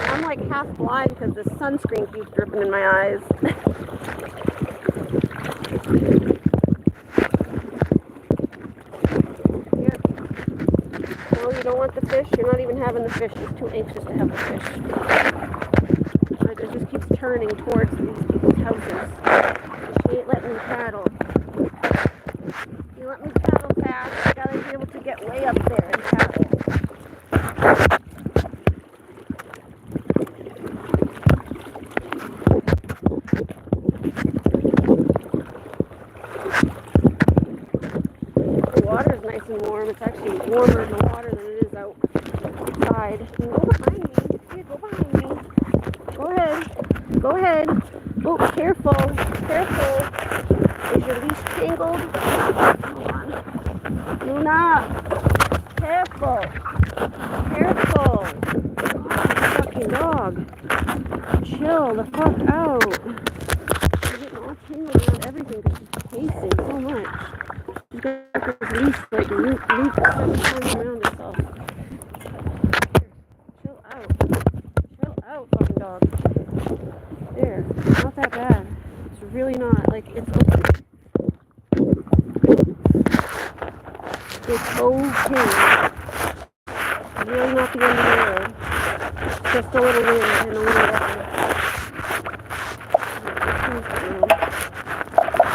I'm like half blind because the sunscreen keeps dripping in my eyes. Yeah. No, you don't want the fish. You're not even having the fish. She's too anxious to have the fish. Like, it just keeps turning towards these people's houses. She ain't letting me paddle. You let me paddle fast, I gotta be able to get way up there and paddle. The water's nice and warm. It's actually warmer in the water than it is outside. You can go behind me. Yeah, go behind me. Go ahead. Go ahead. Oh, careful. Careful. Is your leash tangled? Hold on. Luna. Careful. Careful. Oh, fucking dog. Chill the fuck out. She's getting all tangled around everything because she's pacing so much. She's got this leash like looped 7 times around herself. Chill out. Chill out, fucking dog. There. It's not that bad. It's really not. Like, it's okay. It's okay. It's really not the end of the world. Just a little wind and a little water.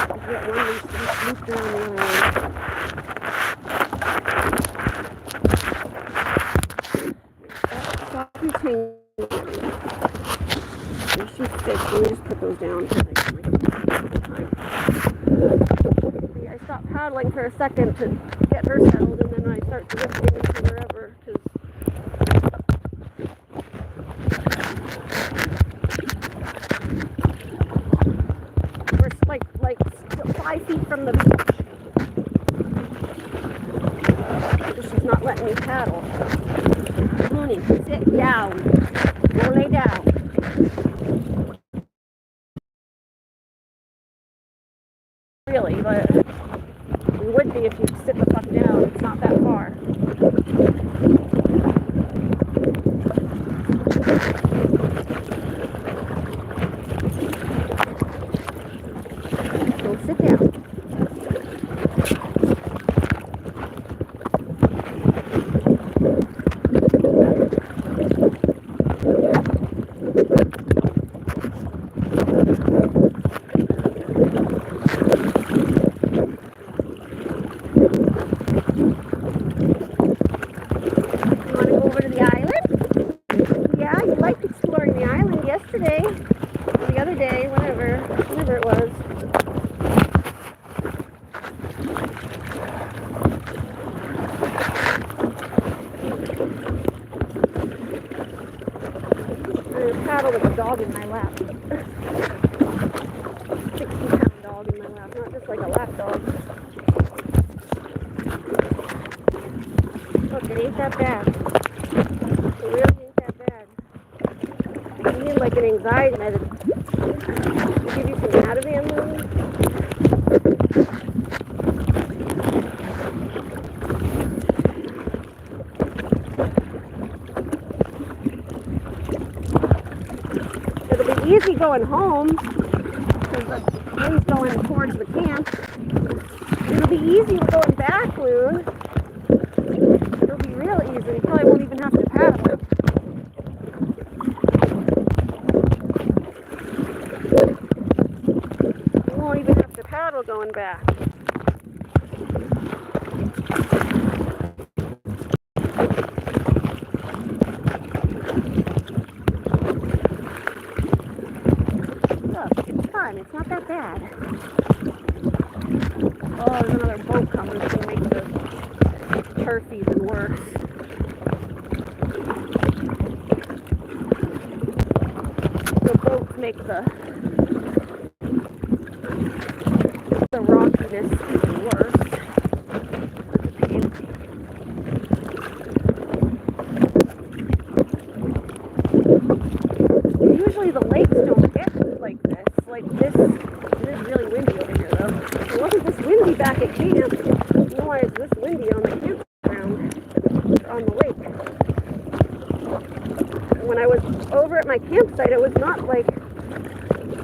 I've got one looped around the other one. Stop your tingling. There's some fish. Let me just put those down because I can't make time. I stop paddling for a second to get her settled, and then I start drifting into wherever. We're like 5 feet from the beach. She's not letting me paddle. Honey, sit down. Go lay down. Really, but we would be if you'd sit the fuck down. It's not that far. So sit down. Yesterday, or the other day, whenever it was. I paddle with a dog in my lap. 60-pound dog in my lap, not just like a lap dog. Look, it ain't that bad. It really ain't that bad. You need like an anxiety medicine. We'll give you some Ativan, Lily. It'll be easy going home because the wind's going towards the camp. It'll be easy going back, Loon. It'll be real easy. You probably won't even have to paddle. Paddle going back. Look, it's fun. It's not that bad. Oh, there's another boat coming to make the turf even worse. The boats make the rockiness even worse. Usually the lakes don't get like this. Like this, it is really windy over here though. It wasn't this windy back at camp. You know why it's this windy on the campground, on the lake. And when I was over at my campsite, it was not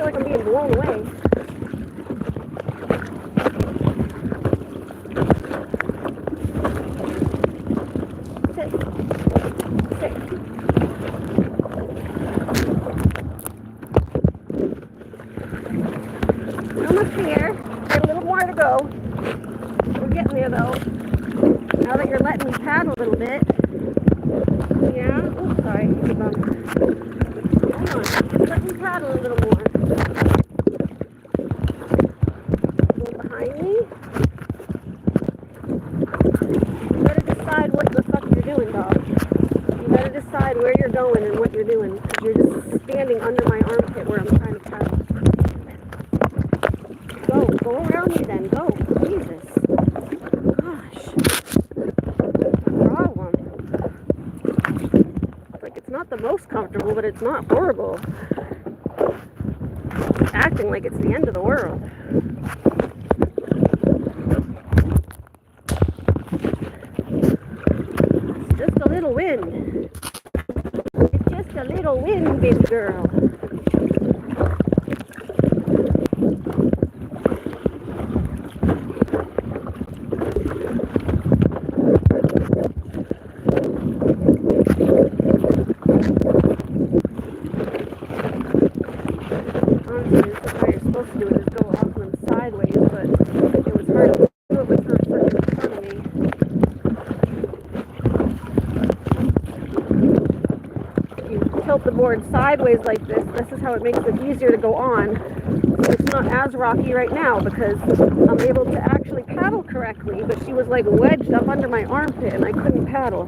feel like I'm being blown away. Sit. Sit. Almost there. Got a little more to go. We're getting there though. Now that you're letting me paddle a little bit. Yeah? Oh, sorry. Keep on. Hold on. Let me paddle a little more. Go behind me. You better decide what the fuck you're doing, dog. You better decide where you're going and what you're doing. Because you're just standing under my armpit where I'm trying to paddle. Go around me then. Go. Jesus. Gosh. Problem. Like, it's not the most comfortable, but it's not horrible. It's acting like it's the end of the world. It's just a little wind. It's just a little wind, big girl. The board sideways like this is how it makes it easier to go on. So it's not as rocky right now because I'm able to actually paddle correctly, but she was like wedged up under my armpit and I couldn't paddle.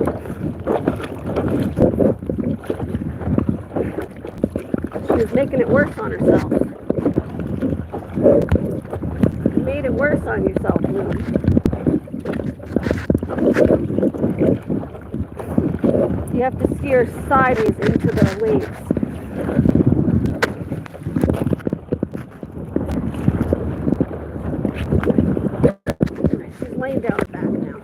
She was making it worse on herself. You made it worse on yourself, Lou. You have to steer sideways into the waves. She's laying down back now.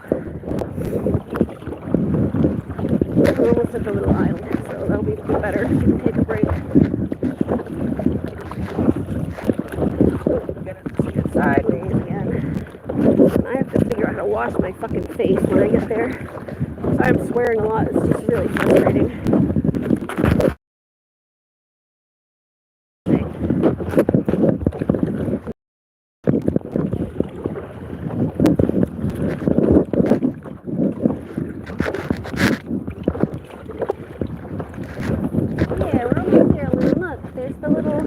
We're almost at the little island, so that'll be better. She can take a break. I'm gonna steer sideways again. I have to figure out how to wash my fucking face when I get there. I'm swearing a lot. It's just really frustrating. Yeah, we're almost there, Lou. Look, there's the little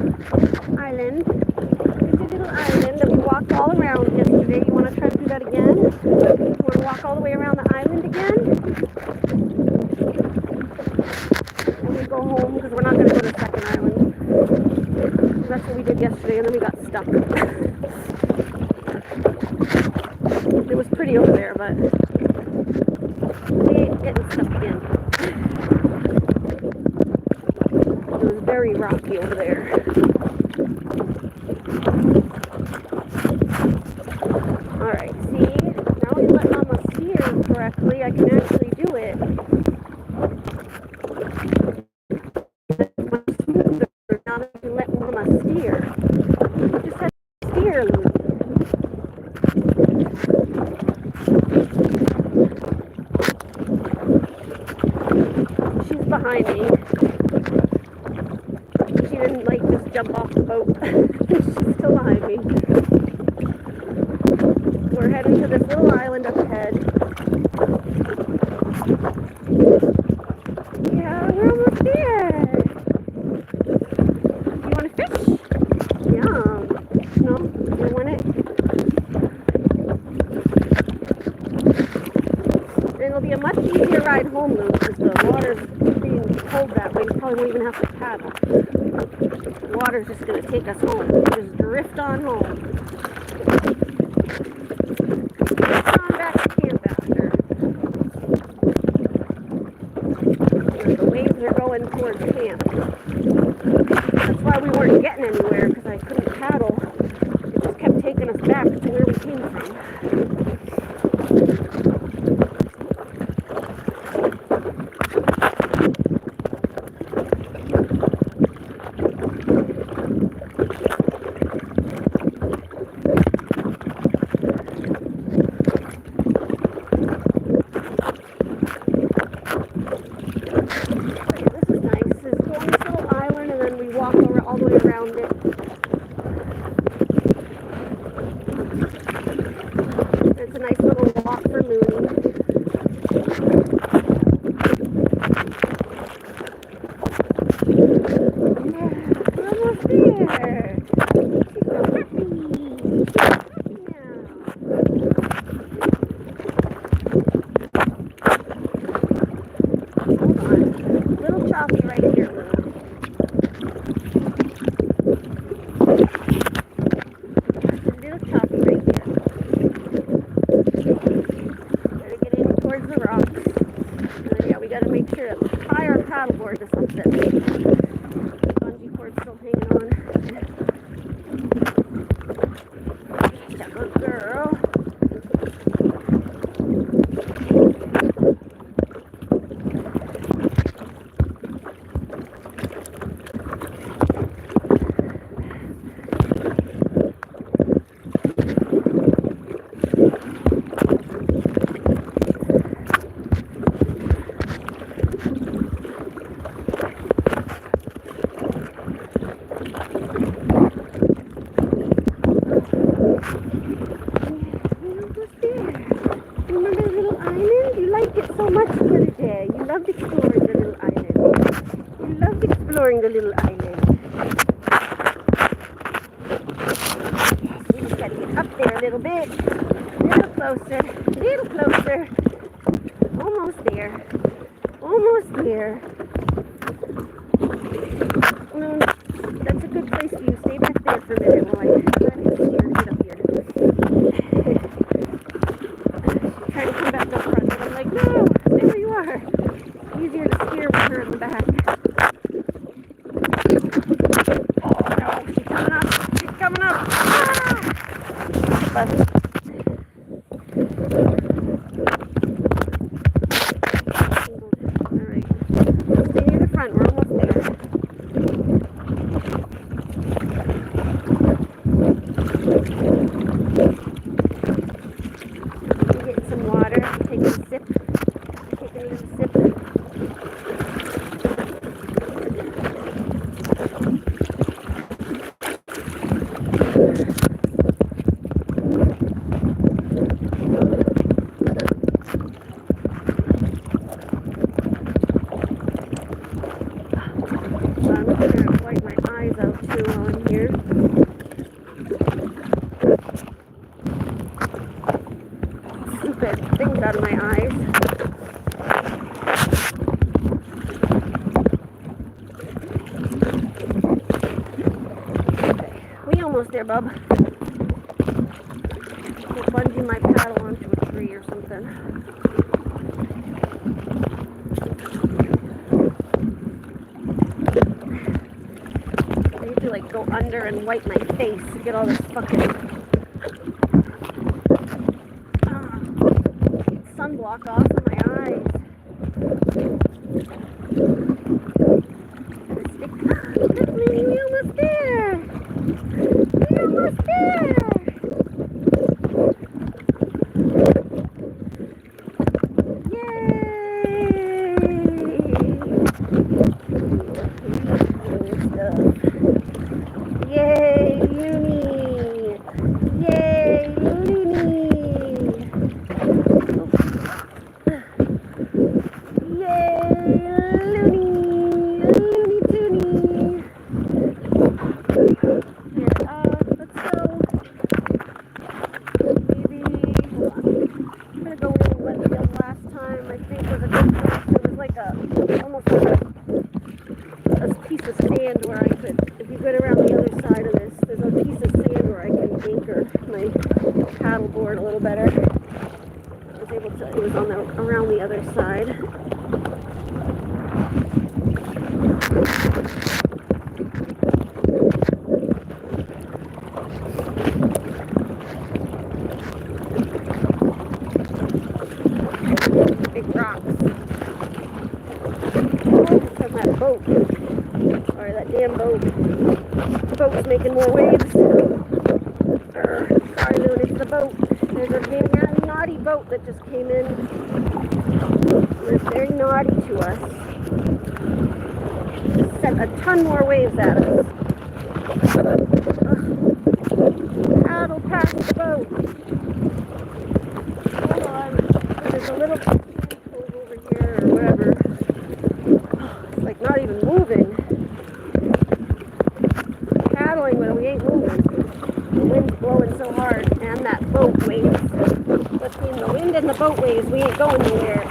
island. There's the little island that we walked all around yesterday. You want to try to do that again? You want to walk all the way around the island again? Go home because we're not going to go to the second island. That's what we did yesterday and then we got stuck. It was pretty over there, but we ain't getting stuck again. It was very rocky over there. Alright, see? Now we let Mama steer correctly. I can actually do it. Now that you let Mama steer. You just have to steer, Lou. She's behind me. She didn't like just jump off the boat. She's still behind me. We're heading to this little island up ahead. Yeah, we're almost there. Fish? Yum. No? You don't want it? It'll be a much easier ride home, though, because the water's being pulled that way. You probably won't even have to paddle. The water's just going to take us home. Just drift on home. Drift on back to camp after. The waves are going towards camp. That's why we weren't getting anywhere, because I couldn't paddle. It just kept taking us back to where we came from. on. She's a good girl. Exploring the little island. We just gotta get up there a little bit. Little closer. Little closer. Almost there. Almost there. No, that's a good place for you. Stay back there for a minute while I try to get up here. She's trying to come back up front, but I'm like, no, stay where you are. Easier to steer with her in the back. Things out of my eyes. Okay, we almost there, bub. We'll bungee my paddle onto a tree or something. I need to like go under and wipe my face to get all this fucking sunblock off of my eyes. We're almost there. We're almost there. Paddleboard a little better. I was able to, it was on the around the other side. Big rocks. Focus on that boat. Sorry, that damn boat. The boat's making more waves. Sorry, Loon, it's the boat. There's a damn naughty boat that just came in. It's very naughty to us. Just sent a ton more waves at us. Paddle past the boat. Hold on. There's a little cove over here or whatever. It's like not even moving. Paddling when we ain't moving. The wind's blowing so hard, and that boat waves. Between the wind and the boat waves, we ain't going nowhere.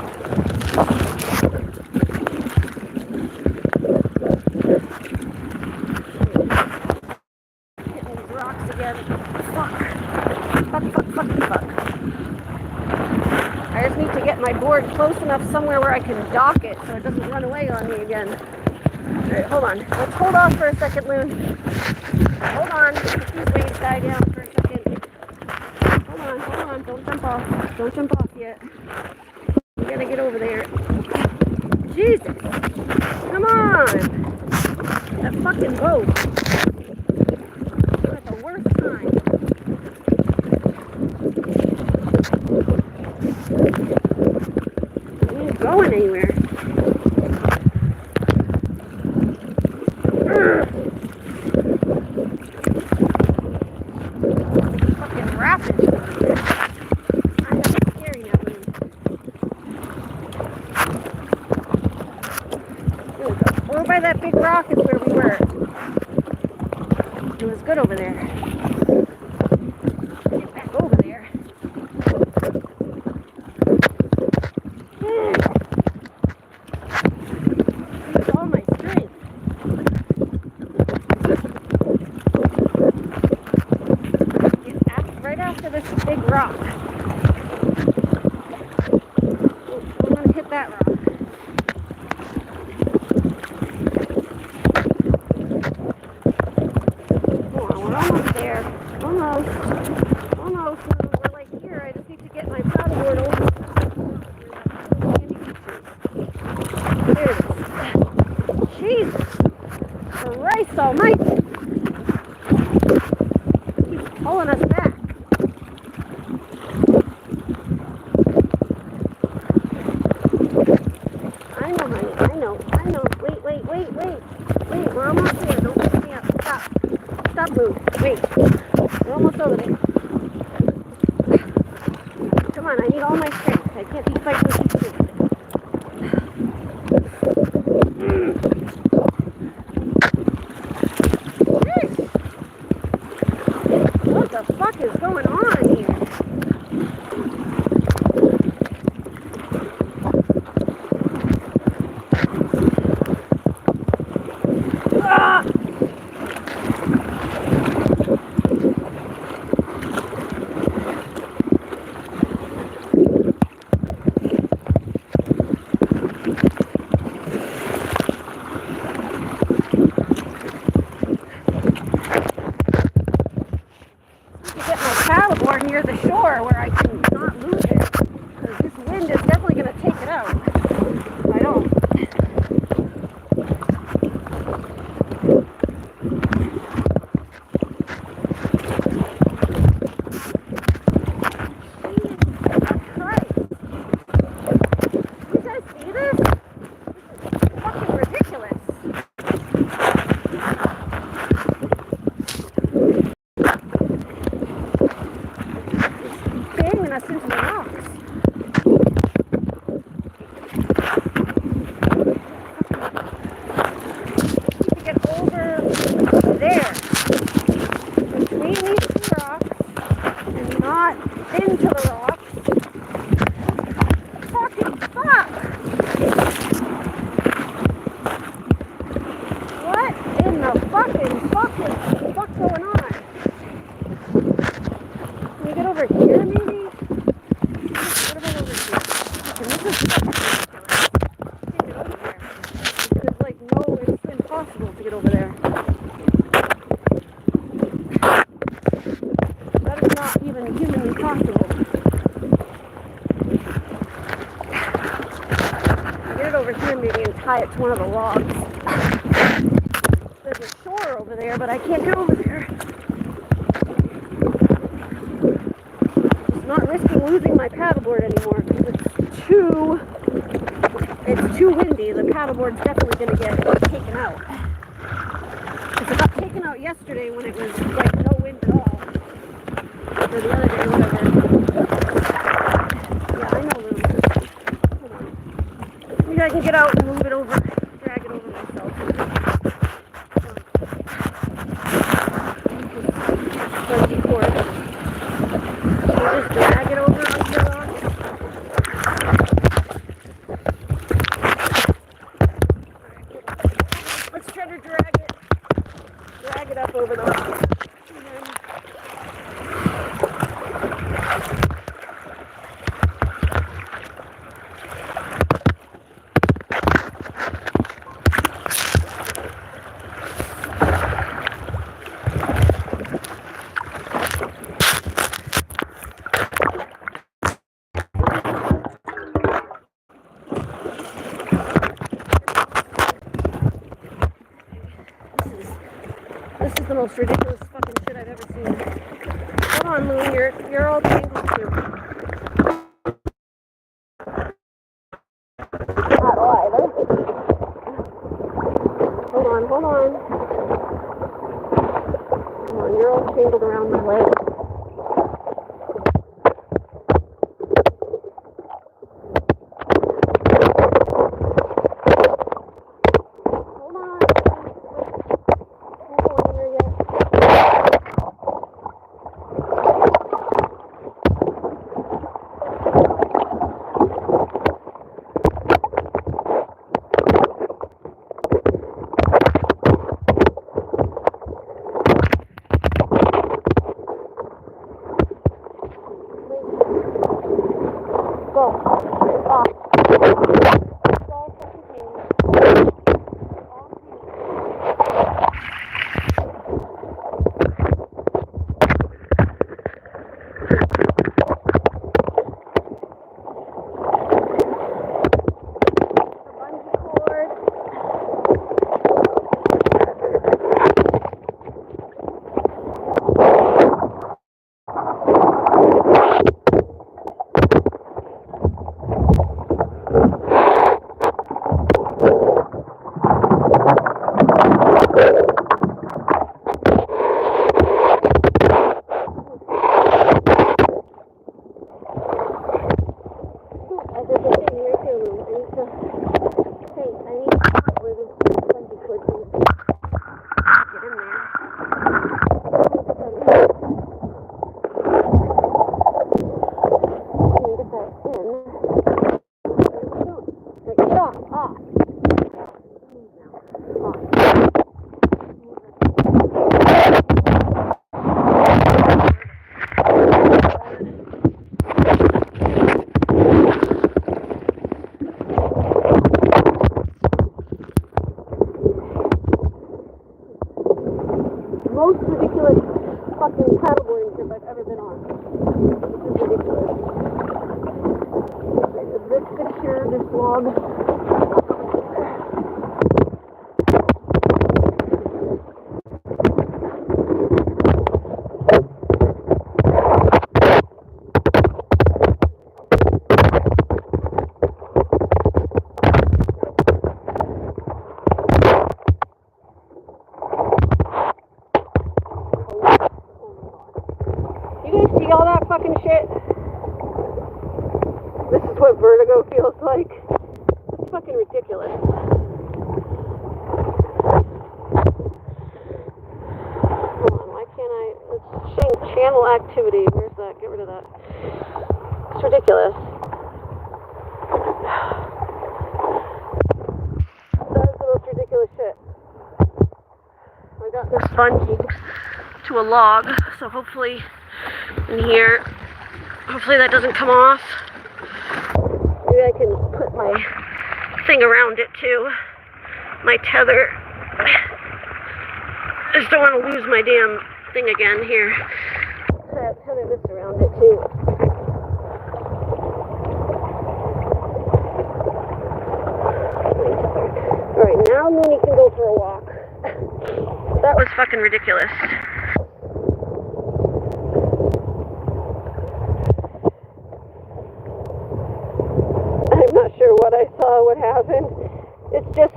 Hitting these rocks again. Fuck. I just need to get my board close enough somewhere where I can dock it so it doesn't run away on me again. Alright, hold on. Let's hold off for a second, Loon. Hold on. Put these weights die down for a second. Hold on. Don't jump off. Don't jump off yet. We gotta get over there. Jesus! Come on! That fucking boat. At the worst time. It ain't going anywhere. Fucking rapid. I know it's scary now. There we go. Over by that big rock is where we were. It was good over there. Get back over there. Use all my strength. Get right after this big rock. I'm gonna hit that rock. We're almost there. Almost. We're like here. I just need to get my paddleboard over. There it is. Jesus Christ almighty. Keeps pulling us back. I know, honey. I know. Wait, we're almost there. Don't pick me up. Stop, move. Wait. We're almost over there. Come on, I need all my strength. I can't be fighting with these two. What the fuck is going on here? Paddleboard near the shore where I can not lose it. Because this wind is definitely going to take it out. If I don't. Jesus Christ. You guys see this? This is fucking ridiculous. Us into the rocks. To get over there between these two rocks and not into the rocks. Fucking fuck! What in the fucking fuck going on? Can we get over here maybe? To get over there. That is not even humanly possible. Get it over here maybe and tie it to one of the logs. There's a shore over there, but I can't get over there. Just not risking losing my paddleboard anymore because it's too windy. The paddleboard's definitely going to get taken out. It got taken out yesterday when it was like no wind at all. Or the other day, whatever. Yeah, I know, Lou. Hold on. Maybe I can get out and move it over, drag it over myself. I'll just drag it over onto the rock. Let's try to drag it up over the rock. most ridiculous fucking shit I've ever seen. Hold on, Lou, you're all tangled too. Not all either. Hold on. Come on, you're all tangled around my leg. Most ridiculous fucking paddleboarding trip I've ever been on. This is ridiculous. This picture, this vlog. All that fucking shit. This is what vertigo feels like. It's fucking ridiculous. Hold on, why can't I? Let's change channel activity. Where's that? Get rid of that. It's ridiculous. That is the most ridiculous shit. I got this bungee to a log, so hopefully in here, hopefully that doesn't come off. Maybe I can put my thing around it too, my tether. I just don't want to lose my damn thing again here. I'll tether this around it too. Alright, now Mooney can go for a walk. That was fucking ridiculous. What I saw, what happened. It's just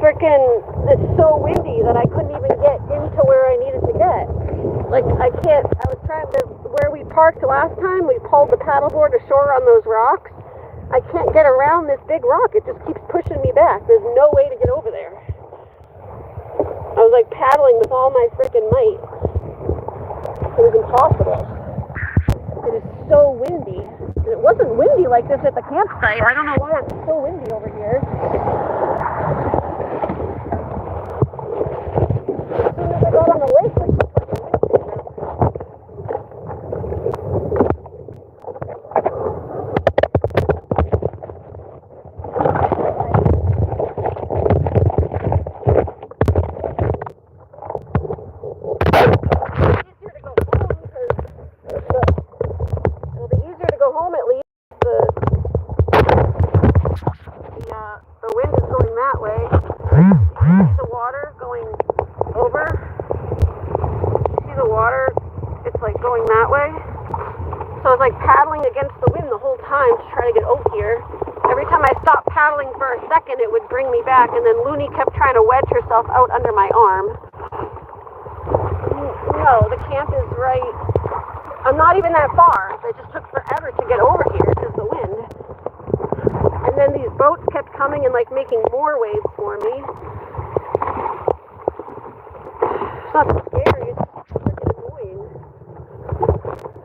freaking, it's so windy that I couldn't even get into where I needed to get. Like, I was trying to, where we parked last time, we pulled the paddleboard ashore on those rocks. I can't get around this big rock. It just keeps pushing me back. There's no way to get over there. I was like paddling with all my freaking might. It was impossible. It is so windy. It wasn't windy like this at the campsite. I don't know why it's so windy over here. As soon as I got on the lake, like the fucking going that way. So I was like paddling against the wind the whole time to try to get out here. Every time I stopped paddling for a second, it would bring me back, and then Looney kept trying to wedge herself out under my arm. No, the camp is right. I'm not even that far. It just took forever to get over here because of the wind. And then these boats kept coming and like making more waves for me. It's not scary, it's freaking annoying.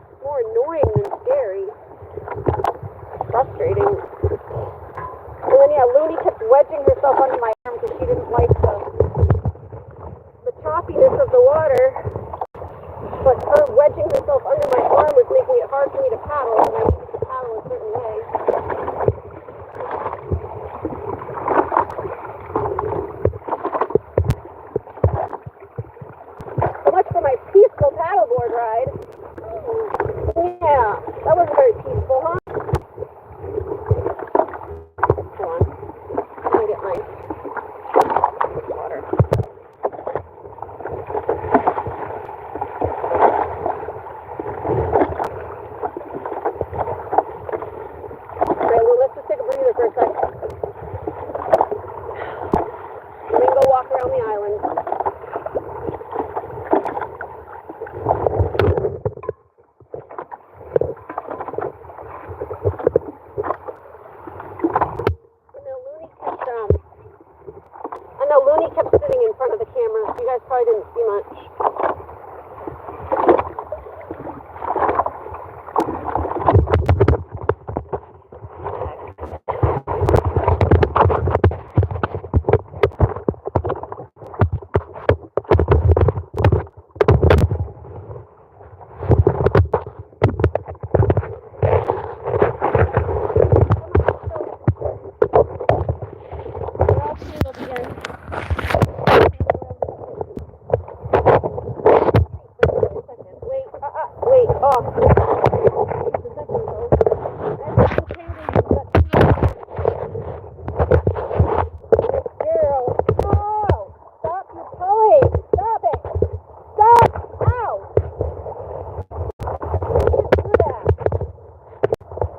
It's more annoying than scary. Frustrating. And then yeah, Looney kept wedging herself under my arm because she didn't like the choppiness of the water. But her wedging herself under my arm was making it hard for me to paddle, and I needed to paddle a certain way. So much for my peaceful paddleboard ride. Yeah, that wasn't very peaceful, huh? Hold on. I'm gonna get my water. Okay, well, let's just take a breather for a second. And then go walk around the island. Looney kept sitting in front of the camera. You guys probably didn't see much. Wait, oh. Girl, oh, stop your pulling. Stop it. Stop. Ow. You can't do that.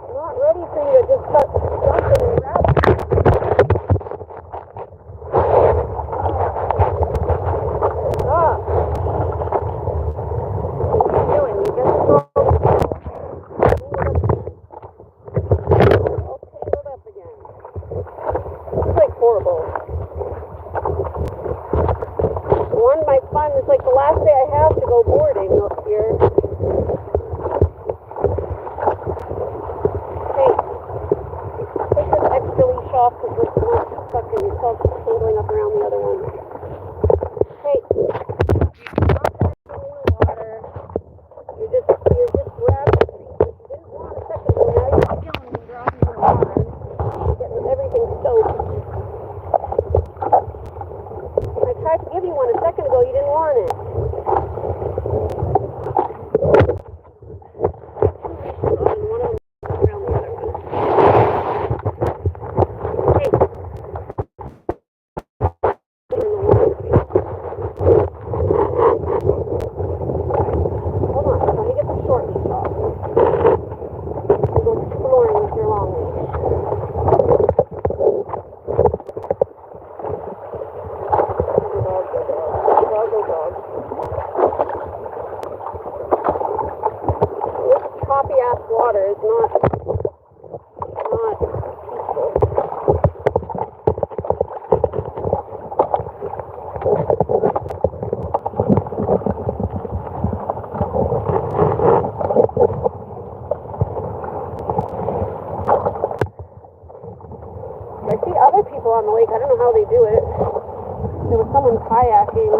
I'm not ready for you to just start jumping and grabbing. Stop. What are you doing? You just go. Horrible. One, my fun, it's like the last day I have to go boarding up here. Hey, take this extra leash off because we're not fucking self-tangling up around the other one. Hey, you're not connecting in the water. You're just grabbing the feet that you didn't want a second ago. Now you're killing me dropping in the water. You're getting everything soaked. I tried to give you one a second ago, you didn't want it. One of them around the other one. Hey. Hold on, let me get the short leash off. You go exploring with your long leash. This choppy ass water is not peaceful. I see other people on the lake. I don't know how they do it. There was someone kayaking.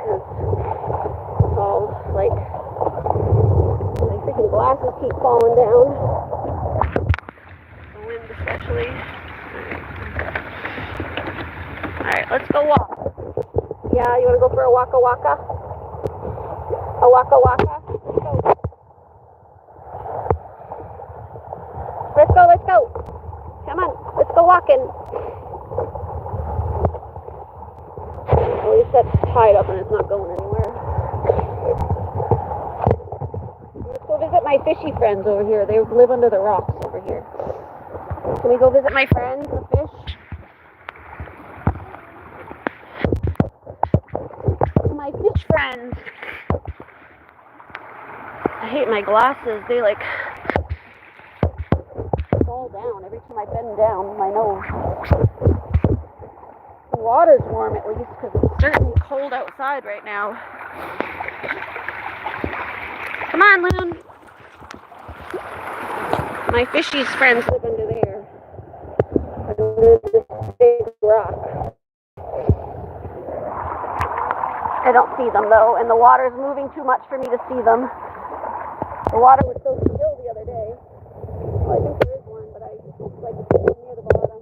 because it's all like my freaking glasses keep falling down. The wind especially. Alright, let's go walk. Yeah, you want to go for a waka waka? A waka waka? Let's go. Let's go, let's go. Come on, let's go walking. At least that's tied up and it's not going anywhere. Let's go visit my fishy friends over here. They live under the rocks over here. Can we go visit my friends, the fish? My fish friends. I hate my glasses. They like fall down every time I bend down my nose. The water's warm at least because it's certainly cold outside right now. Come on, Loon. My fishies friends live under there. Under this big rock. I don't see them though, and the water's moving too much for me to see them. The water was so still the other day. Well, I think there is one, but I like it's near the bottom.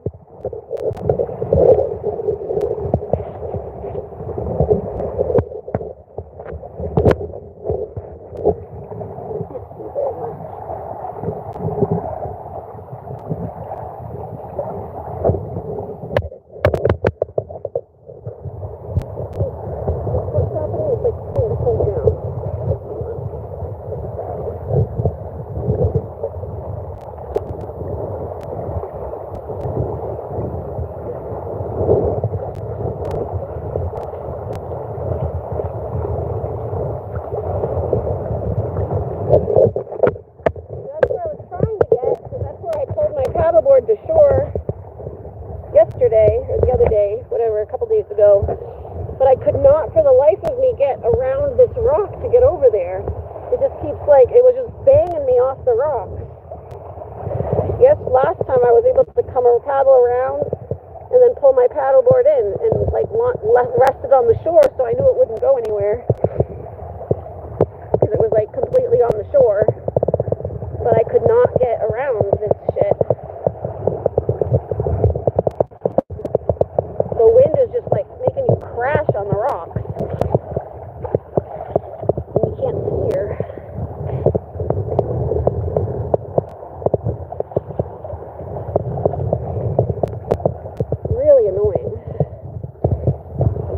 Paddleboard to shore yesterday, or the other day, whatever, a couple days ago, but I could not for the life of me get around this rock to get over there. It just keeps like, it was just banging me off the rock. Yes, last time I was able to come or paddle around and then pull my paddleboard in and like rest it on the shore so I knew it wouldn't go anywhere because it was like completely on the shore, but I could not get around this shit. The wind is just like making you crash on the rocks. And you can't steer. Really annoying.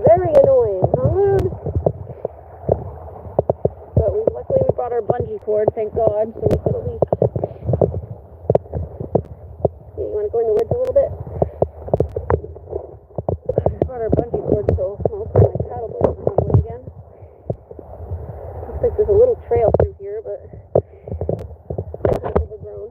Very annoying, huh? But luckily we brought our bungee cord, thank God, so we could at least. You want to go in the woods a little bit? Our bungee cord, so I'll put my paddleboard on the way again. Looks like there's a little trail through here, but it's kind of overgrown.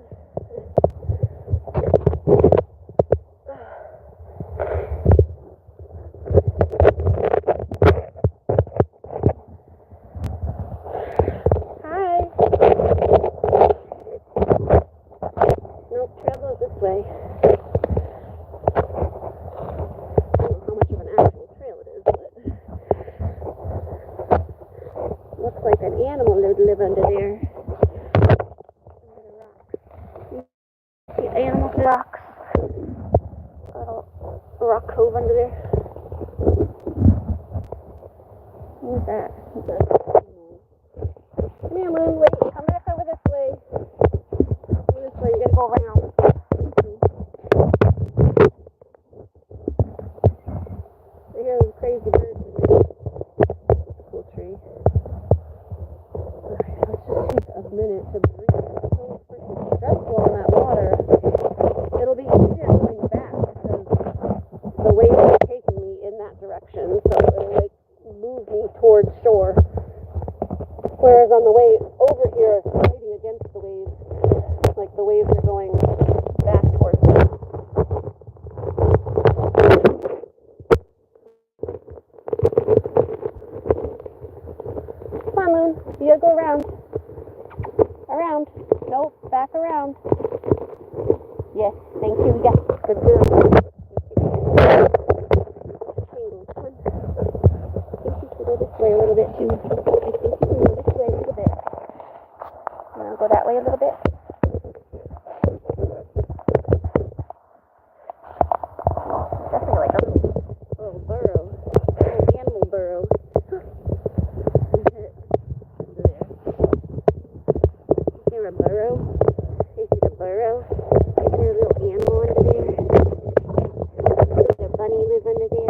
Hi. Nope, trail goes this way. Looks like an animal would live under there. Under the rocks. See animals in the rocks. A little rock cove under there. Who's that? Come here, Moon. Wait. Come back over this way. Over this way. You're going to go around. I hear those crazy birds in there. Cool tree. A minute to breathe. It's so freaking stressful on that water. It'll be easier going back because the waves are taking me in that direction, so it'll like move me towards shore. Whereas on the way over here, it's fighting against the waves. Like the waves are going back towards me. Come on, Moon. You gotta go around. Around. Nope, back around. Yes, thank you. Yes, good girl. Come on. this way a little bit too. I think you can go this way a little bit. You want to go that way a little bit? Definitely like a little burrow. A little animal burrow. Is there a burrow? Is it a burrow? Is there a little animal under there? Does a bunny live under there?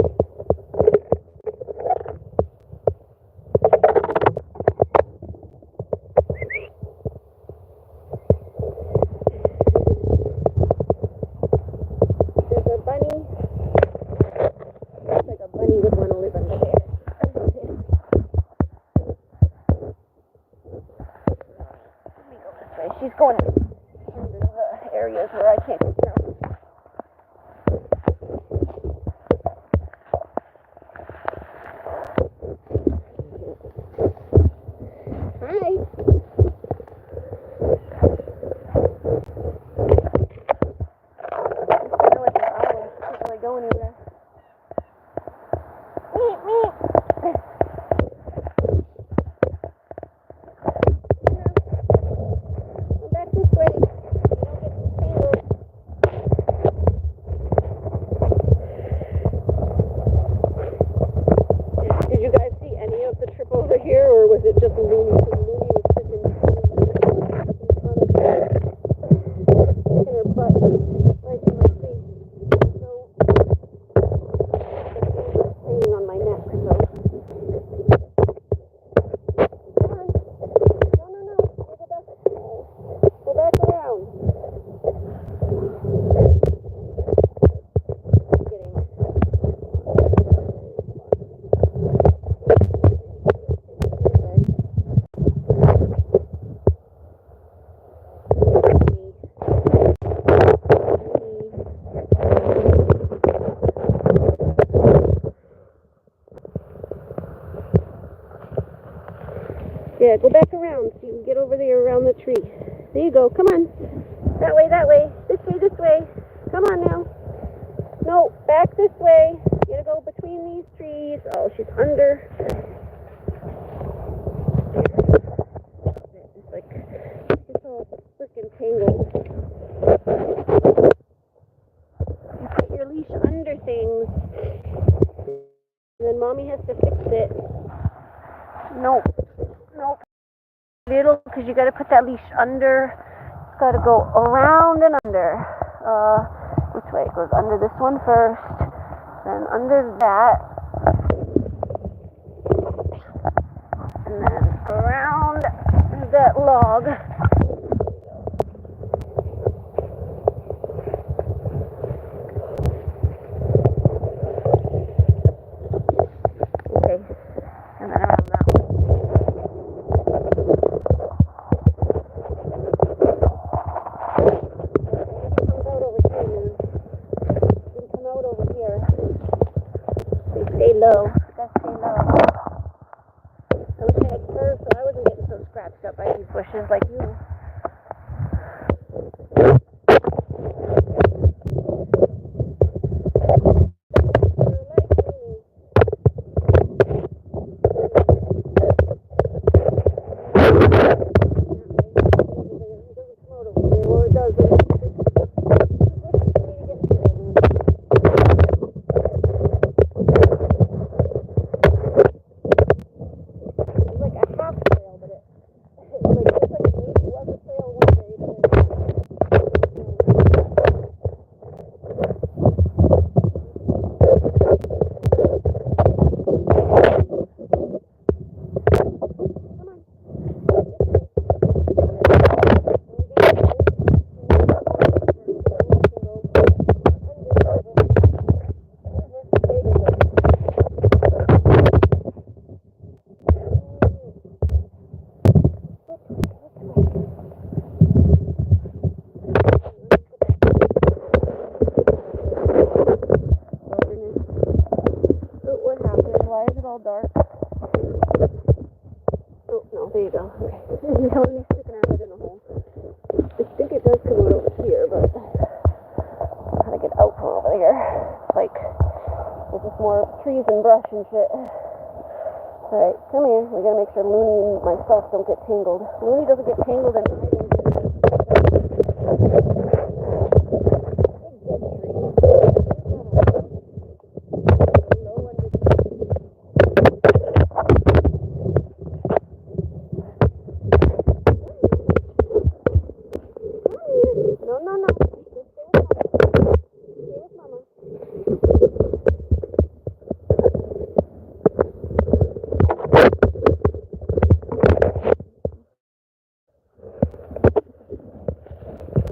She's going into the areas where I can't get down. Hi. I don't know what the owl is. Can't really go anywhere. Meep, meep. Back this way. You don't get tangled. Did you guys see any of the trip over here, or was it just Looney? Because Looney was sticking her butt right in my face. So it's hanging on my neck. So come on. No. Go back around. Yeah, go back around so you can get over there around the tree. There you go. Come on. That way. This way. Come on now. No, back this way. You gotta go between these trees. Oh, she's under. It's like, it's all freaking tangled. You put your leash under things, and then mommy has to fix it. Nope. Little, because you got to put that leash under. It's got to go around and under. Which way? It goes under this one first, then under that, and then around that log. Okay, and then around that one. Stay low. Gotta stay low. I wish I had fur so I wasn't getting so scratched up by these bushes like you. All dark. Oh, no, there you go. Okay. You know, he's sticking out in a hole. I think it does come out over here, but how to get out from over there? Like, there's just more trees and brush and shit. Alright, come here. We gotta make sure Mooney and myself don't get tangled. Mooney doesn't get tangled and I don't get No, no, no. Just stay with Mama. Stay with Mama.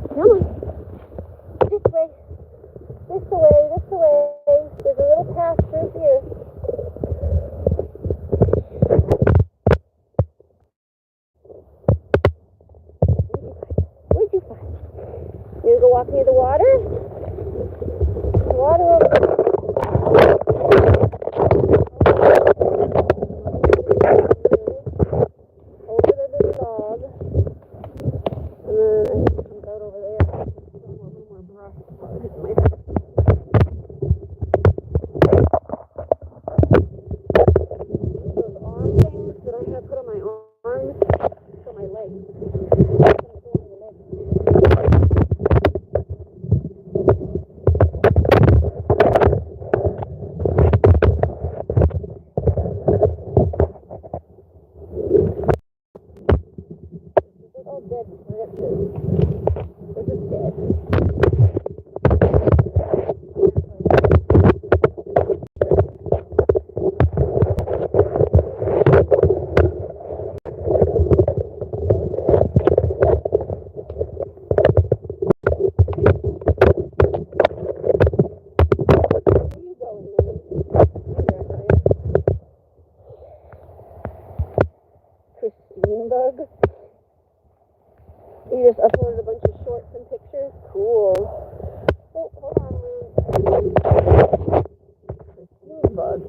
Come on. This way. This way. This way. There's a little pasture here. Where'd you find? You gonna go walk near the water? Water over there. Over to the dog. And then I think it comes out over there. A little more brush. Those arm things that I have put on my arms for my legs. Oh, dead. This is dead. Christine bug. You just uploaded a bunch of shorts and pictures? Cool. Oh, hold on, Lou. Christine bug.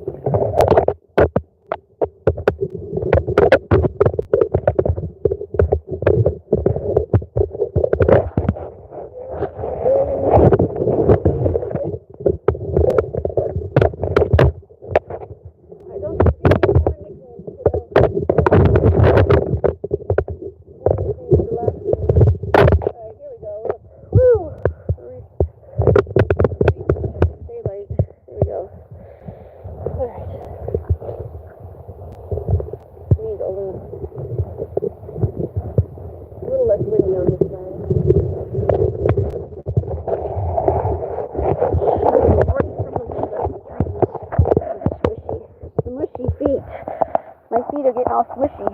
My feet are getting all smushy.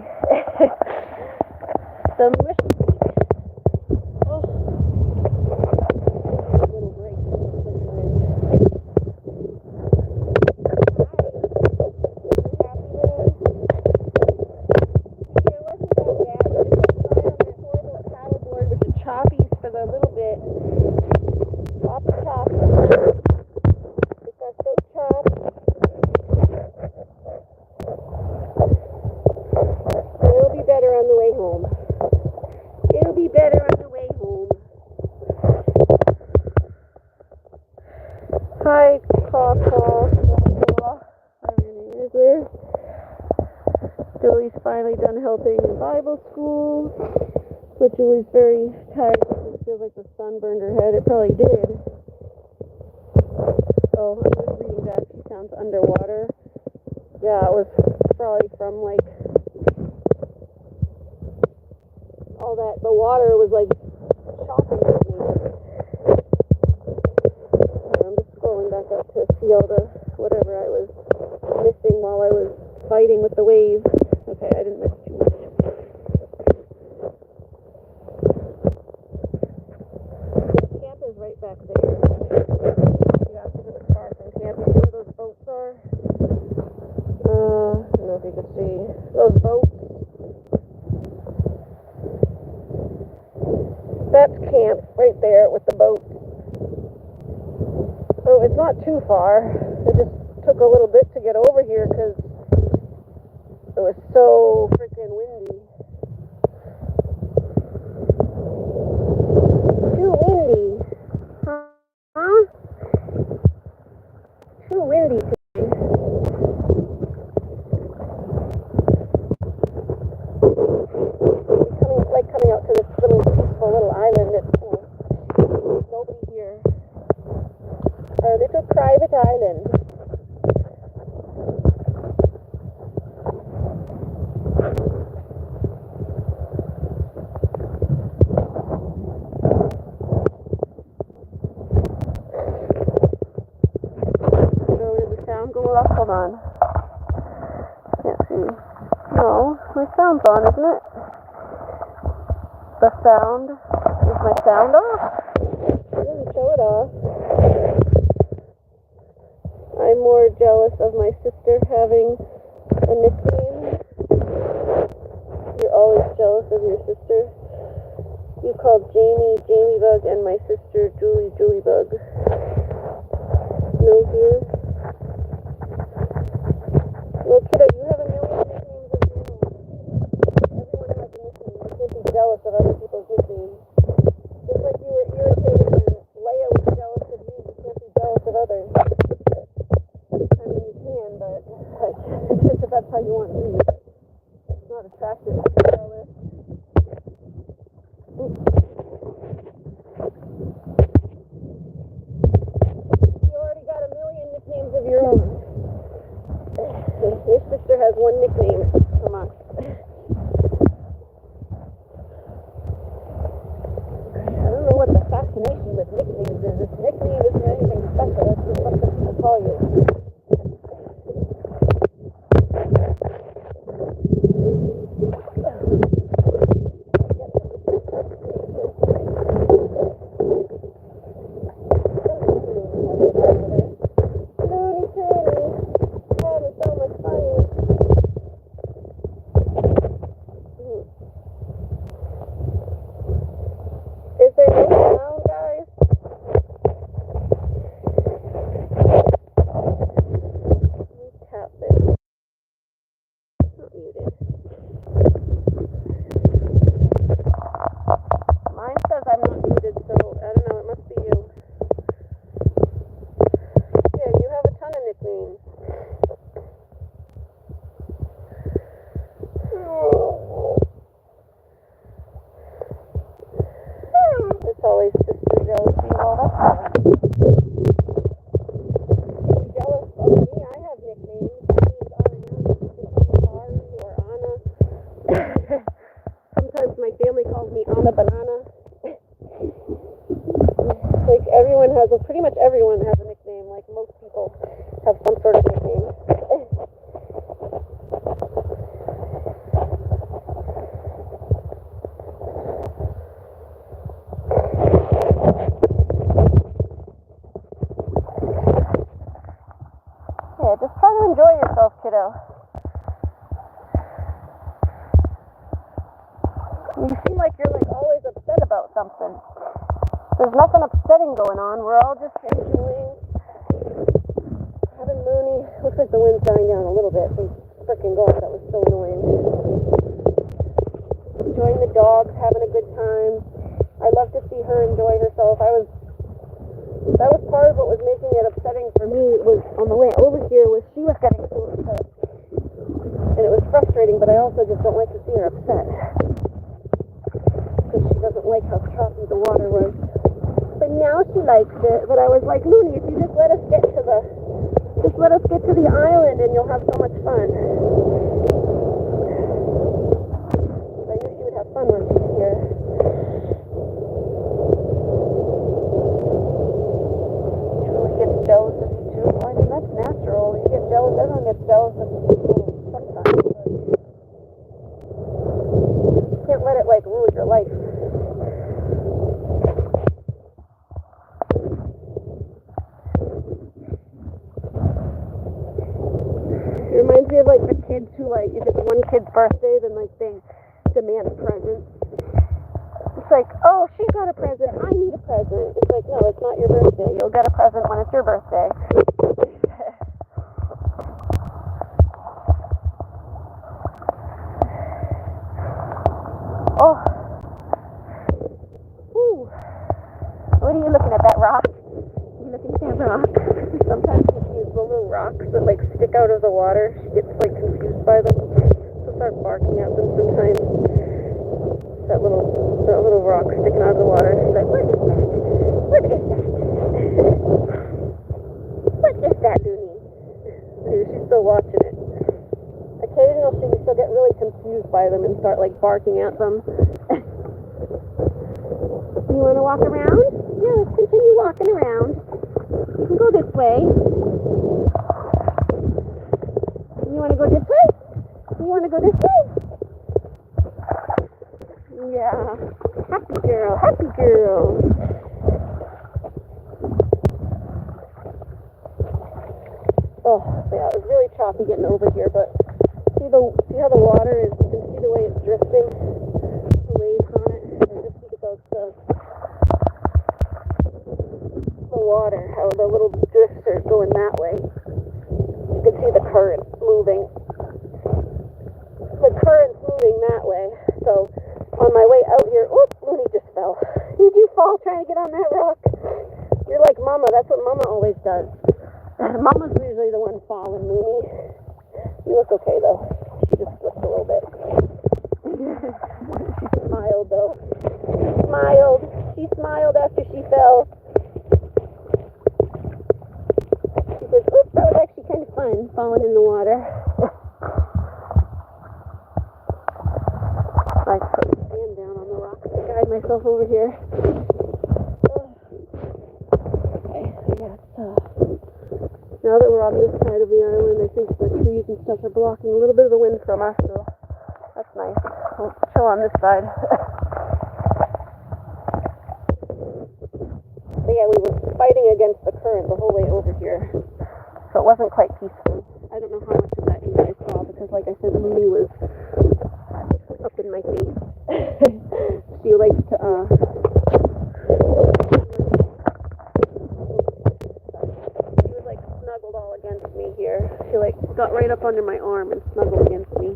The mushy feet. Oh. Little break. For the little bit. Choppy chop. It got so chopped. It'll be better on the way home. It'll be better on the way home. Hi, Caw. Whatever your name is there. Billy's finally done helping in Bible school, but Julie's very tired. It feels like the sun burned her head. It probably did. Oh, I'm just reading that. She sounds underwater. Yeah, it was probably from like all that. The water was like chopping at me. I'm just scrolling back up to see all the whatever I was missing while I was fighting with the waves. Okay, I didn't miss too much. Camp is right back there. You have to go far from camp. You see where those boats are? I don't know if you can see those boats. That's camp right there with the boat. So it's not too far. It just took a little bit to get over here because it was so freaking windy. Too windy. Huh? Too windy today. No, my sound's on, isn't it? The sound? Is my sound off? I didn't show it off. I'm more jealous of my sister having a nickname. You're always jealous of your sister. You called Jamie Jamie Bug and my sister Julie Julie Bug. No fear. Well, kiddo, you have a million nicknames of your own. Everyone has a nickname. You can't be jealous of other people's nicknames. Just like you were irritated and Leia was jealous of you, you can't be jealous of others. I mean, you can, but it's just if that's how you want to be. It's not attractive to be jealous. You already got a million nicknames of your own. Your sister has one nickname from us. I don't know what the fascination with nicknames is. If nickname isn't anything special, it's just something people call you. Is there no sound, guys? Let me tap this. It's not muted. Mine says I'm not muted, so I don't know, it must be you. Yeah, you have a ton of nicknames. It's always sister jealousy. Well, that's fine. You're jealous of me. I have nicknames. My name's Ariana, or Anna. Sometimes my family calls me Anna Banana. Like everyone has pretty much everyone has a nickname. Like most people have some sort of nickname. Yeah, just try to enjoy yourself, kiddo. You seem like you're always upset about something. There's nothing upsetting going on. We're all just enjoying having Mooney. Looks like the wind's dying down a little bit from frickin' golf. That was so annoying. Enjoying the dogs, having a good time. I love to see her enjoy herself. That was part of what was making it upsetting for me. Was on the way over here was she was getting so upset, and it was frustrating. But I also just don't like to see her upset because she doesn't like how choppy the water was. But now she likes it. But I was like, Looney, if you just let us get to the island, and you'll have so much fun. I knew she would have fun when she was here. Jealous of you too. I mean, that's natural. You get jealous. Everyone gets jealous of people sometimes. But you can't let it ruin your life. It reminds me of the kids who if it's one kid's birthday, then they demand presents. It's like, oh, she got a present, I need a present. It's like, no, it's not your birthday. You'll get a present when it's your birthday. Oh. Ooh. What are you looking at, that rock? You looking at that rock? Sometimes these little rocks that stick out of the water, she gets confused by them. She'll start barking at them sometimes. That little rock sticking out of the water. She's like, what is that? What is that? What is that, Looney? She's still watching it. Occasionally she'll get really confused by them and start barking at them. You want to walk around? Yeah, let's continue walking around. You can go this way. You want to go this way? You want to go this way? Yeah. Happy girl, happy girl. Oh, yeah, it was really choppy getting over here, but see how the water is, you can see the way it's drifting, the waves on it. I just think about the water, how the little drifts are going that way. You can see the current moving. The current's moving that way. So on my way out here, oops, Looney just fell. Did you fall trying to get on that rock? You're like Mama. That's what Mama always does. Mama's usually the one falling, Looney. You look okay though. She just slipped a little bit. She smiled though. She smiled after she fell. She says, oops, that was actually kind of fun, falling in the water. I put my hand down on the rocks to guide myself over here. Okay, yeah, now that we're on this side of the island, I think the trees and stuff are blocking a little bit of the wind from us, so that's nice. We'll chill on this side. But yeah, we were fighting against the current the whole way over here, so it wasn't quite peaceful. I don't know how much of that you guys saw, because like I said, Looney was up in my face. She likes to, she was like snuggled all against me here. She like got right up under my arm and snuggled against me.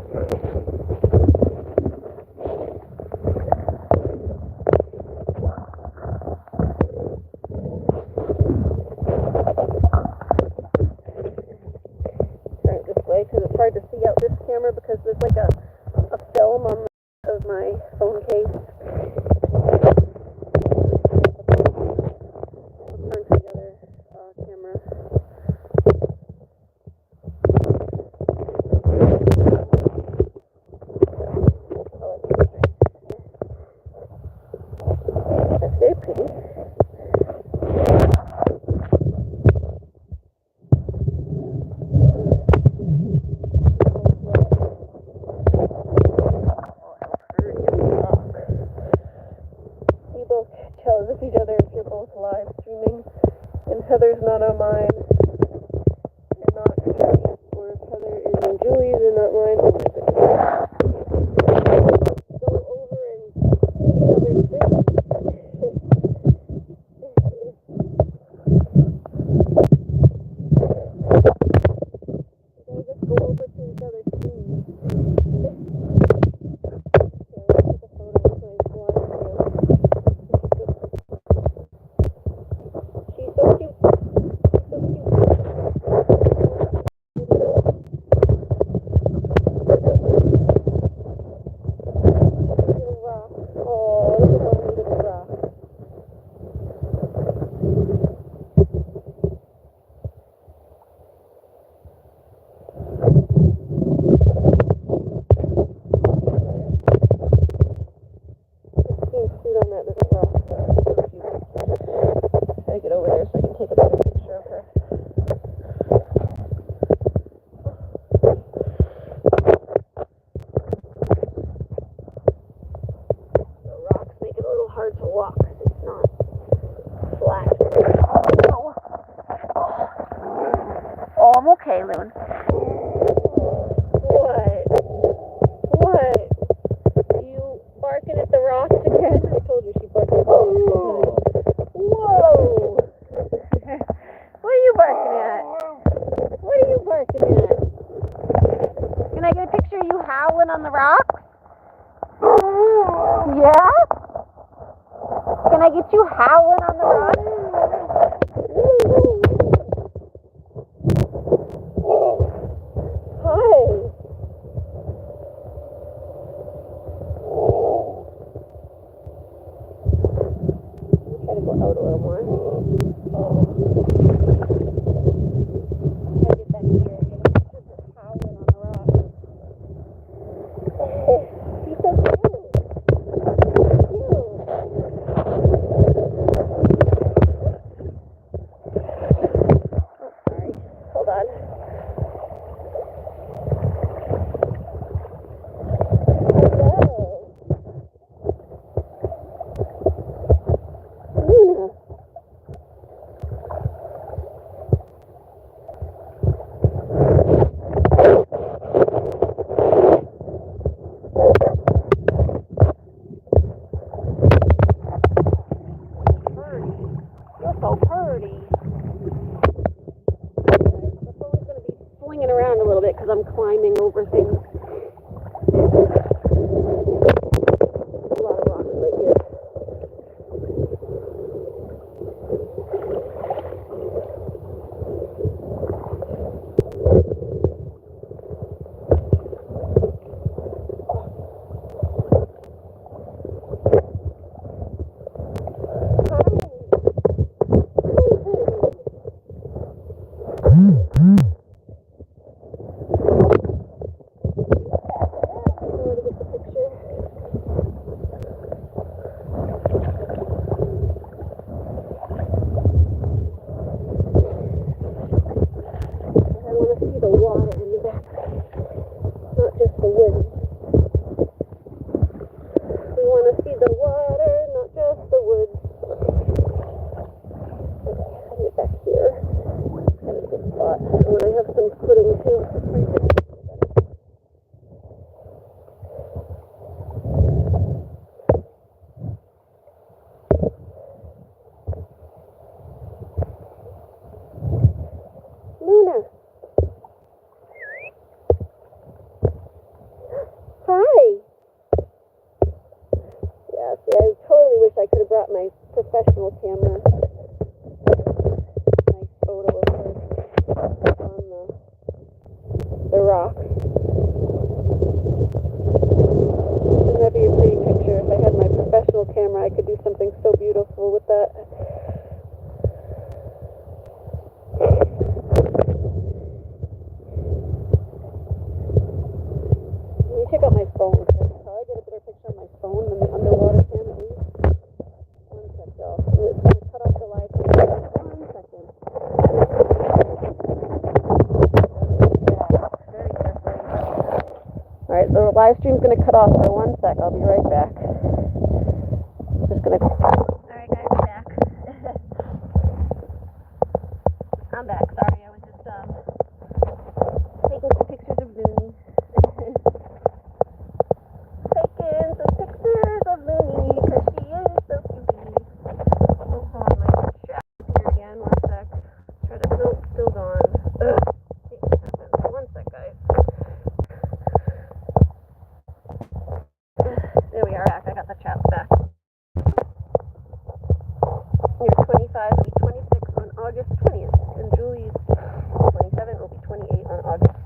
Turn it this way because it's hard to see out this camera because there's like a film on of my phone case. I'll turn to the other camera. That's very pretty. Tell with each other if you're both live streaming and Heather's not on mine and not Julie's, or if Heather is on Julie's and not mine. Go over and Heather's thing. Just go over to each other's screen. Get over there so I can take a better picture of her. The rocks make it a little hard to walk because it's not flat. Oh, I'm okay, Loon. What? You barking at the rocks again? I told you she barked at the rocks. Whoa! What are you barking at? Can I get a picture of you howling on the rocks? Yeah? Can I get you howling on the rocks? Hi. Try to go out a little more. Try to get back here again. Just howling on the rocks. He's so cute. climbing over things. A lot of rocks right here. Professional camera. Nice photo of her on the rock. Wouldn't that be a pretty picture? If I had my professional camera, I could do something so beautiful with that. Let me check out my phone. Can I get a better picture of my phone than the underwater cam at least? One sec, y'all. I'm going to cut off the live stream. 1 second. Very carefully. Alright, the live stream's going to cut off for 1 sec. I'll be right back. Just going to... Alright guys, I'm back. I'm back. Sorry, I was just taking some pictures of Looney. Taking some pictures of Looney because she is so cute. Oh, hold on, my chat here again. 1 sec. Try to still gone. Ugh. 1 sec, guys. There we are. Back. I got the chat back. You're 25 will be 26 on August 20th, and Julie's 27 will be 28 on August.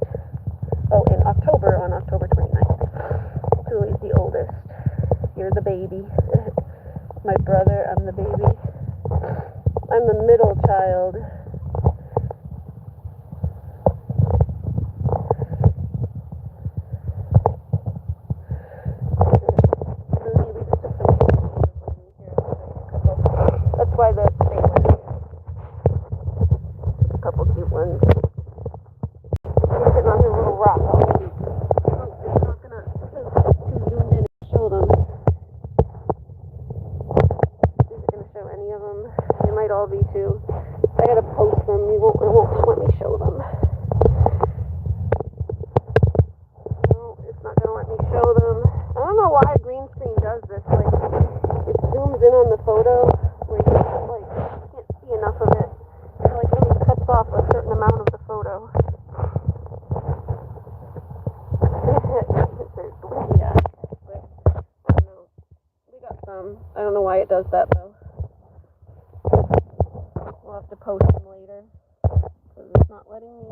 Oh, in October on October 29th. Julie's the oldest. You're the baby. My brother, I'm the baby. I'm the middle child. That's why the same one. A couple cute ones. She's sitting on her little rock. Oh, it's not gonna too zoomed in and show them. Is it gonna show any of them? They might all be too. I gotta post them. It won't let me show them. No, it's not gonna let me show them. I don't know why green screen does this. Like, it zooms in on the photo where you can't see enough of it. It only cuts off a certain amount of the photo. Yeah, but I don't know. We got some. I don't know why it does that though. We'll have to post them later because it's not letting me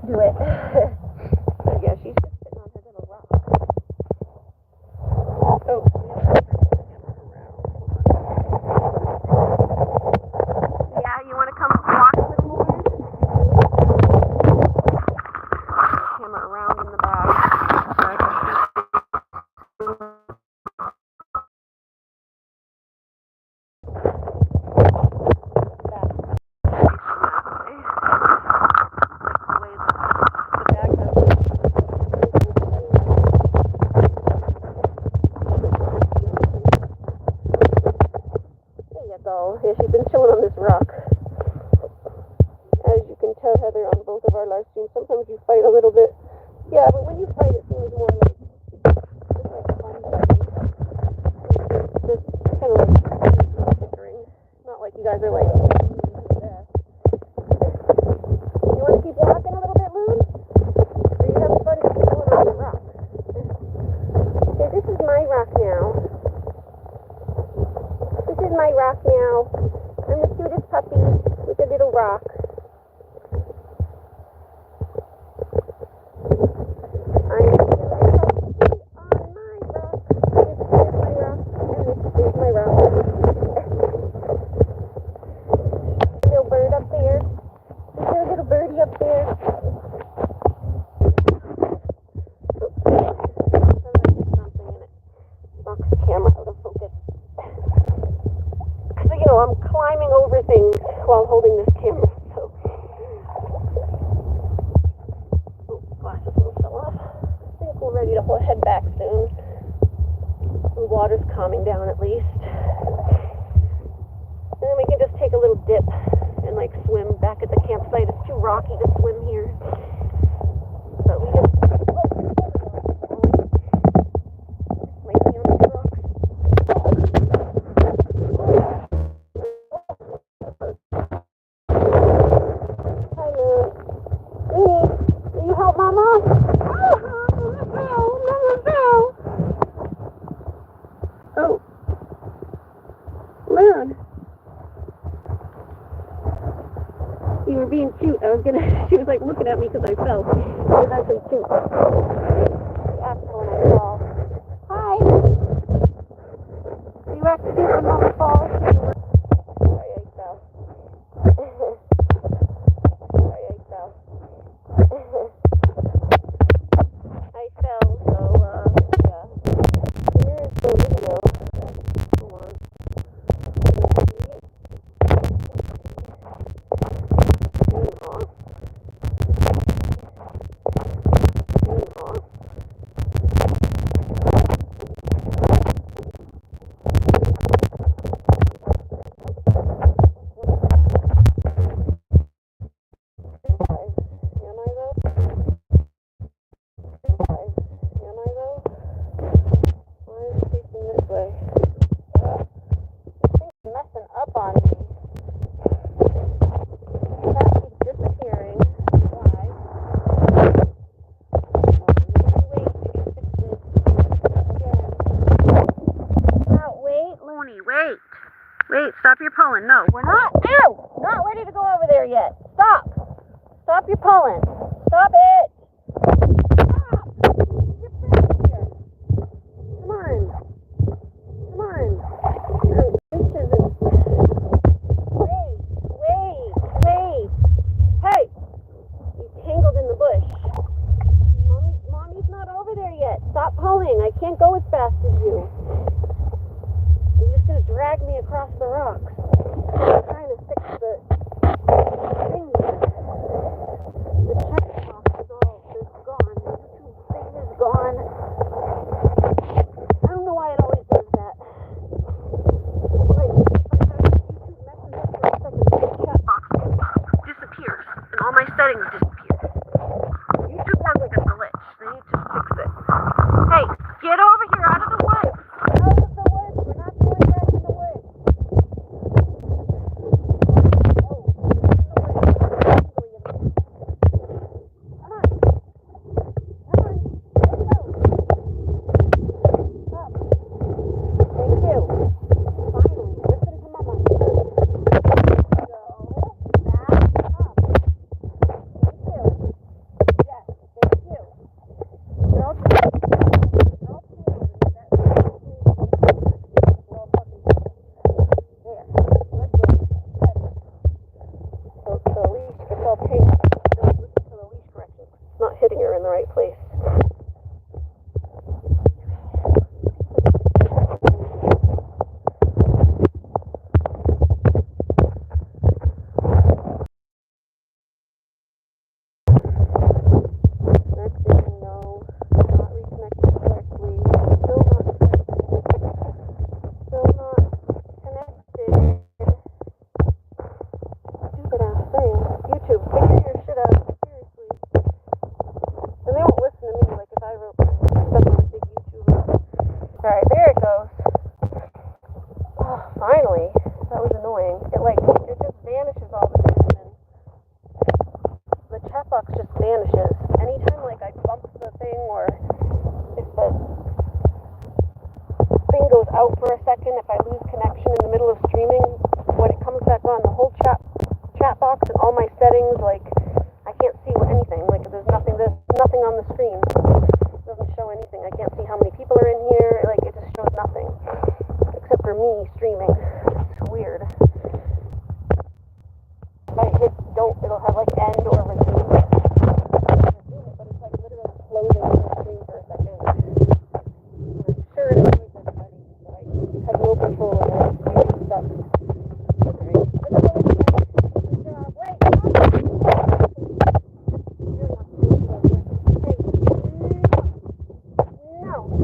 do it. But yeah, she's just sitting on her little rock. Oh, yeah, you want to come walk a little more? Camera around in the back. So I can see. Yeah, she's been chilling on this rock. As you can tell, Heather, on both of our live streams, sometimes you fight a little bit. Yeah, but when you fight, it seems more like just like fun fighting. Just kind of like bickering. Not like you guys are like to death. back soon. The water's calming down at least. And then we can just take a little dip and like swim back at the campsite. It's too rocky to swim here. But we just lately on the rocks. Hi, Lou. Will you help Mama? Oh, Loon. You were being cute. She was like looking at me because I fell. It was actually cute. She asked when I fall. Hi. You act cute when Mama falls. Sorry, I fell. Sorry, I fell. I fell, so, yeah. Here's the video. Hold on. Wait, stop your pulling. No, we're not. Ow! Not ready to go over there yet. Stop. Stop your pulling. Stop it. Stop. You're finished here. Come on. Come on. Wait. Hey. You tangled in the bush. Mommy's not over there yet. Stop pulling. I can't go as fast as you. You're just going to drag me across the rocks. I'm trying to fix the thing here. The check box is gone. The YouTube thing is gone. I don't know why it always does that. Like, sometimes YouTube messes up for a second. The chat box disappears. And all my settings disappear. YouTube has like a glitch. They need to fix it. Hey, get over here out of the woods. Out of the woods. We're not going back in the woods. Finally, that was annoying. It just vanishes all the time, and the chat box just vanishes. Anytime I bump the thing, or if the thing goes out for a second, if I lose connection in the middle of streaming, when it comes back on, the whole chat box and all my settings, I can't see anything. There's nothing on the screen. It doesn't show anything. I can't see how many people are in here. It just shows nothing. Except for me streaming. It's weird. If I hit don't, it'll have end or resume. But it's literally floating on the screen for a second. I'm sure it annoys everybody, but I have no control over it. YouTube sucks. Okay. Good job. Wait, You're not doing it. Hey. No.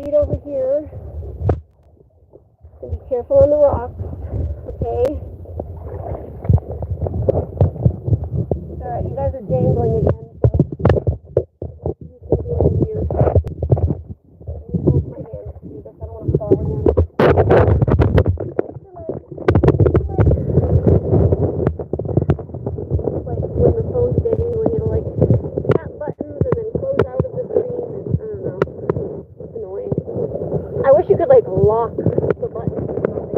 speed over here. So be careful on the rocks, okay? Alright, you guys are dangling again, so you can be a little weird. Let me hold my hand to do this. I don't want to fall again. Like when the phone's dead, when you like tap buttons and then close out of the screen, and I don't know. It's annoying. I wish you could like lock the buttons or something.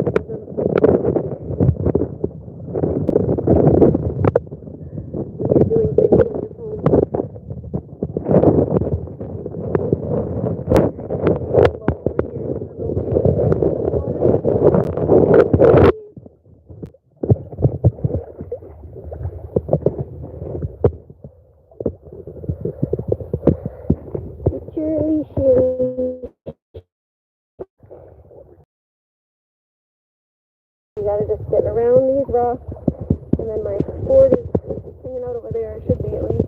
When you're doing things on your phone. Shirley, Shirley. You gotta just get around these rocks, and then my board is hanging out over there. It should be at least.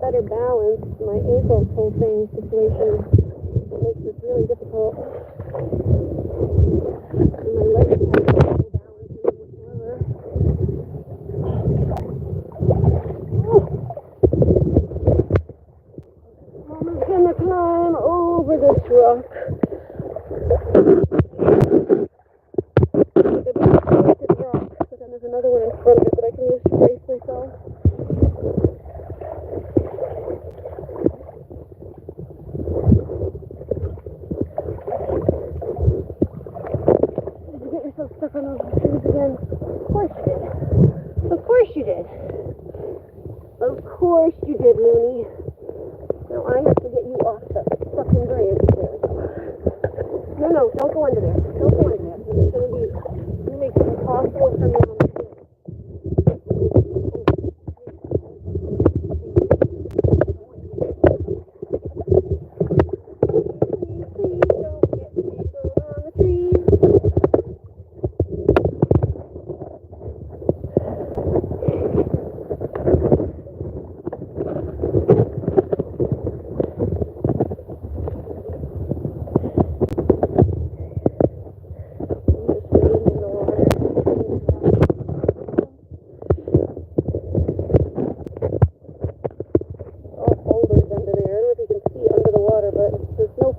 Better balance. My ankle whole thing situation makes this really difficult. And my legs have no balance in them whatsoever. I'm gonna climb over this rock. It's a big twisted rock, but then there's another one in front of it that I can use to brace myself. Stuck on those trees again. Of course you did. Of course you did. Of course you did, Looney. Now I have to get you off the fucking branch there. No, don't go under there. Don't go under there. It's going to make it impossible for me on the field. Please don't get tangled on the trees.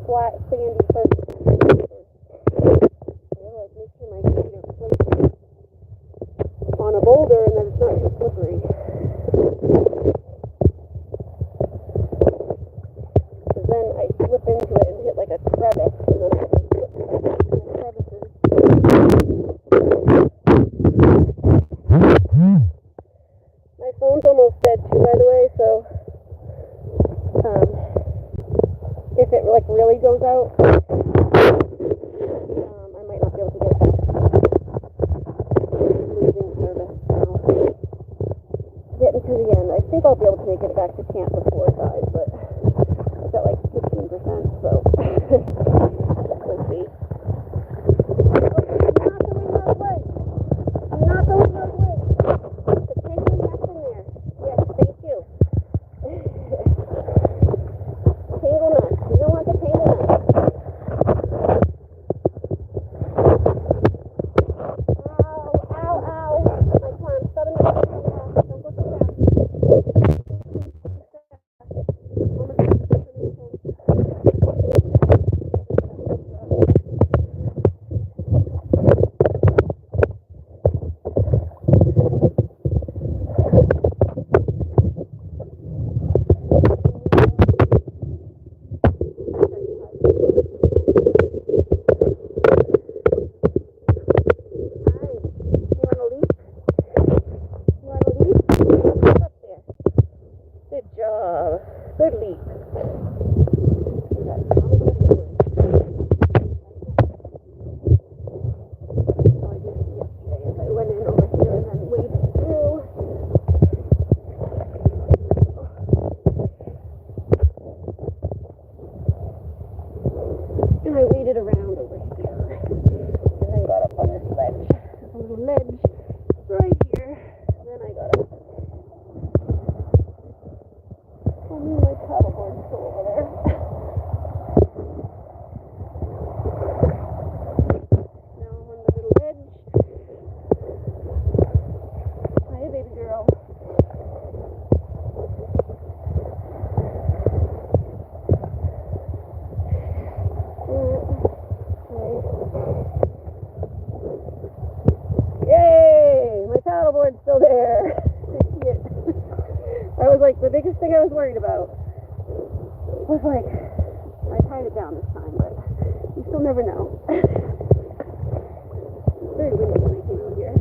Flat, sandy surface. Like make sure my feet are placed on a boulder and that it's not too slippery. Because then I slip into it and hit like a crevice, and then I have to slip back into the crevices. My phone's almost dead too, by the way, so if it like really goes out, I might not be able to get it back. Losing service now. Getting to the end. I think I'll be able to make it back to camp before it dies, but I've got like 15%, so we'll see. I'm not going that way. The penguin nest in there. Yes, thank you. Tangle nut. You don't want the tangle nut. Ow. My climb. Suddenly, don't go too fast. And I waded around over here. And then got up on this ledge. There's a little ledge right here. And then I got up. Oh, my paddleboard's still over there. Now I'm on the little ledge. Hi, baby girl. Yay! My paddleboard's still there. That was like the biggest thing I was worried about. Was like, I tied it down this time, but you still never know. It's very windy when I came out here.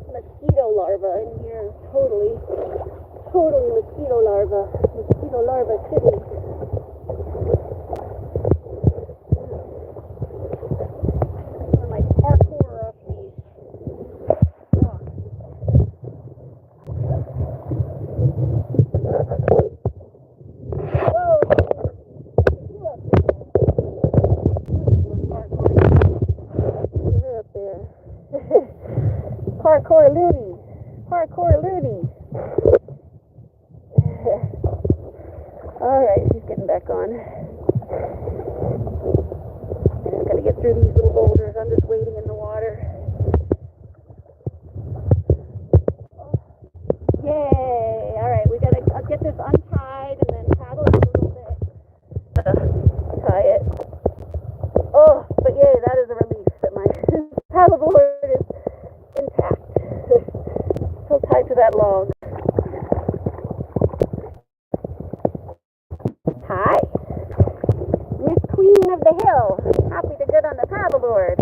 Mosquito larva in here. Totally mosquito larva. Mosquito larva city. My parkour off these rocks. Whoa! You're up there. Parkour loony. Parkour loony. Alright, she's getting back on. I just gotta get through these little boulders. I'm just wading in the water. Yay! Alright, I'll get this untied and then paddle it a little bit. Tie it. Oh, but yay, that is a relief that my paddleboard is intact. Still tied to that log. Hi, Miss Queen of the Hill. Happy to get on the paddleboard.